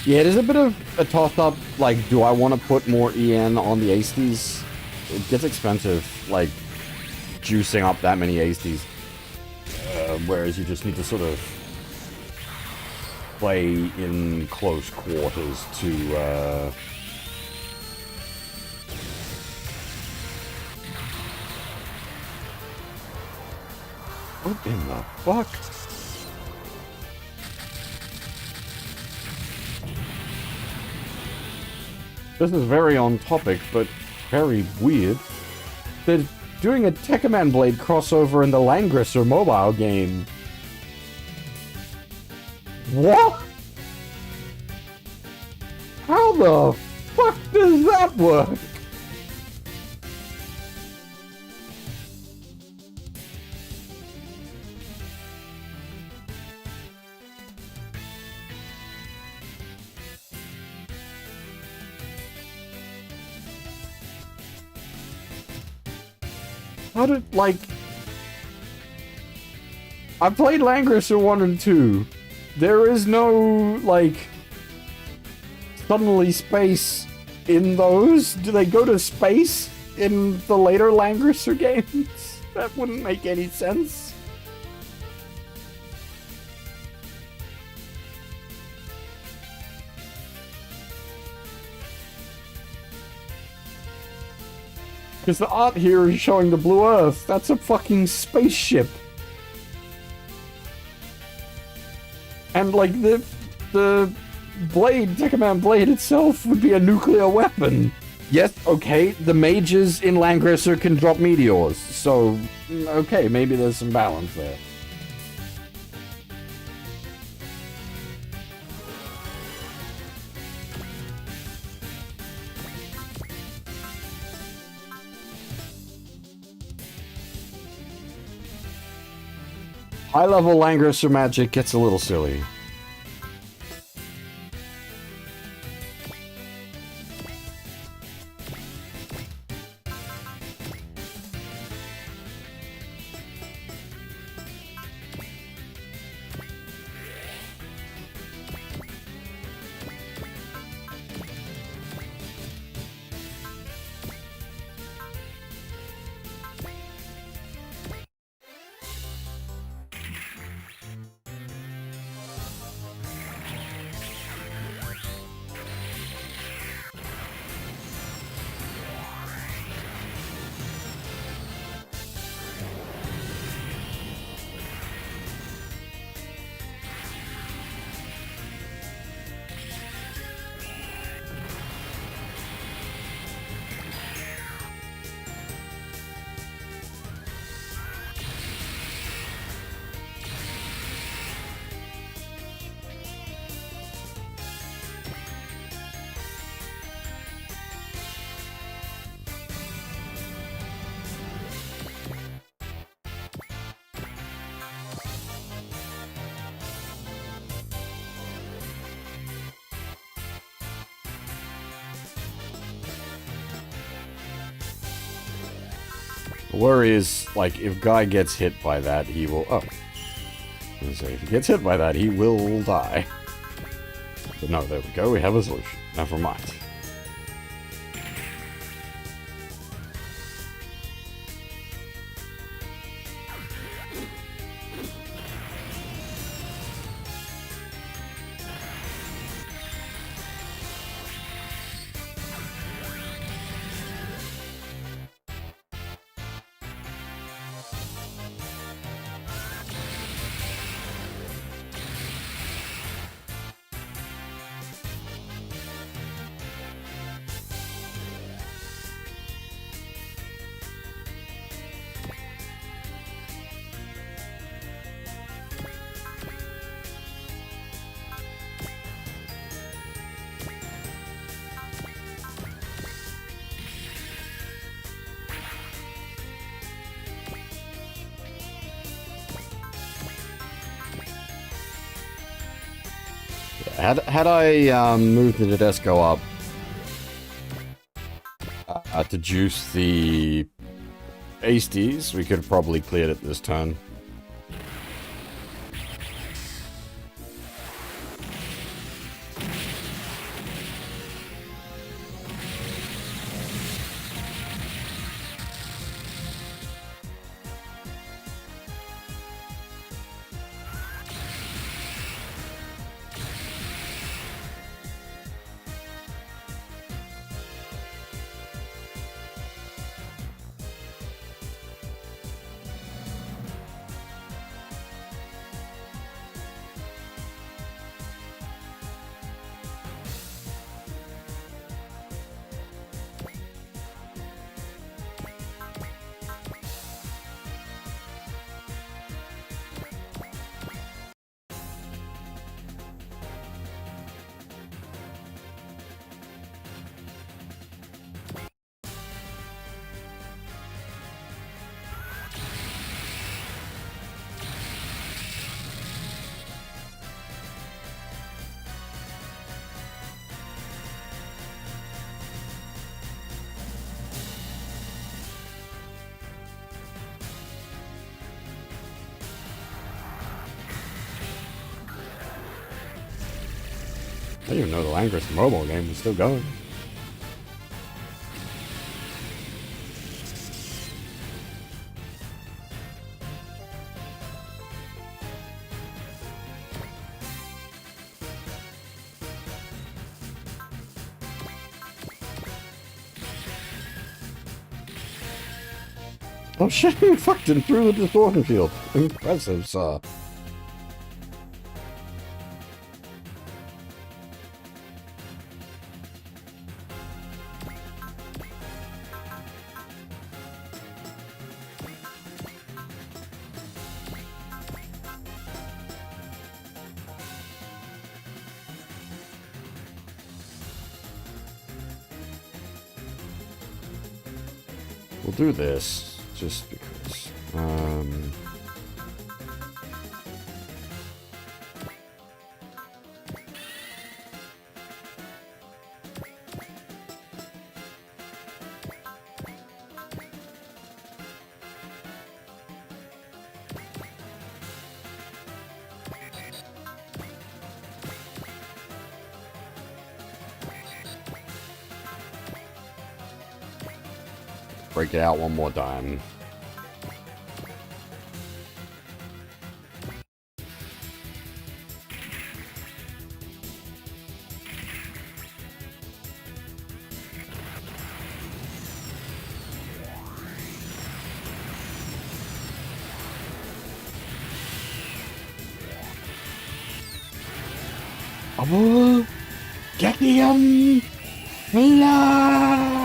Yeah, it is a bit of a toss-up, like, do I want to put more EN on the ASTs? It gets expensive, like, juicing up that many ASTs. Whereas you just need to sort of play in close quarters to, What in the fuck? This is very on topic, but very weird. They're doing a Tekkaman Blade crossover in the Langrisser mobile game. What? How the fuck does that work? How did, like... I played Langrisser 1 and 2. There is no, like... suddenly space in those? Do they go to space in the later Langrisser games? That wouldn't make any sense. Because the art here is showing the Blue Earth. That's a fucking spaceship. And, like, the blade, Tekkaman Blade itself would be a nuclear weapon. Yes, okay, the mages in Langrisser can drop meteors. So, okay, maybe there's some balance there. High-level Langrisser magic gets a little silly. The worry is, like, if Guy gets hit by that, he will... Oh. I was gonna say, if he gets hit by that, he will die. But no, there we go, we have a solution. Never mind. Had I moved the Nadesico up to juice the Asties, we could have probably cleared it this turn. I didn't even know the Langris mobile game was still going. Oh shit, you fucking through the distortion field. Impressive, sir. We'll do this, just because. Break it out one more time. Abu, get him! La!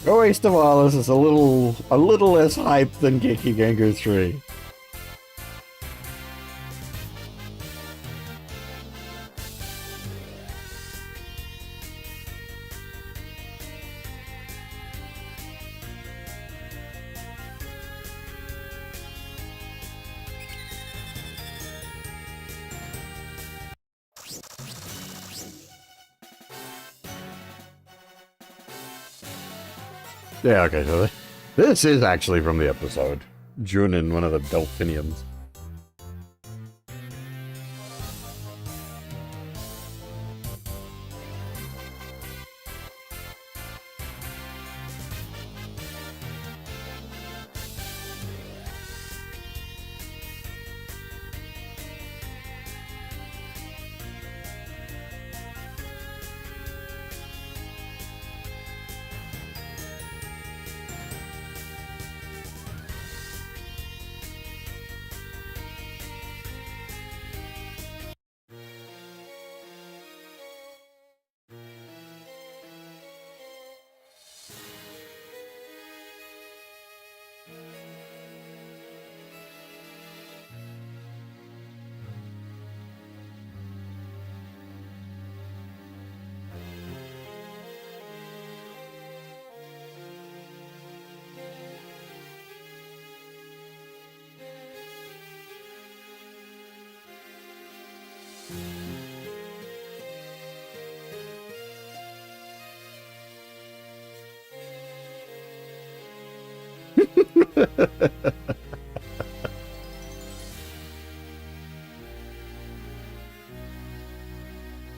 Going Stavalis is a little less hype than Geiki Gengar 3. Yeah, okay, so this is actually from the episode. Junin, one of the Delphiniums.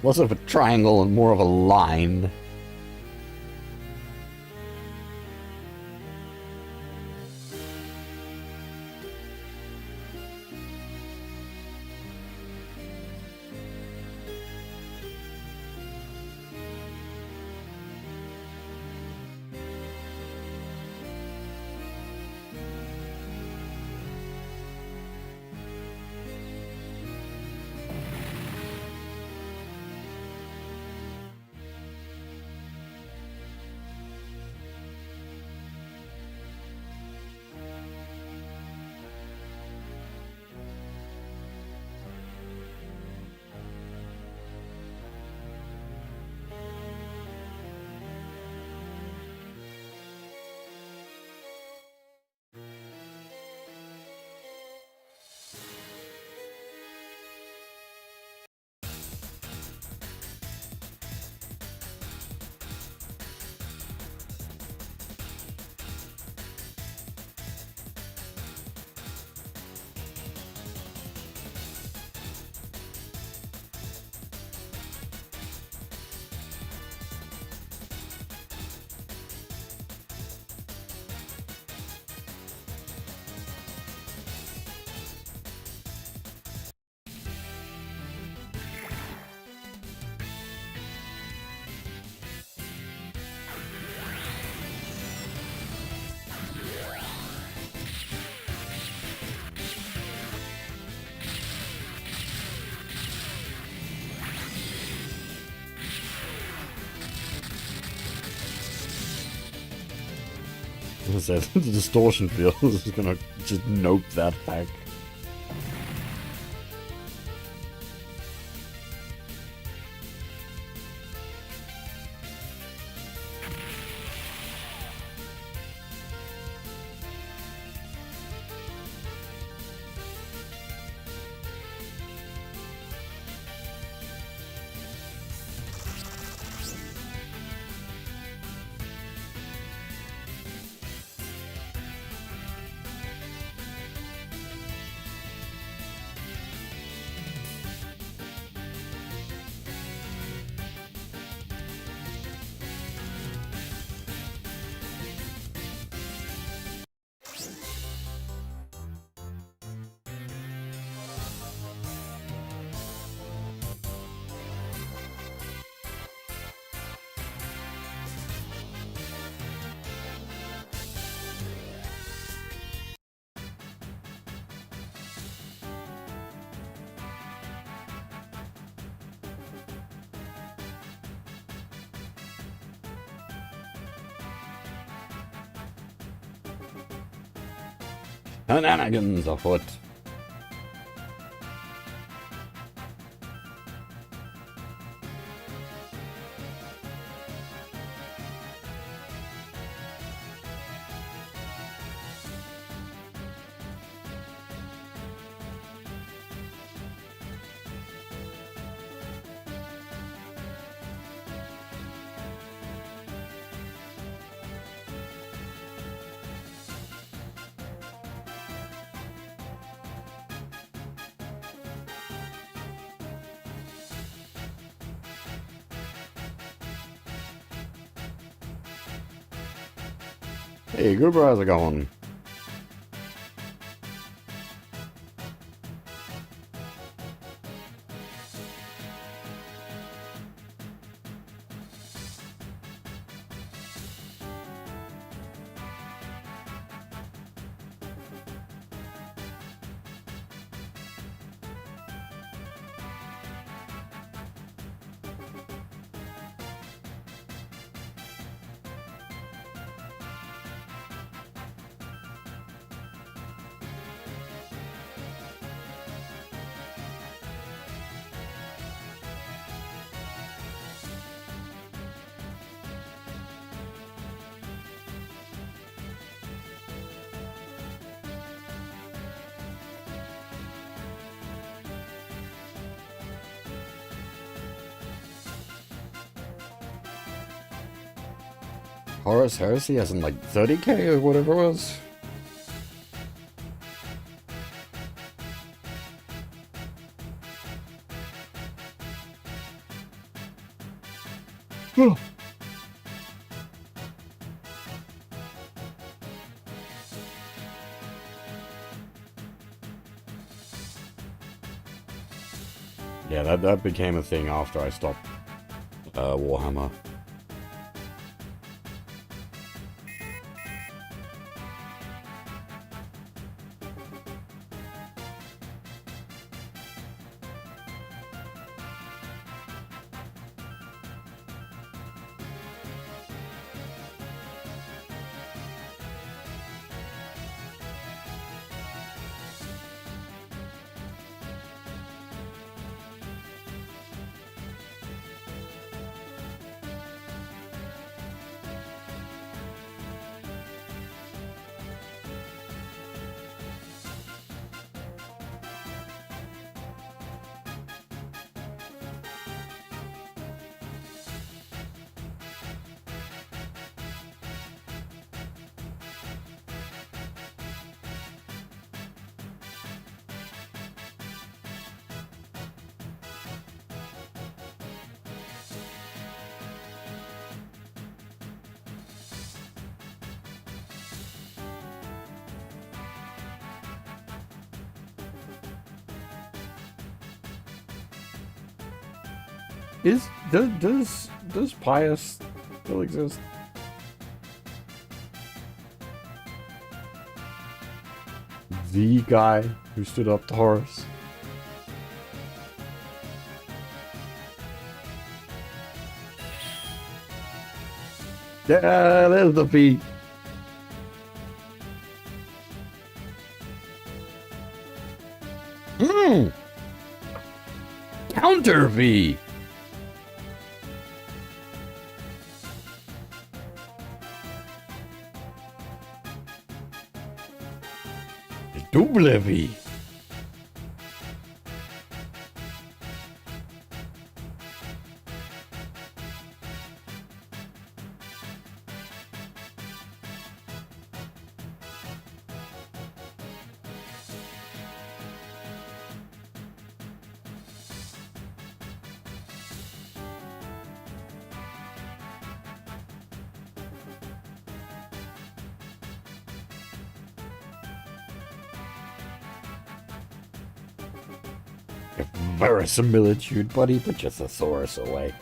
Less of a triangle and more of a line. The distortion field is gonna just nope that back. Shenanigans afoot. Hey, Goober, how's it going? Horus Heresy as in like 30k or whatever it was? Yeah, that became a thing after I stopped Warhammer. Does Pius still exist? The guy who stood up to Horus? Yeah, there's the V. Counter V. Double V. Verisimilitude, buddy, put your thesaurus away.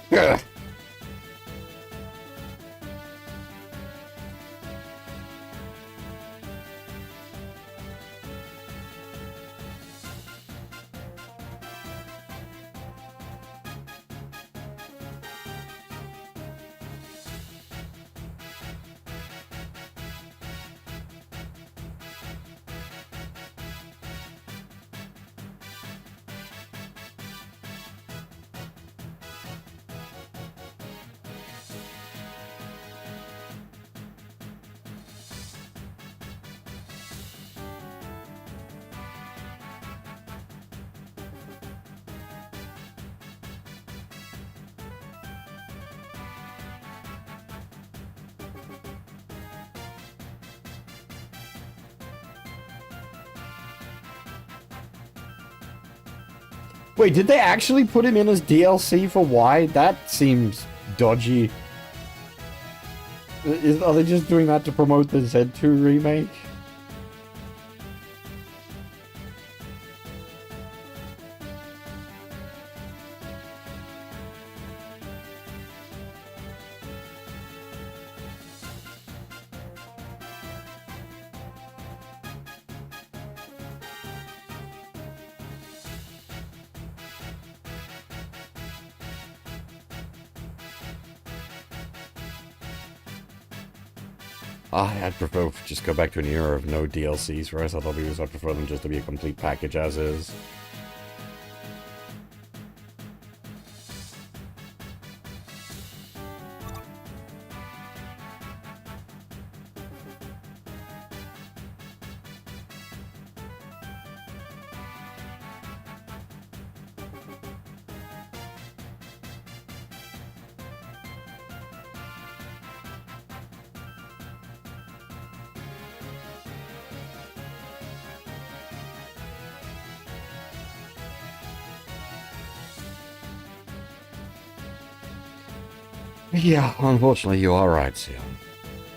Yeah. Wait, did they actually put him in as DLC for Y? That seems dodgy. Are they just doing that to promote the Z2 remake? I'd prefer just go back to an era of no DLCs for SLWs. I'd prefer them just to be a complete package as is. Yeah, unfortunately you are right, Sion.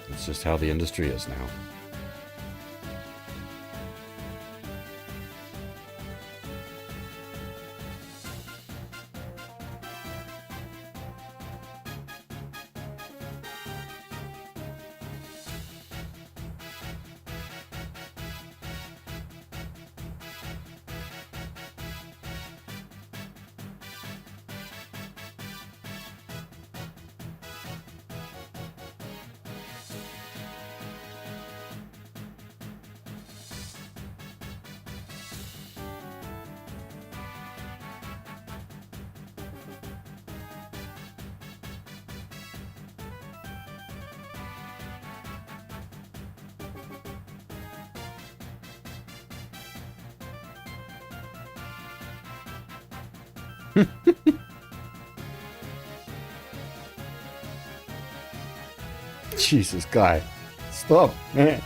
It's just how the industry is now. Jesus, guy. Stop, man.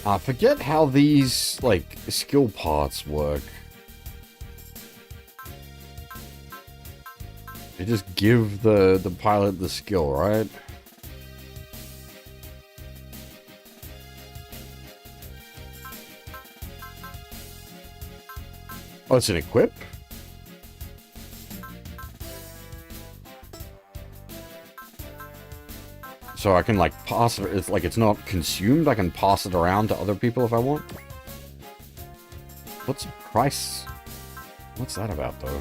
I forget how these, like, skill parts work. They just give the pilot the skill, right? Oh, it's an equip? So I can, like, pass it, it's like it's not consumed, I can pass it around to other people if I want? What's the price? What's that about, though?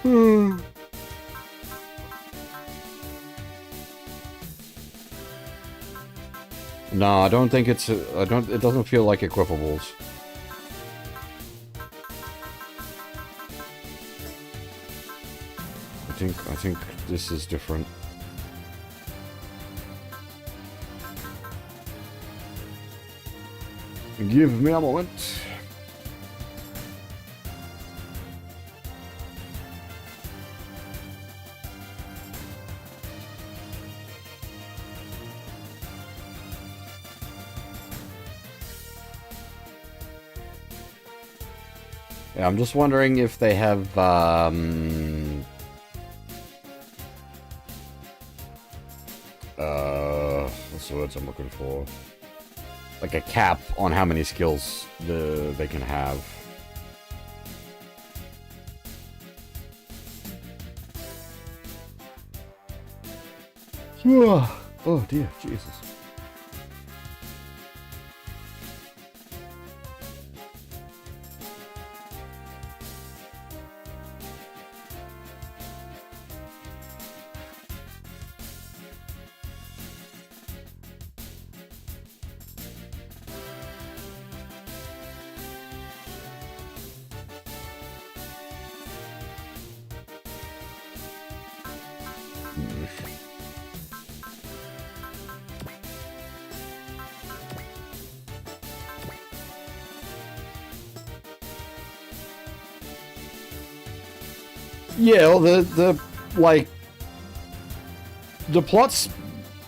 No, I don't think it's. I don't. It doesn't feel like equipables. I think this is different. Give me a moment. Yeah, I'm just wondering if they have, what's the words I'm looking for? Like a cap on how many skills they can have. Oh dear, Jesus. Yeah, well, the plot's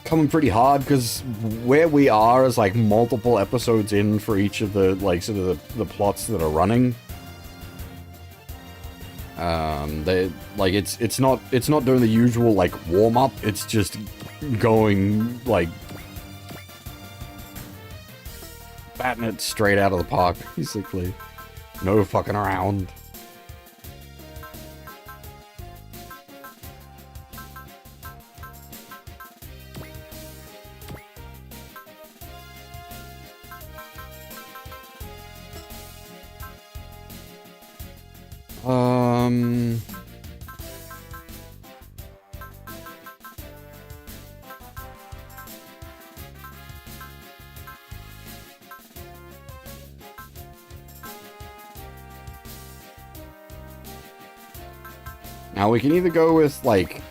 coming pretty hard because where we are is like multiple episodes in for each of the like sort of the plots that are running. They like it's not doing the usual like warm up. It's just going like batting it straight out of the park, basically. No fucking around. Now we can either go with like,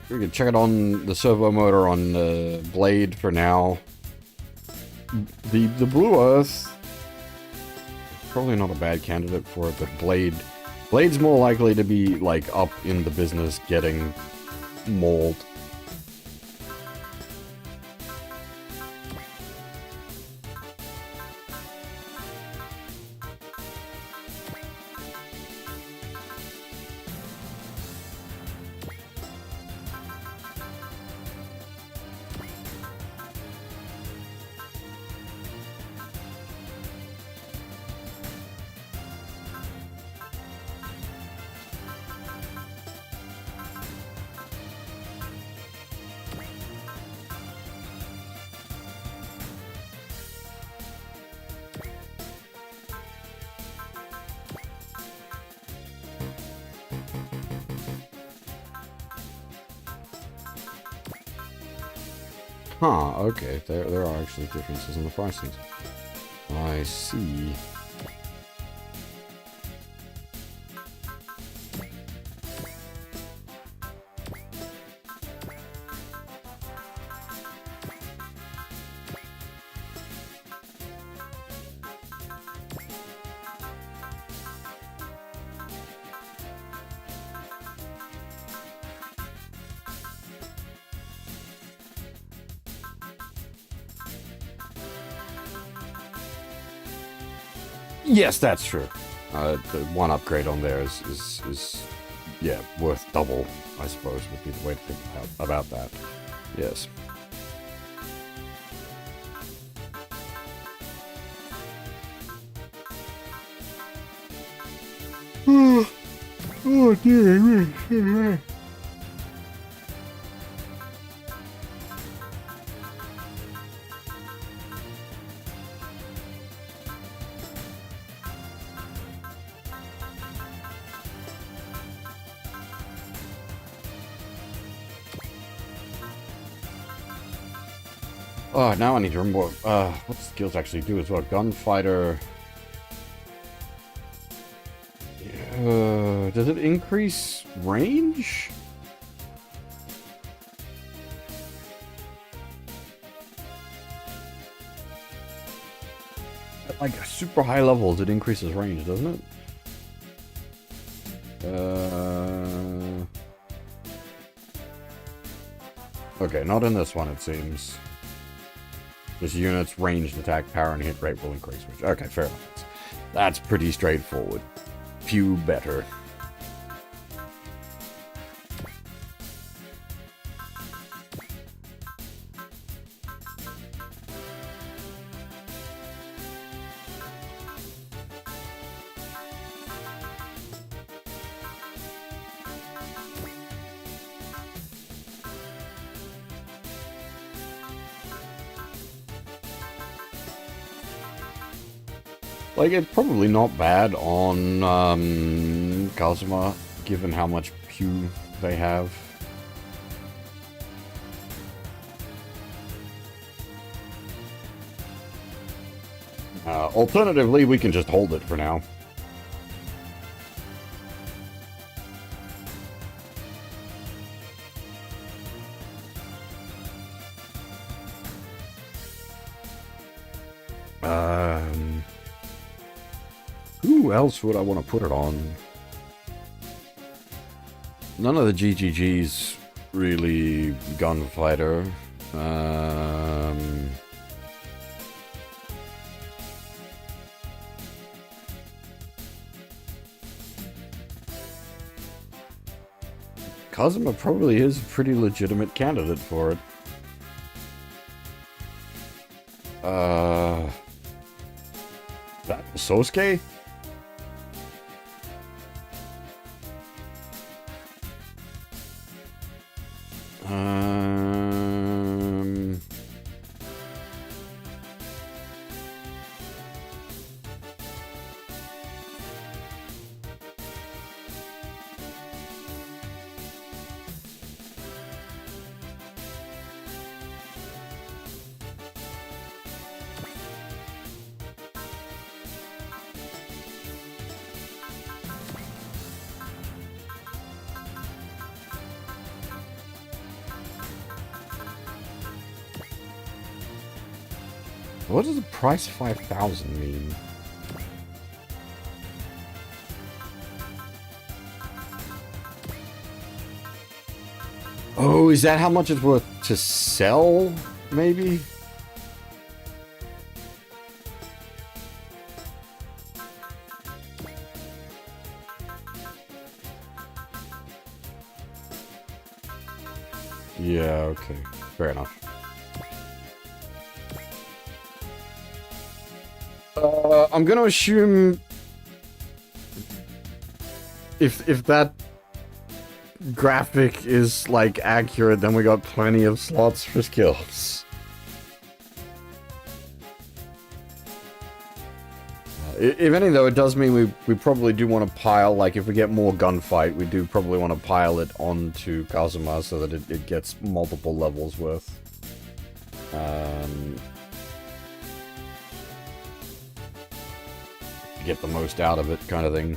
we can check it on the servo motor on the Blade for now. The Blue Earth, probably not a bad candidate for it, but Blade's more likely to be like up in the business getting mauled. Huh, okay, there are actually differences in the pricing. I see. Yes, that's true. The one upgrade on there is yeah, worth double, I suppose, would be the way to think about that. Yes. Oh dear. Oh, now I need to remember what skills actually do as well. Gunfighter. Does it increase range? At like super high levels, it increases range, doesn't it? Okay, not in this one, it seems. This unit's ranged attack power and hit rate will increase. Which, okay, fair enough. That's pretty straightforward. Few better. Like, it's probably not bad on Kazuma, given how much Pew they have. Alternatively, we can just hold it for now. Who else would I want to put it on? None of the GGGs really gunfighter. Kazuma probably is a pretty legitimate candidate for it. That Sosuke? What does the price 5,000 mean? Oh, is that how much it's worth to sell, maybe? Yeah, okay. Fair enough. I'm gonna assume if that graphic is like accurate, then we got plenty of slots for skills. If anything, though, it does mean we probably do want to pile, like, if we get more gunfight, we do probably want to pile it onto Kazuma so that it gets multiple levels worth. Get the most out of it, kind of thing.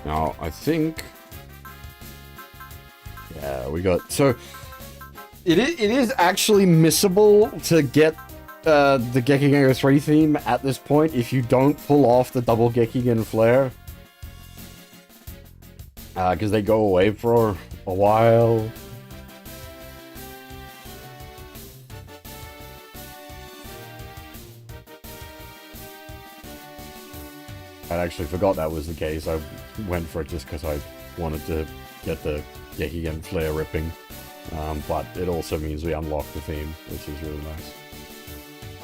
Now, I think... Yeah, we got... So, it is actually missable to get the Gekigen 3 theme at this point if you don't pull off the double Gekigen flare. Because they go away for a while. I actually forgot that was the case. I went for it just because I wanted to get the Gekigen flare ripping. But it also means we unlock the theme, which is really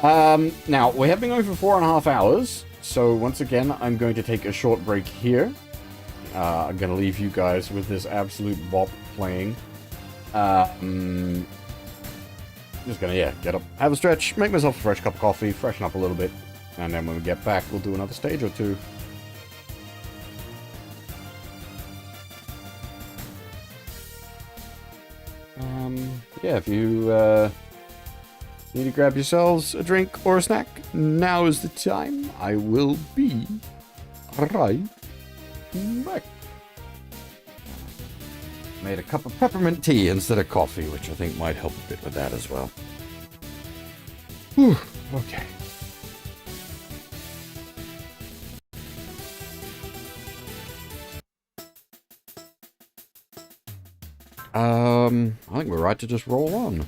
nice. Now, we have been going for 4.5 hours, so once again, I'm going to take a short break here. I'm going to leave you guys with this absolute bop playing. Just gonna, yeah, get up, have a stretch, make myself a fresh cup of coffee, freshen up a little bit, and then when we get back, we'll do another stage or two. Yeah, if you need to grab yourselves a drink or a snack, now is the time. I will be right back. Made a cup of peppermint tea instead of coffee, which I think might help a bit with that as well. Whew, okay. I think we're right to just roll on.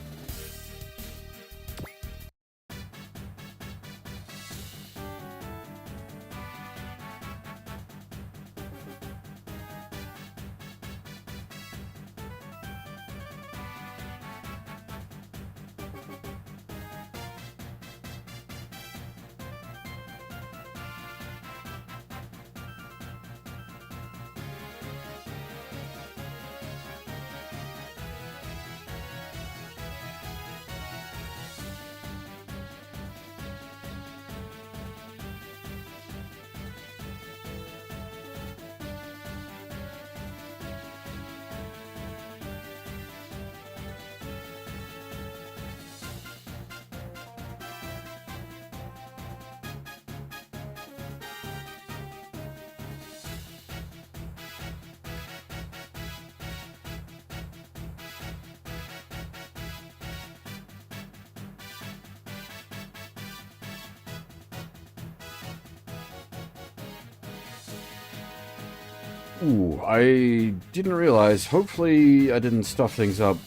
Ooh, I didn't realize. Hopefully I didn't stuff things up.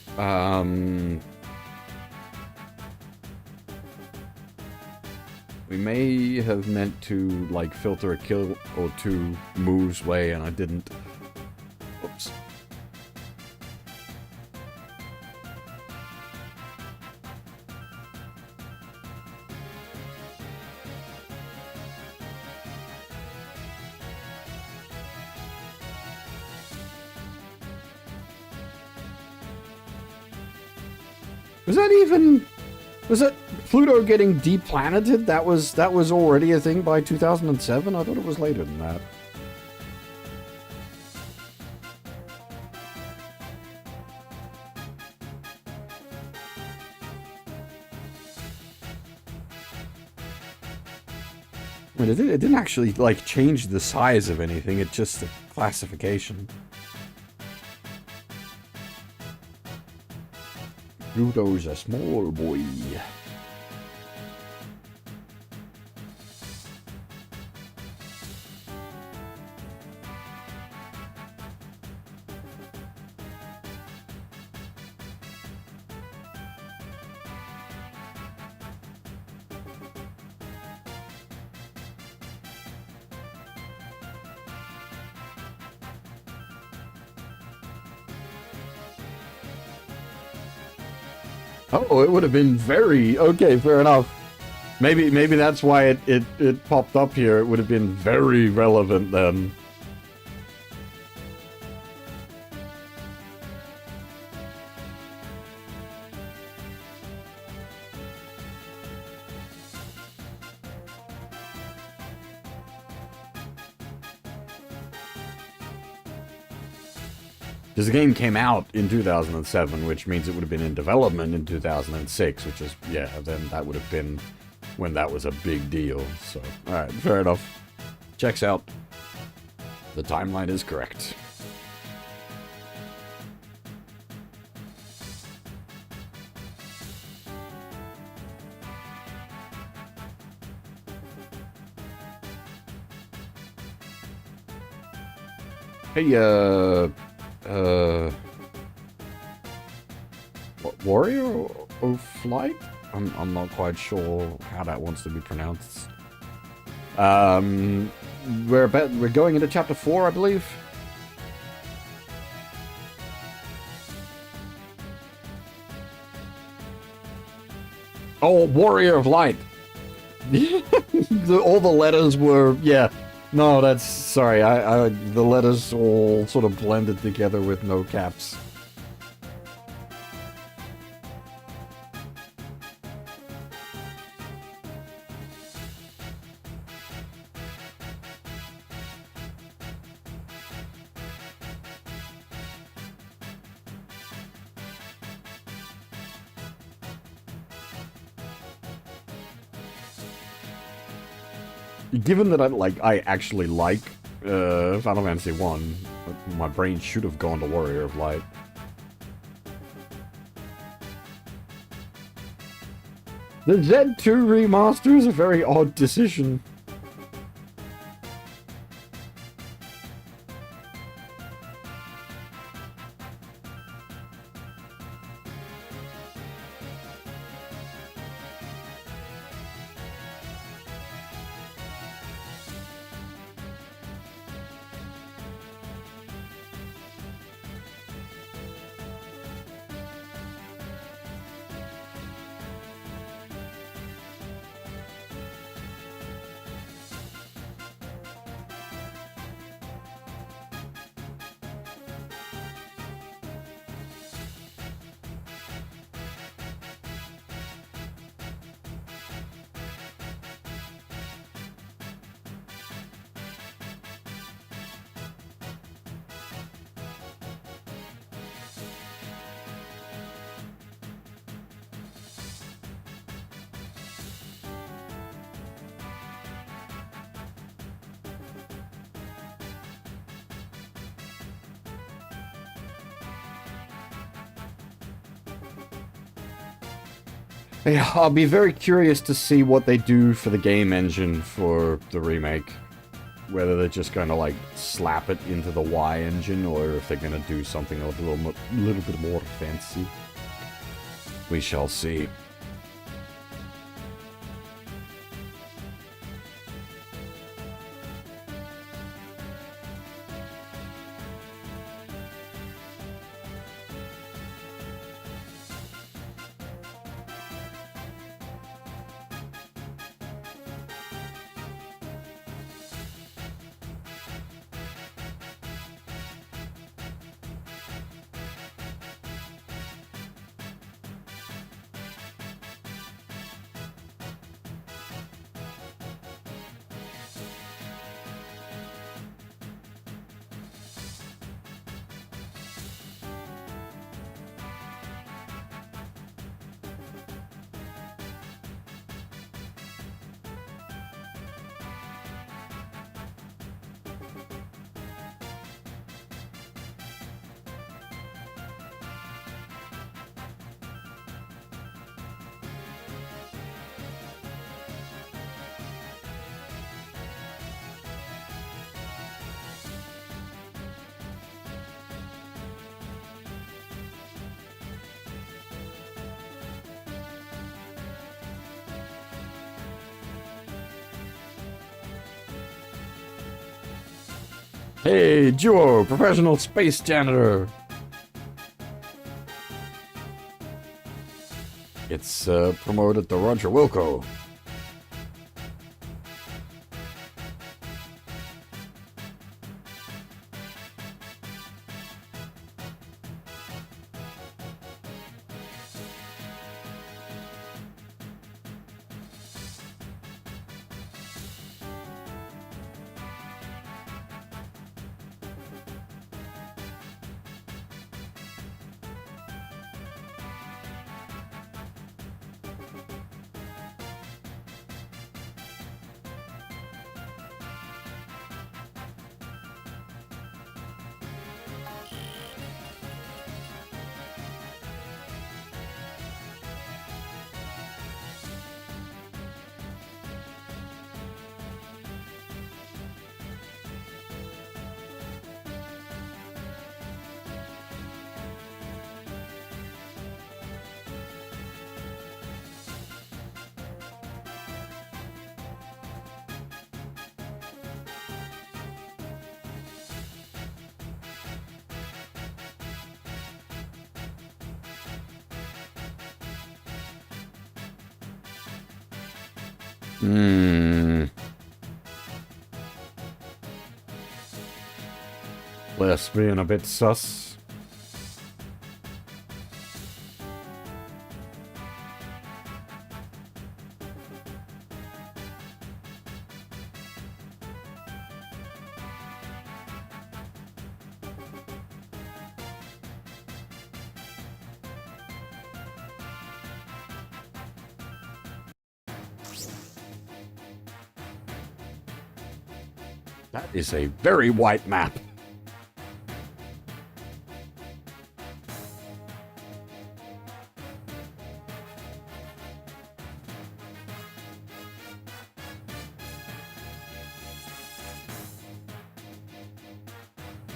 We may have meant to, like, filter a kill or two moves way, and I didn't. Oops. Was that Pluto getting deplaneted? That was already a thing by 2007? I thought it was later than that. I mean, it didn't actually, like, change the size of anything, it's just the classification. Pluto's a small boy. Oh, it would have been very... Okay, fair enough. Maybe that's why it popped up here. It would have been very relevant then. Because the game came out in 2007, which means it would have been in development in 2006, which is, yeah, then that would have been when that was a big deal. So, alright, fair enough. Checks out. The timeline is correct. Hey, Warrior of Flight? I'm not quite sure how that wants to be pronounced. We're going into chapter 4, I believe. Oh, Warrior of Light. All the letters were, yeah. No, that's, sorry, the letters all sort of blended together with no caps. Given that I actually like Final Fantasy 1, my brain should have gone to Warrior of Light. The Z2 remaster is a very odd decision. Yeah, I'll be very curious to see what they do for the game engine for the remake. Whether they're just gonna, like, slap it into the Y engine, or if they're gonna do something a little bit more fancy. We shall see. Hey, Duo, professional space janitor. It's promoted to Roger Wilco. Hmm. Less being a bit sus. That is a very white map.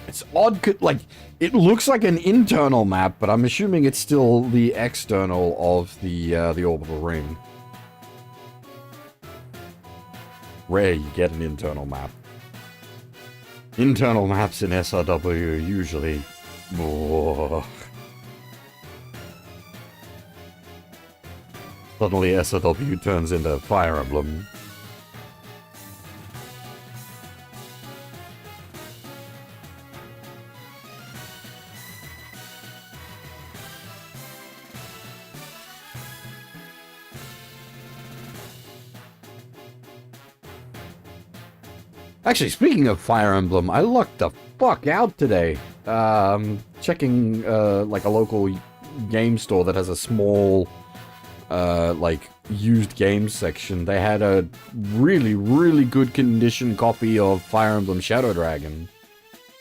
It's odd, like, it looks like an internal map, but I'm assuming it's still the external of the orbital ring. Rare you get an internal map. Internal maps in SRW are usually... Oh. Suddenly SRW turns into Fire Emblem. Actually, speaking of Fire Emblem, I lucked the fuck out today. Checking, like, a local game store that has a small, like, used games section. They had a really, really good condition copy of Fire Emblem Shadow Dragon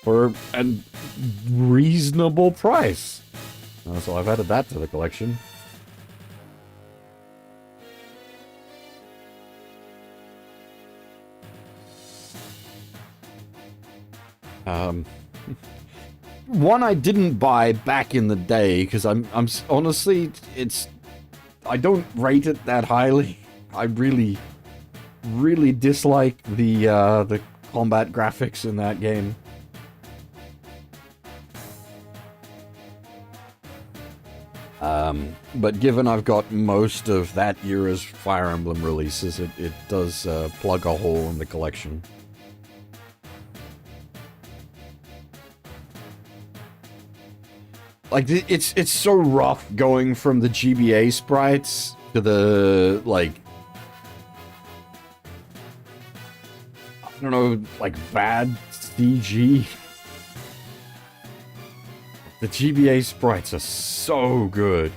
for a reasonable price. So I've added that to the collection. One I didn't buy back in the day because I'm honestly, I don't rate it that highly. I really dislike the combat graphics in that game. But given I've got most of that era's Fire Emblem releases, it does plug a hole in the collection. Like, it's so rough going from the GBA sprites to the, like, I don't know, like, bad CG. The GBA sprites are so good.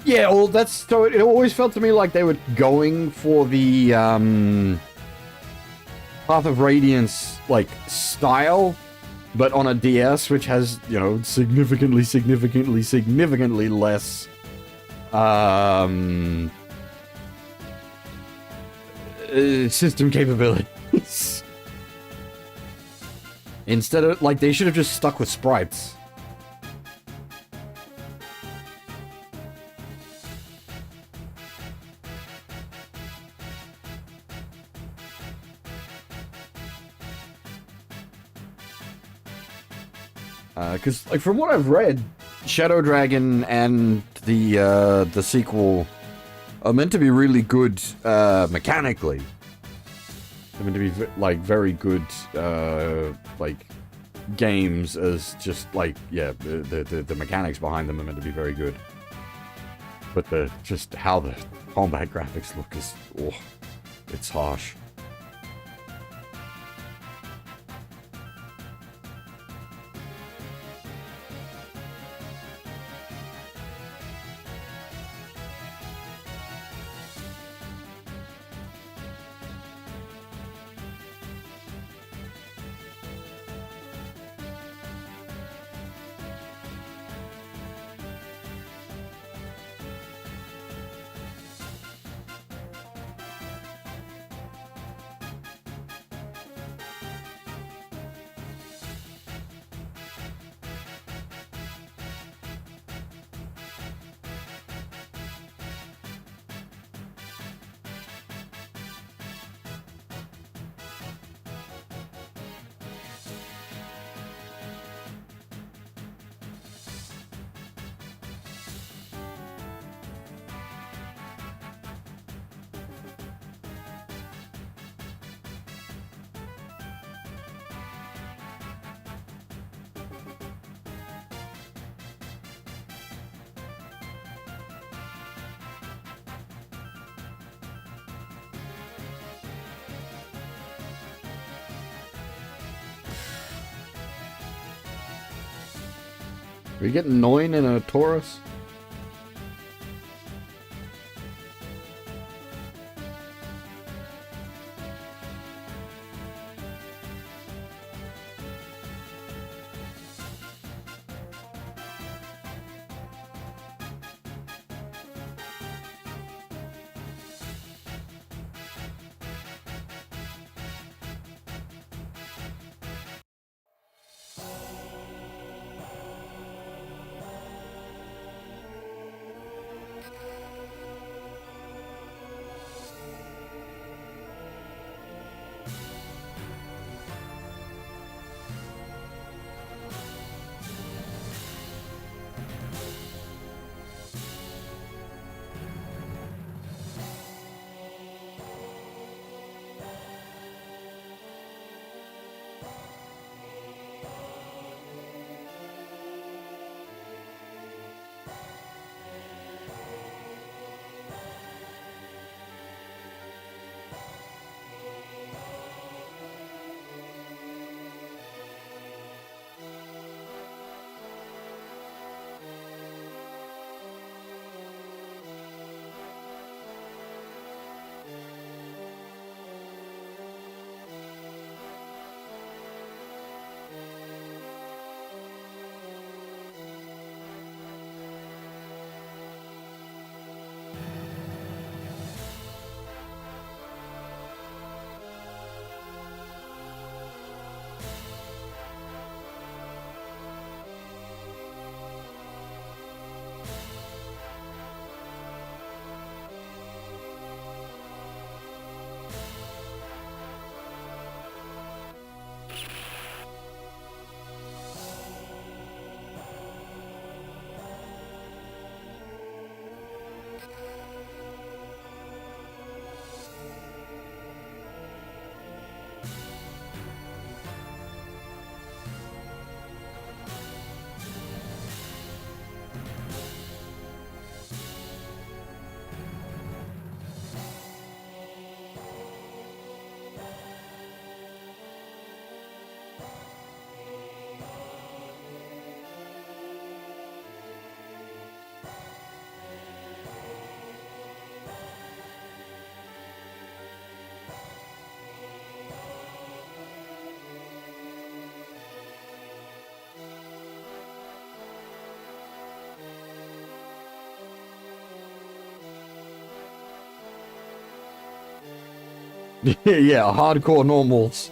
Yeah, well, that's so. It always felt to me like they were going for the Path of Radiance like style, but on a DS, which has, you know, significantly less system capabilities. Instead of, like, they should have just stuck with sprites. Because, like, from what I've read, Shadow Dragon and the sequel are meant to be really good mechanically. They're meant to be like very good like games as just like, yeah, the mechanics behind them are meant to be very good. But just how the combat graphics look is, oh, it's harsh. Are you getting 9 in a Taurus? Yeah, hardcore normals.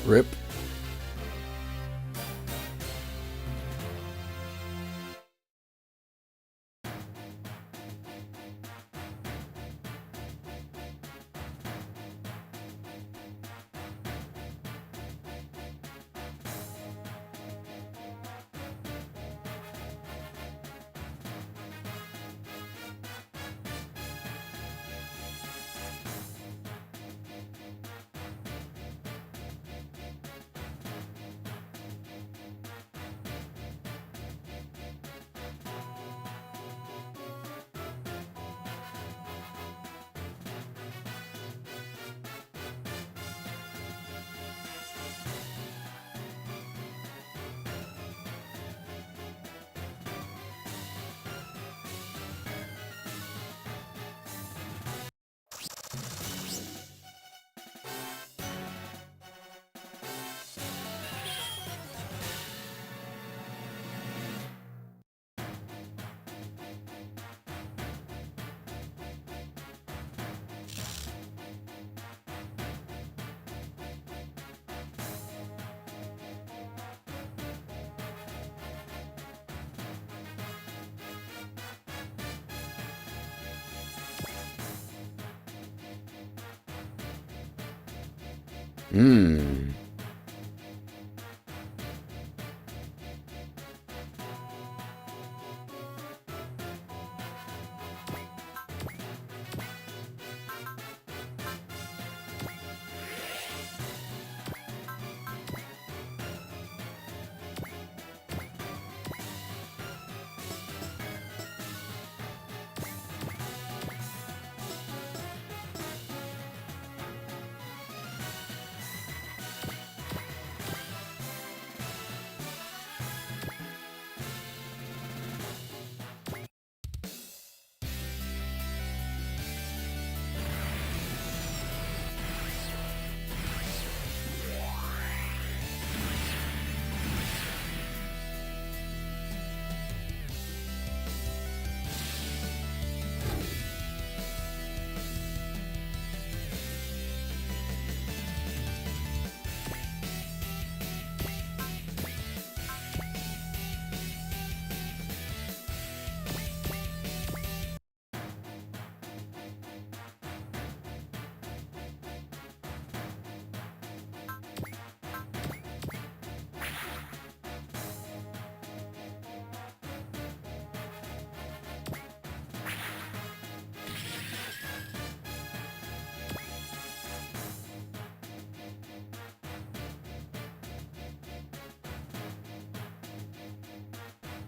Rip. Hmm.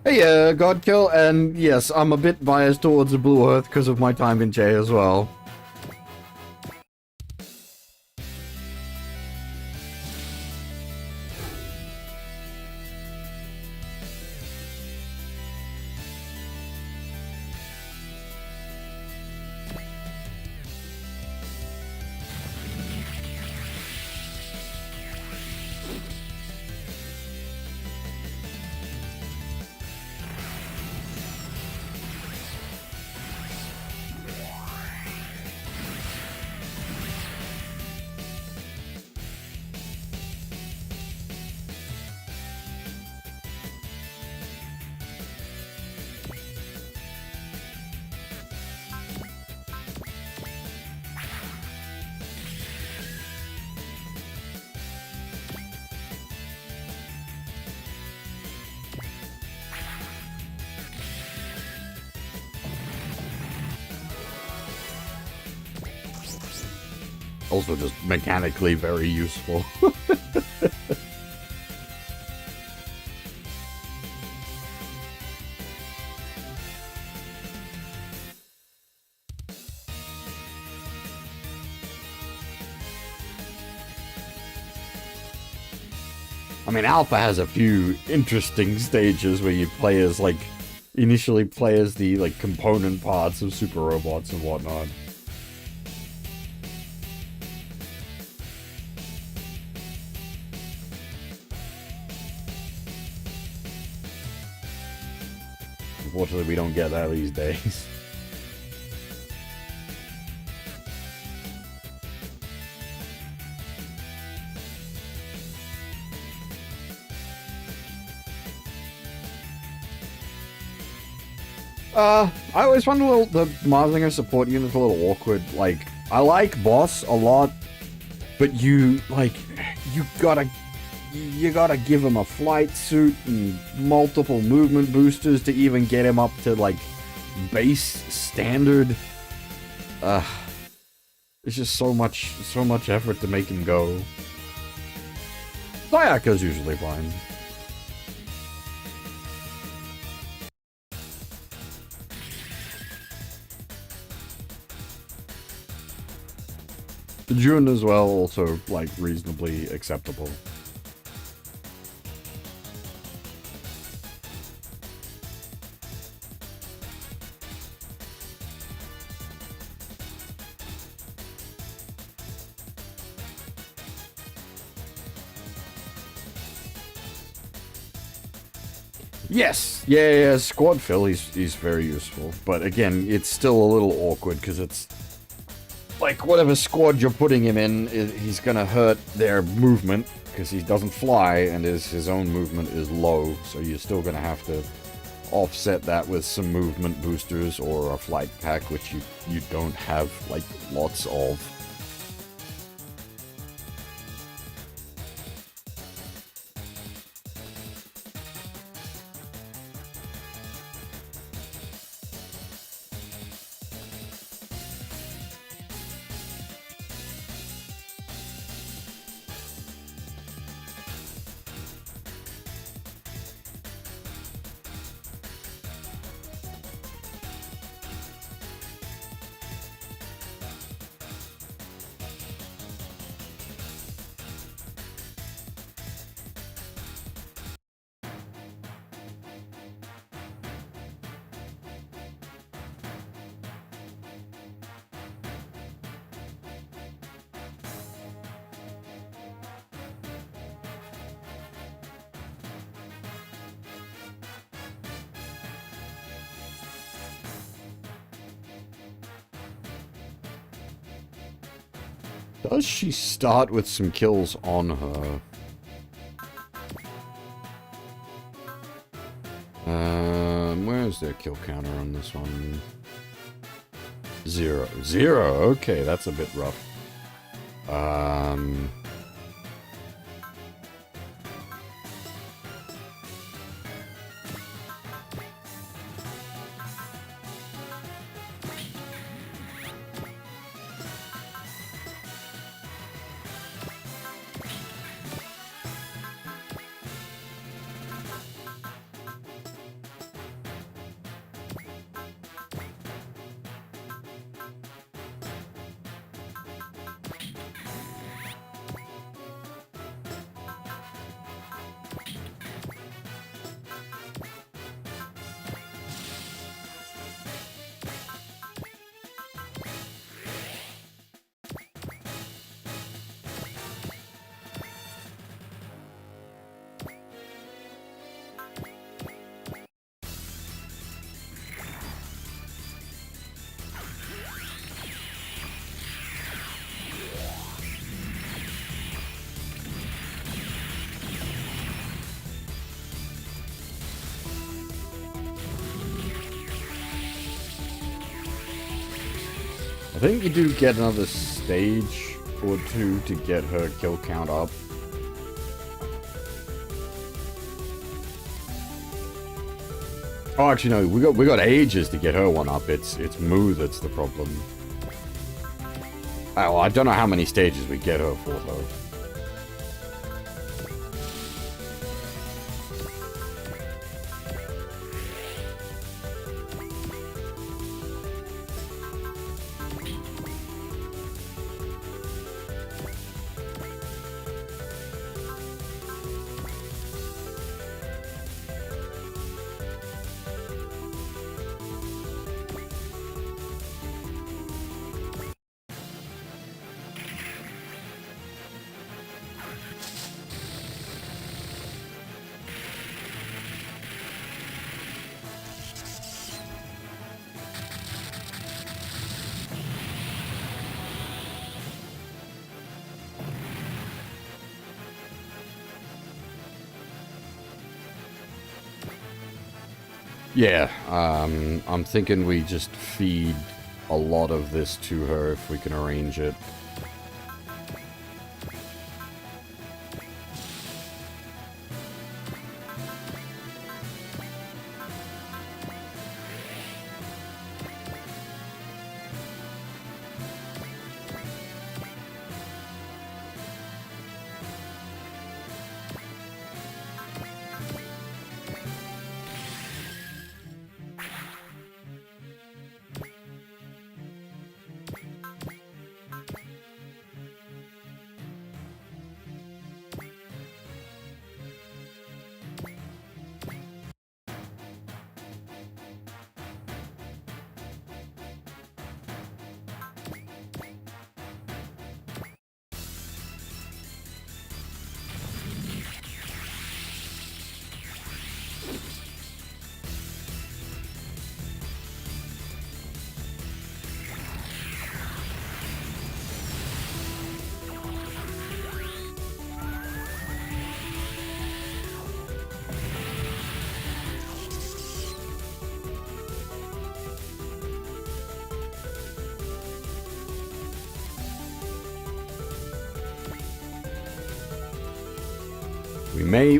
Hey, Godkill, and yes, I'm a bit biased towards the Blue Earth because of my time in J as well. Also just mechanically very useful. I mean, Alpha has a few interesting stages where you play as, like, initially play as the, like, component parts of super robots and whatnot. Unfortunately, we don't get that these days. I always found the Marzinger support unit a little awkward. Like, I like Boss a lot, but you gotta give him a flight suit and multiple movement boosters to even get him up to, like, base standard. It's just so much effort to make him go. Sayaka's usually fine. June as well, also, like, reasonably acceptable. Yes! Yeah, Squad Phil, he's very useful. But again, it's still a little awkward, because it's... like, whatever squad you're putting him in, he's gonna hurt their movement, because he doesn't fly, and his own movement is low, so you're still gonna have to offset that with some movement boosters or a flight pack, which you don't have, like, lots of. Does she start with some kills on her? Where's their kill counter on this one? 0. 0, okay, that's a bit rough. I think you do get another stage or two to get her kill count up. Oh, actually no, we got ages to get her one up. It's Moo that's the problem. Oh, I don't know how many stages we get her for though. Yeah, I'm thinking we just feed a lot of this to her if we can arrange it.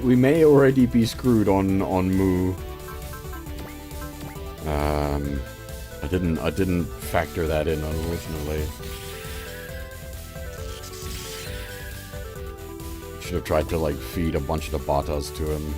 We may already be screwed on Mu. I didn't factor that in originally. Should have tried to like feed a bunch of the Batas to him.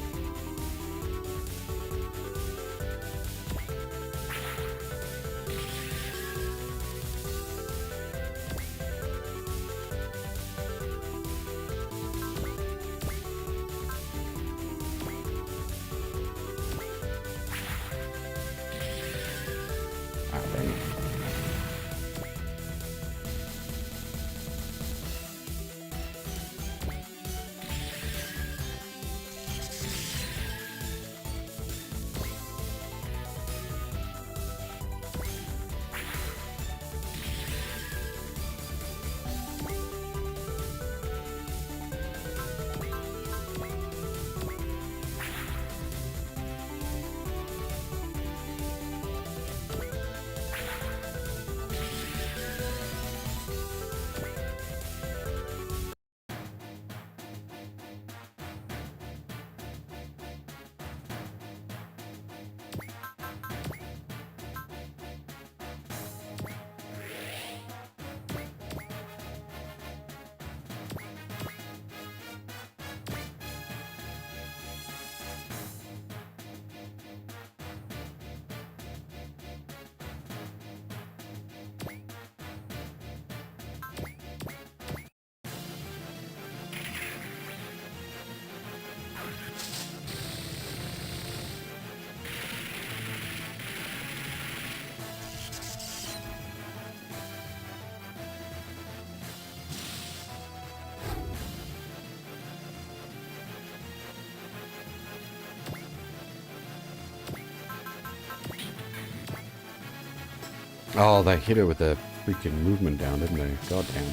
Oh, they hit her with a freaking movement down, didn't they? Goddamn.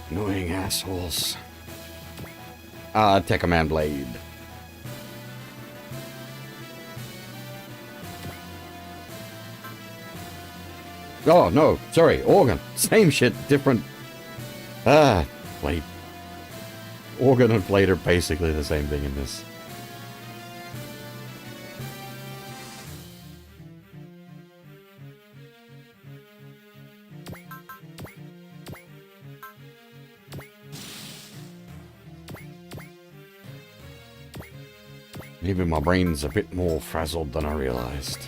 Annoying assholes. Take a man blade. Oh, no. Sorry. Organ. Same shit. Different. Blade. Organ and blade are basically the same thing in this. Maybe my brain's a bit more frazzled than I realized.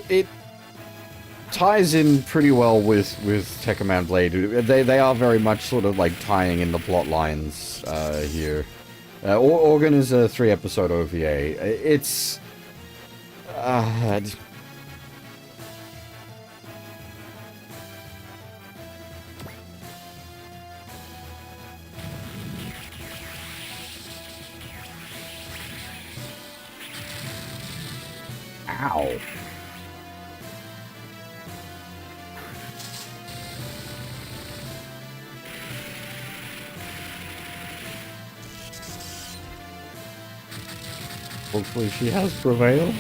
It ties in pretty well with Tekkaman Blade. They are very much sort of like tying in the plot lines here. Organ is a 3-episode OVA. It's Hopefully she has prevailed.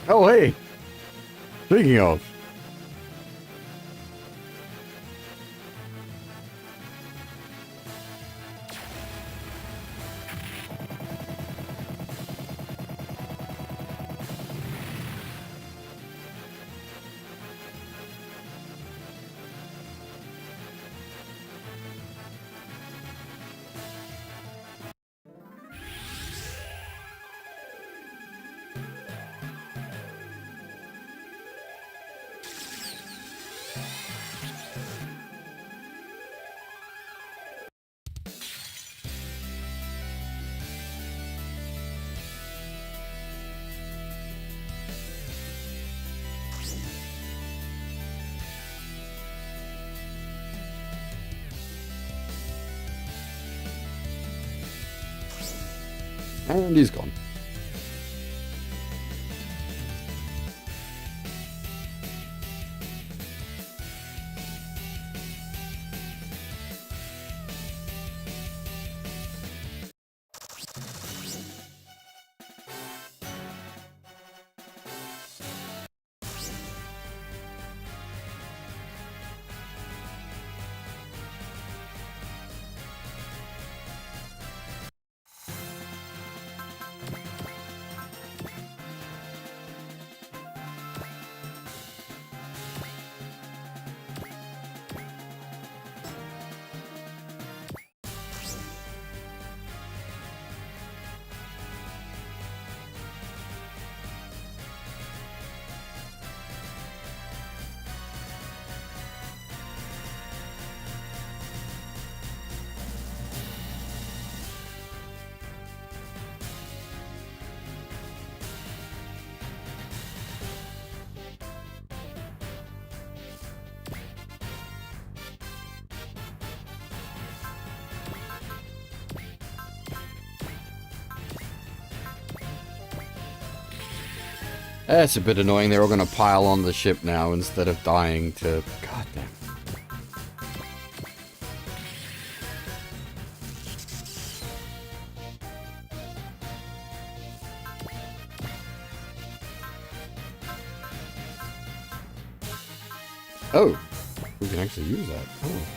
Oh, hey! Speaking of. And he's gone. It's a bit annoying. They're all going to pile on the ship now instead of dying to... God damn. Oh, we can actually use that. Oh.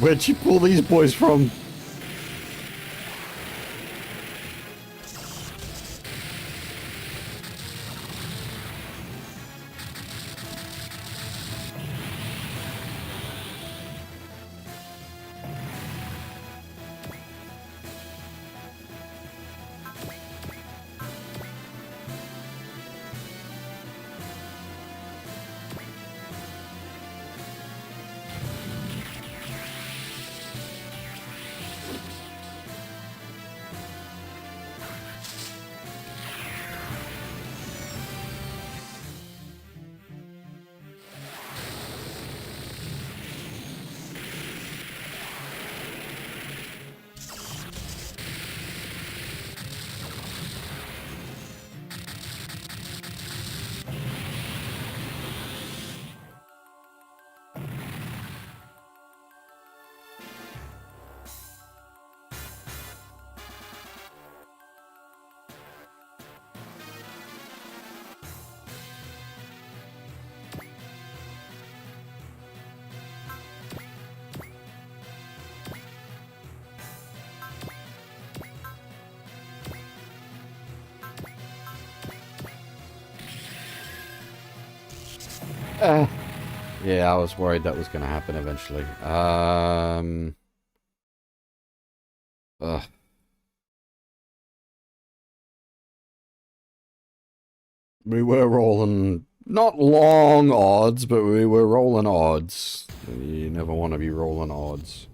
Where'd you pull these boys from? Yeah, I was worried that was going to happen eventually. We were rolling, not long odds, but we were rolling odds. You never want to be rolling odds.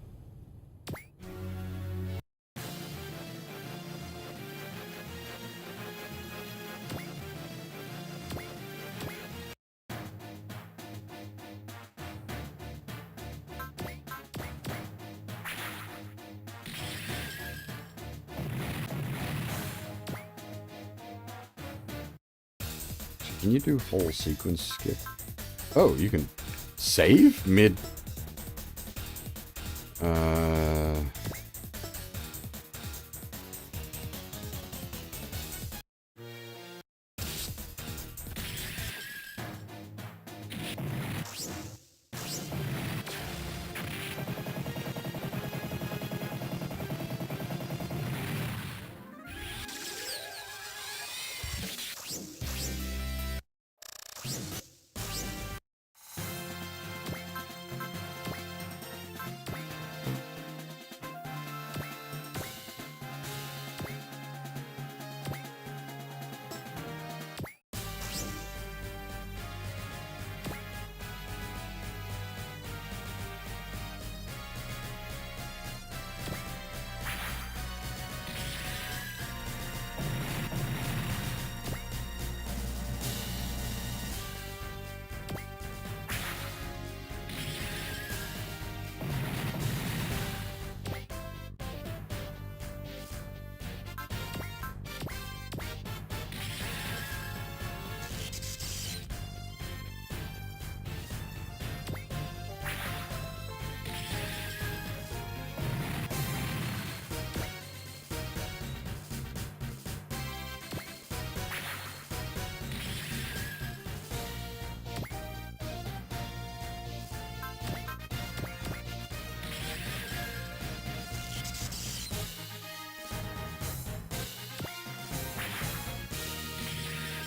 Can you do whole sequence skip? Oh, you can save mid.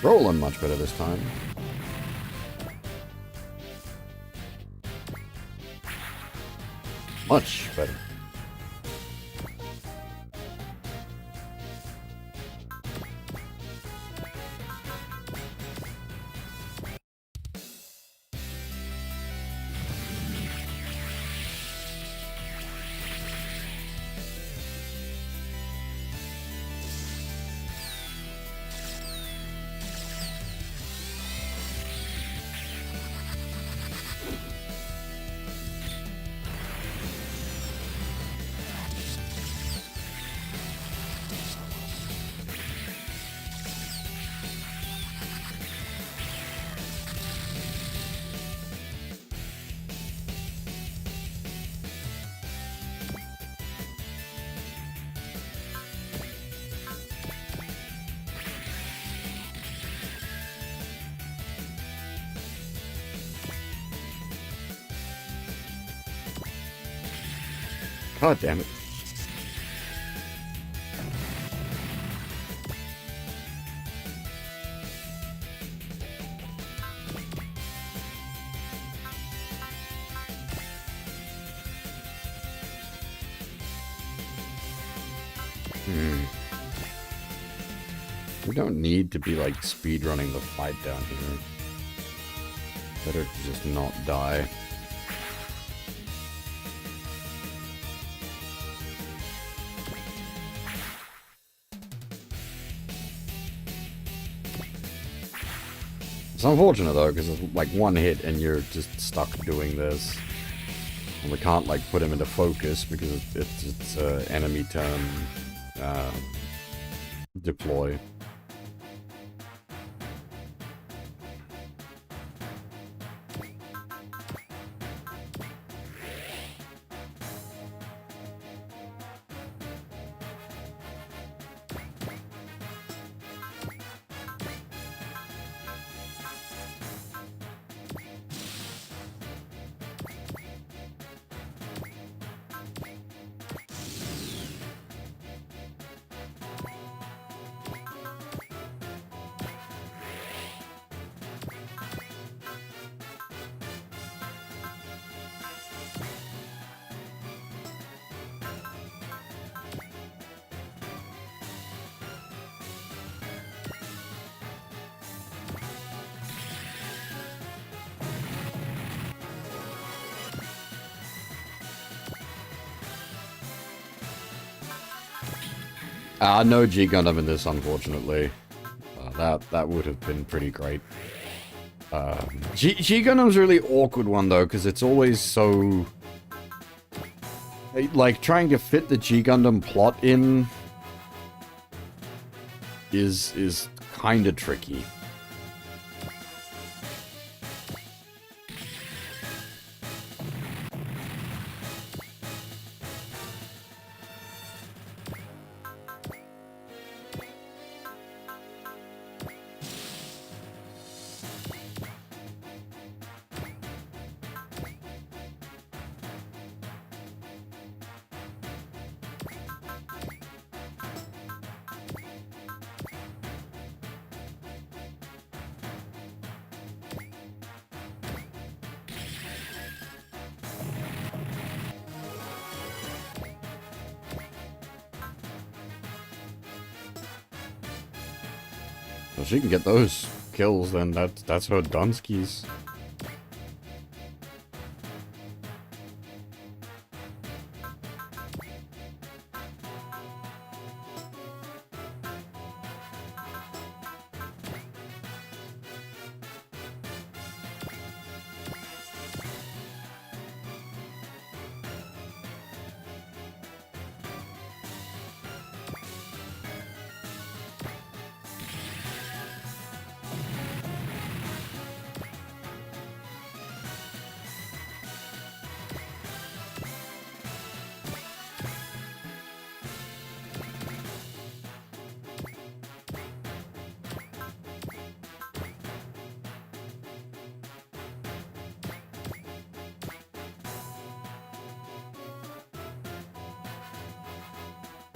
Rolling much better this time. Much better. God damn it. We don't need to be, like, speedrunning the fight down here. Better to just not die. It's unfortunate, though, because it's, like, one hit and you're just stuck doing this. And we can't, like, put him into focus because it's enemy turn deploy. No G Gundam in this, unfortunately. That would have been pretty great. G Gundam's a really awkward one, though, because it's always so... Like, trying to fit the G Gundam plot in is kind of tricky. If she can get those kills, then that's her Dunskies.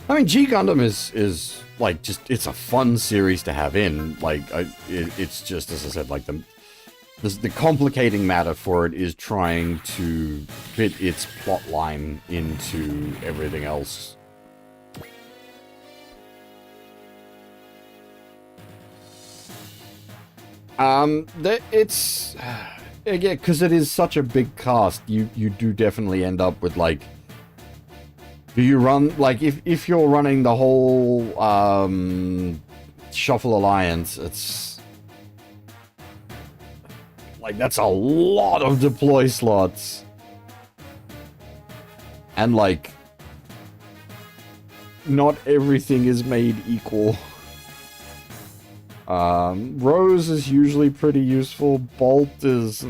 I mean, G Gundam is like just it's a fun series to have in. Like, it's just, as I said, like the complicating matter for it is trying to fit its plot line into everything else. It's again, because it is such a big cast, you do definitely end up with, like, do you run, like, if you're running the whole Shuffle Alliance, it's like, that's a lot of deploy slots. And, like, not everything is made equal. Rose is usually pretty useful. Bolt is...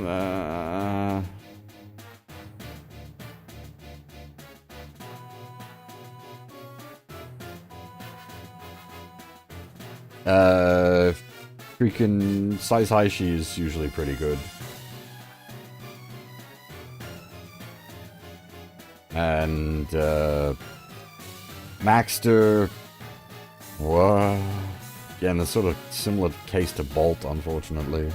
freaking Saisaishi is usually pretty good. And, Maxter... What? Again, a sort of similar case to Bolt, unfortunately.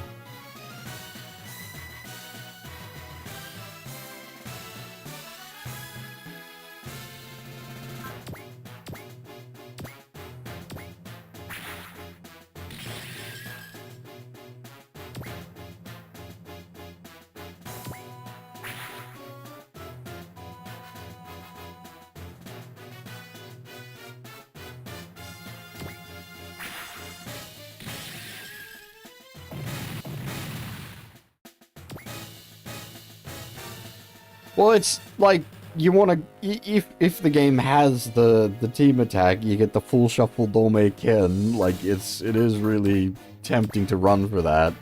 Well, it's like you want to if the game has the team attack, you get the full shuffle Dome Ken. Like it is really tempting to run for that.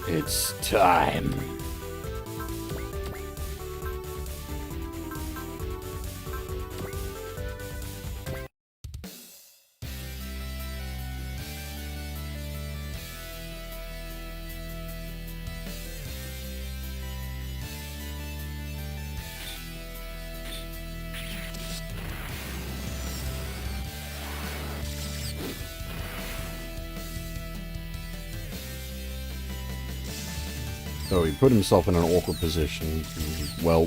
It's time. So he put himself in an awkward position. Well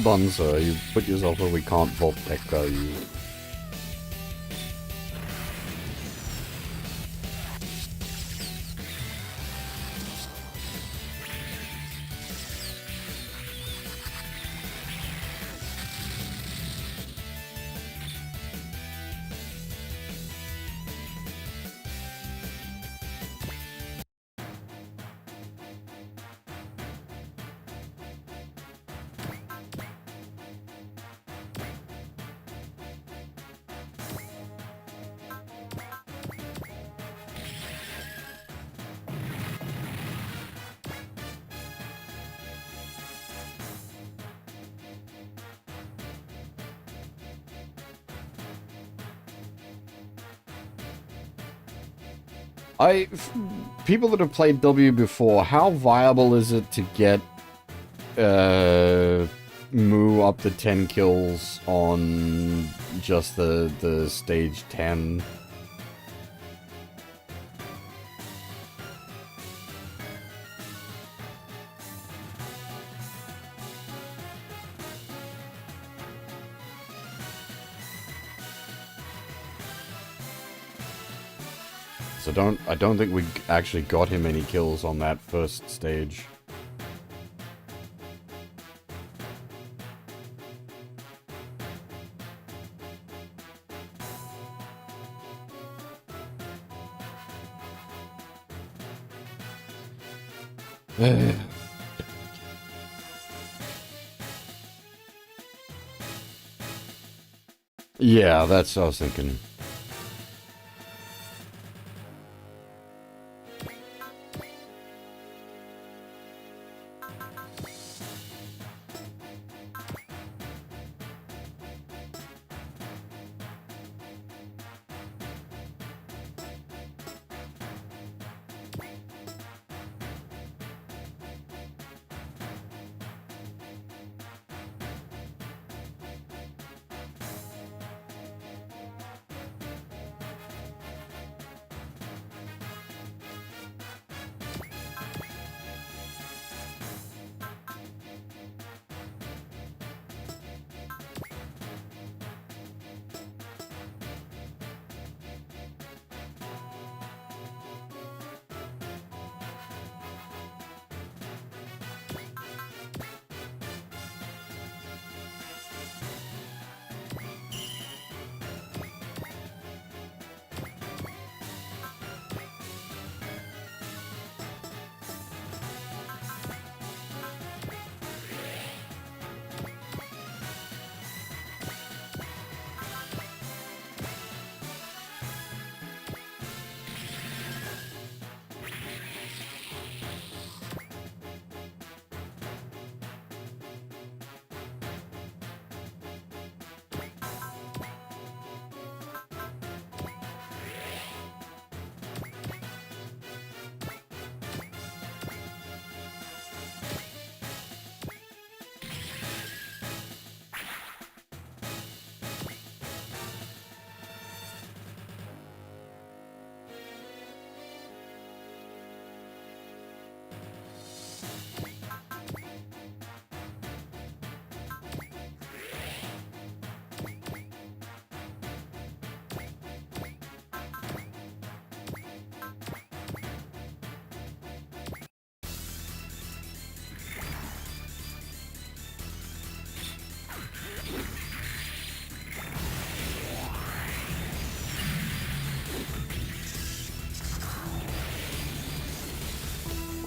done, sir. You put yourself where we can't vault deck value. People that have played W before, how viable is it to get Moo up to 10 kills on just the stage 10? I don't think we actually got him any kills on that first stage. Yeah, that's what I was thinking.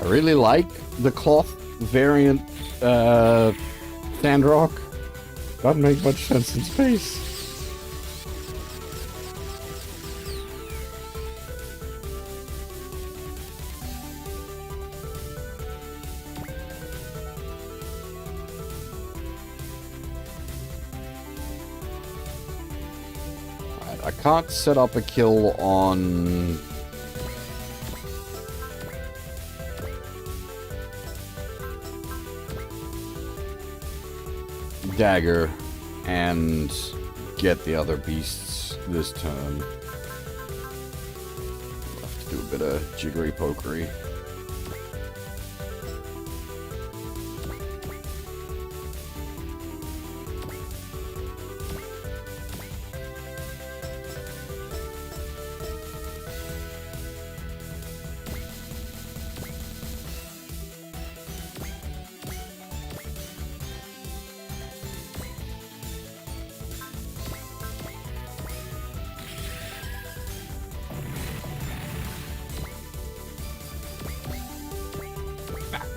I really like the cloth variant Sandrock. Doesn't make much sense in space. Right, I can't set up a kill on Dagger and get the other beasts this turn. I'll have to do a bit of jiggery pokery.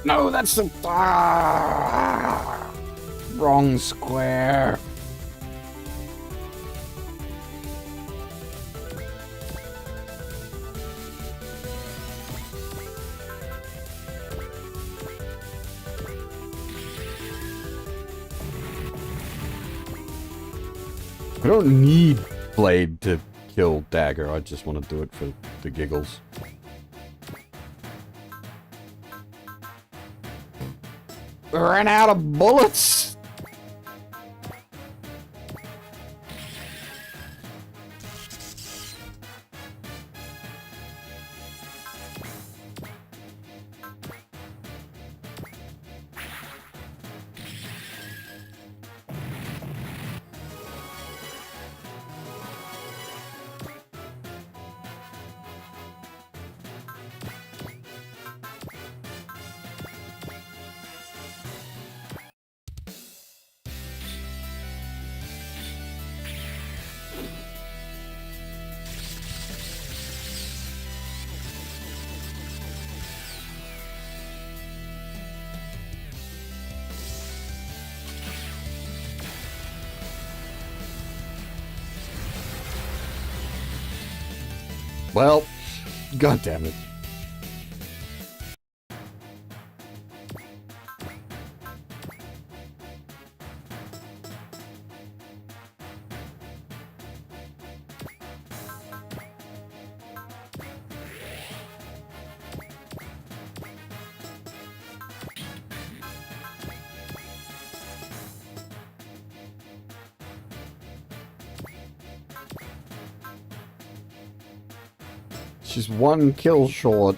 No, that's the wrong square. I don't need Blade to kill Dagger. I just want to do it for the giggles. We ran out of bullets. Well, god damn it. She's one kill short.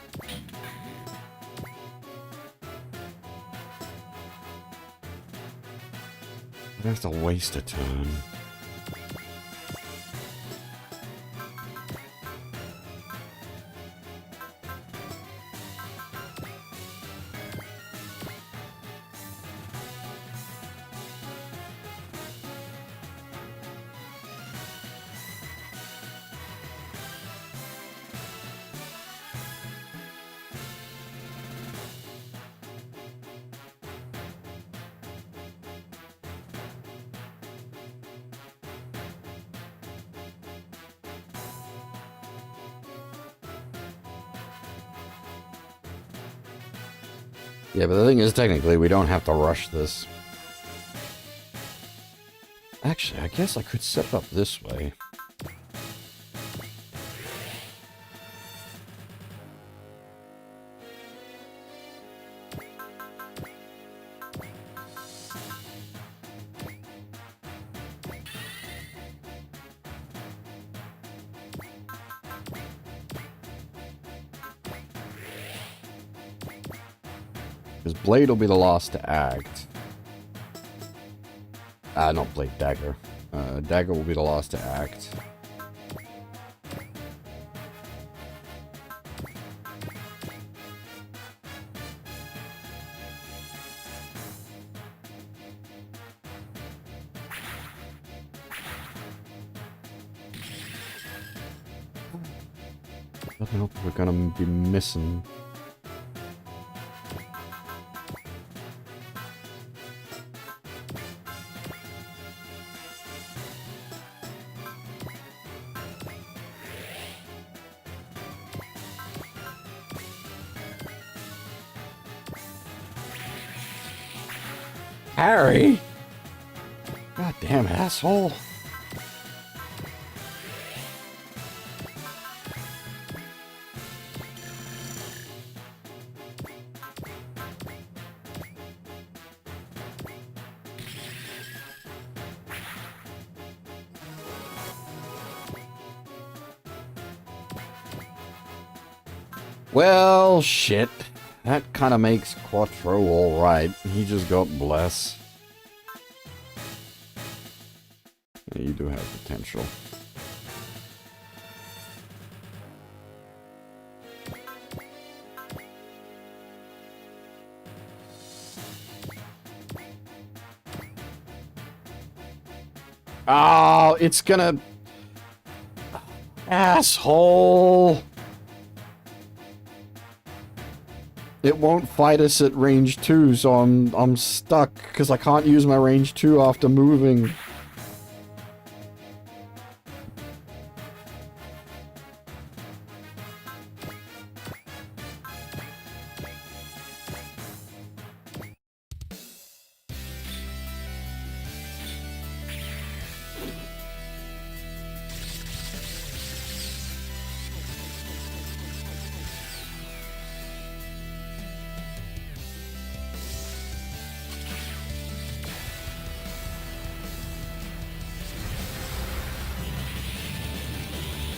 I have to waste a turn. Yeah, but the thing is, technically, we don't have to rush this. Actually, I guess I could set it up this way. Because Blade will be the last to act. Not Blade, Dagger. Dagger will be the last to act. I don't know if we're gonna be missing. Harry! God damn asshole. Well, shit. That kind of makes Quattro alright. He just got Bless. Yeah, you do have potential. Oh, it's gonna... Asshole! It won't fight us at range 2, so I'm stuck, because I can't use my range 2 after moving.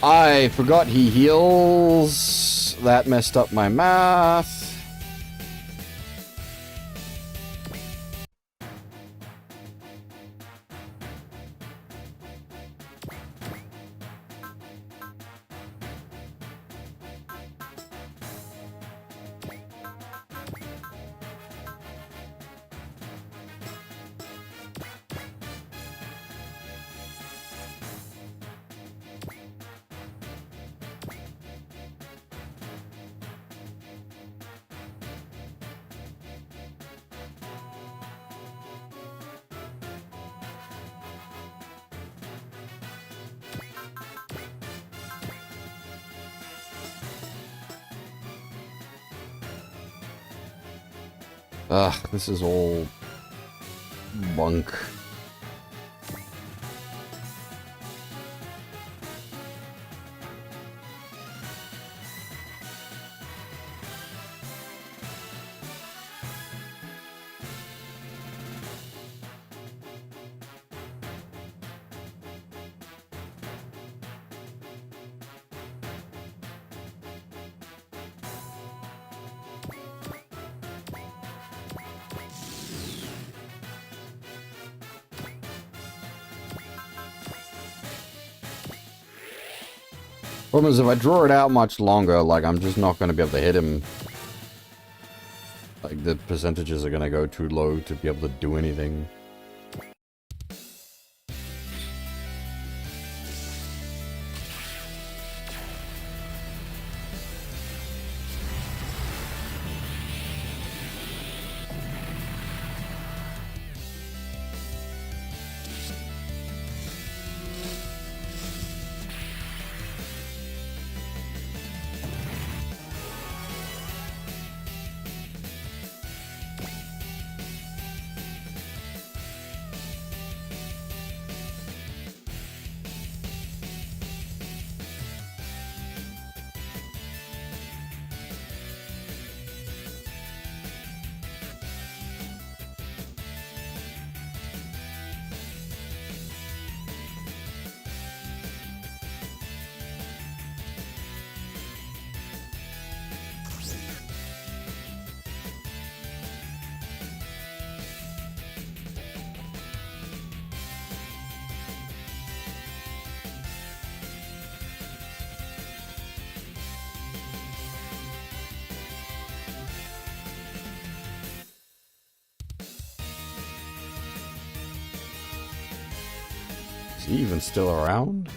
I forgot he heals. That messed up my math. Ugh, this is all bunk. Problem is, if I draw it out much longer, like, I'm just not going to be able to hit him. Like, the percentages are going to go too low to be able to do anything. Is he even still around?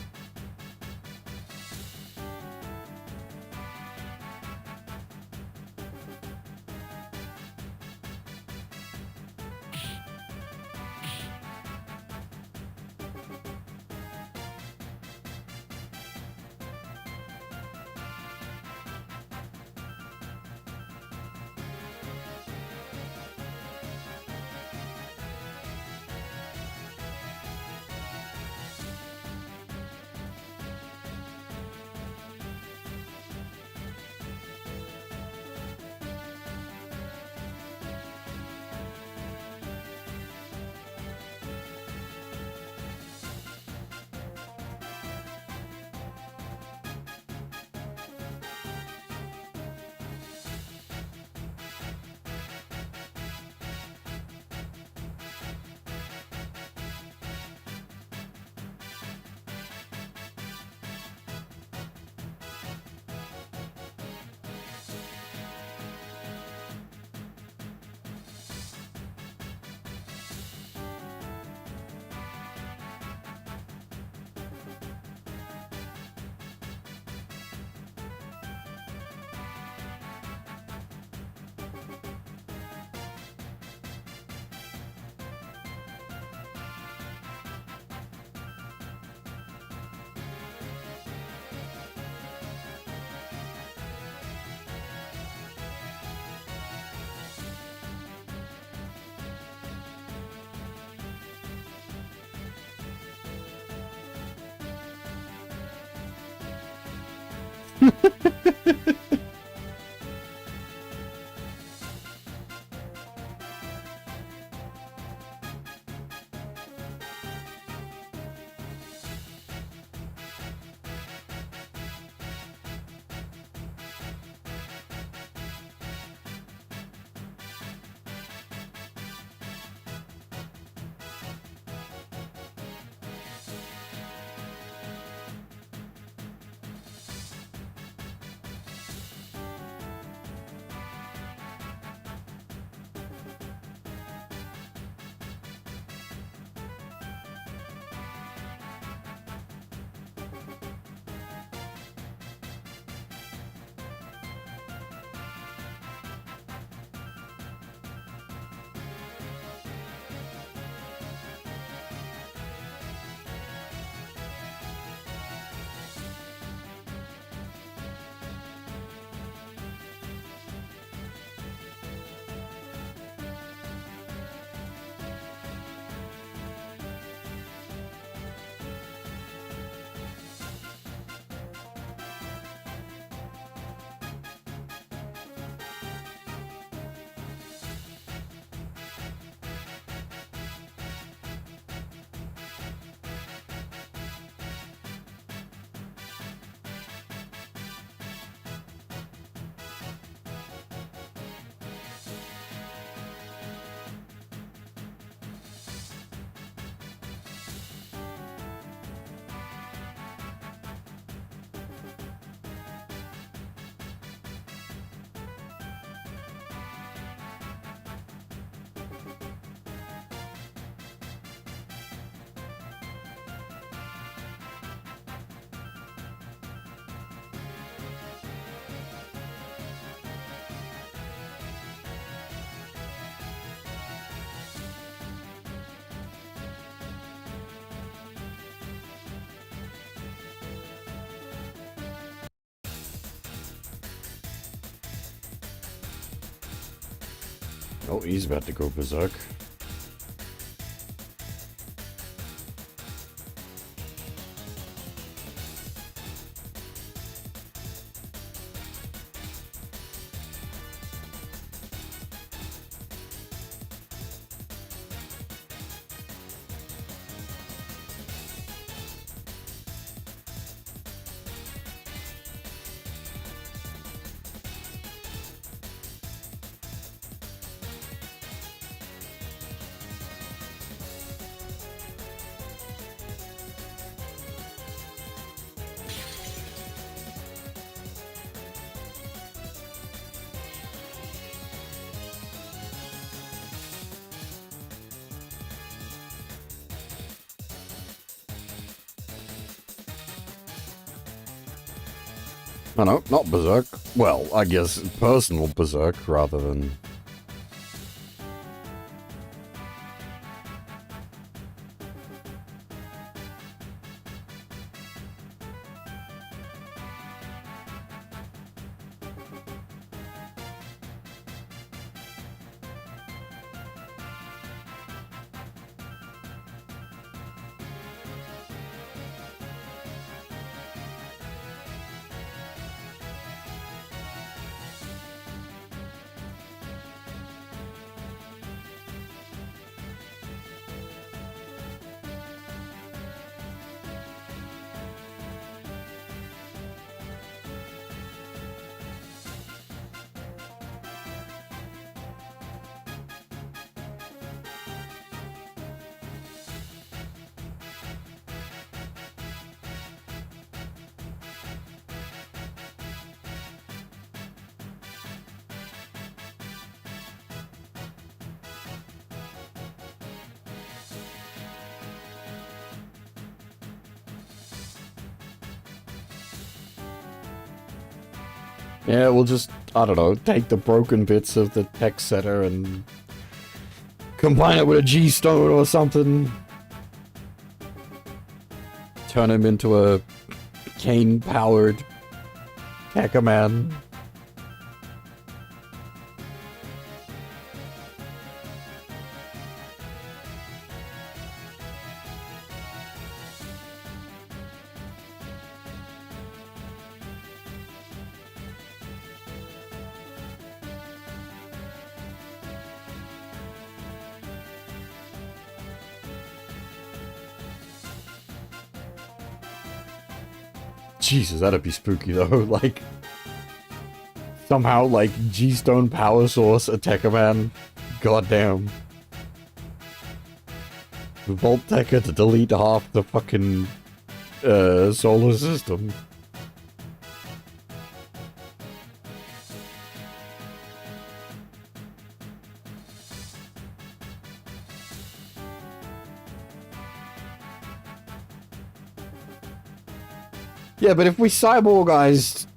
Oh, he's about to go berserk. Oh no, not berserk. Well, I guess personal berserk rather than... Yeah, we'll just, I don't know, take the broken bits of the tech setter and combine it with a G-stone or something. Turn him into a cane-powered Mecha-Man. Jesus, that'd be spooky though, like... Somehow, like, G-Stone Power Source Attacker-Man. Goddamn. Vault Techer to delete half the fucking... solar system. Yeah, but if we cyborgized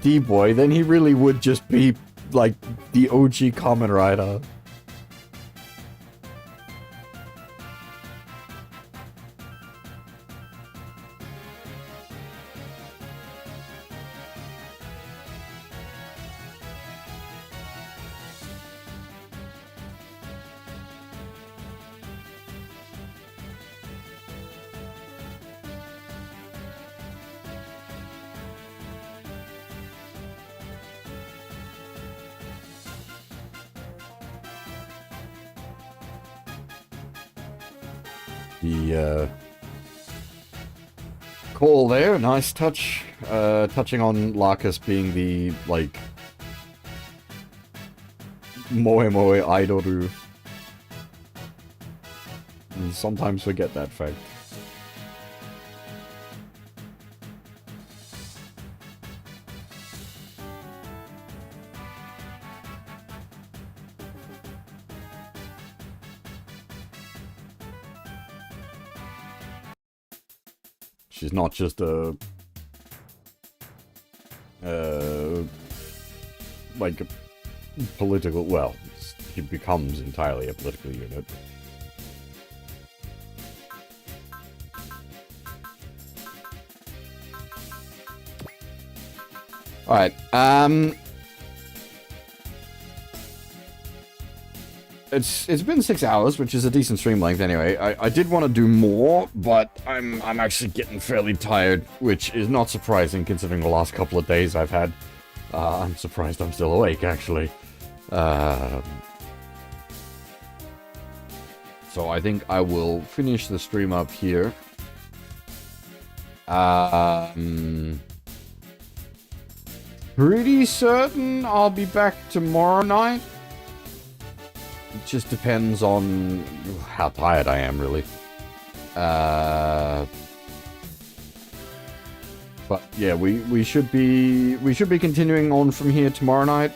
D-Boy, then he really would just be, like, the OG Kamen Rider. The call there, nice touch. Touching on Larkus being the, like, Moe Moe Aidoru. And sometimes forget that fact. She's not just a... like a political... Well, she becomes entirely a political unit. Alright, it's been 6 hours, which is a decent stream length anyway. I did want to do more, but I'm actually getting fairly tired, which is not surprising considering the last couple of days I've had. I'm surprised I'm still awake, actually. So I think I will finish the stream up here. Pretty certain I'll be back tomorrow night. It just depends on how tired I am, really. But yeah, we should be continuing on from here tomorrow night.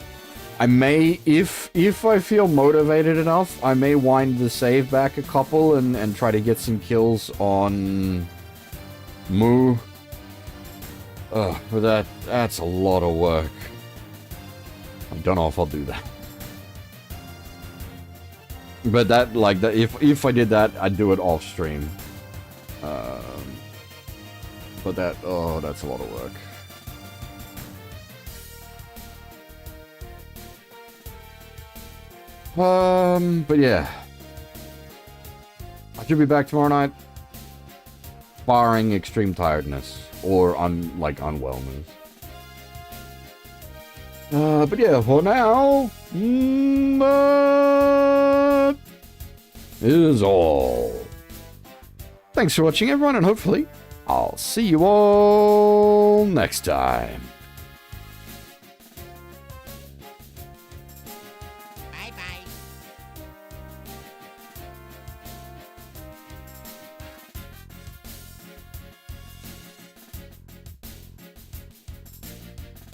I may, if I feel motivated enough, I may wind the save back a couple and try to get some kills on Moo. But that's a lot of work. I don't know if I'll do that. But that, like, if I did that, I'd do it off stream. But that's a lot of work. But yeah. I should be back tomorrow night. Barring extreme tiredness. Or, unwellness. But yeah, for now... that is all. Thanks for watching, everyone, and hopefully I'll see you all next time.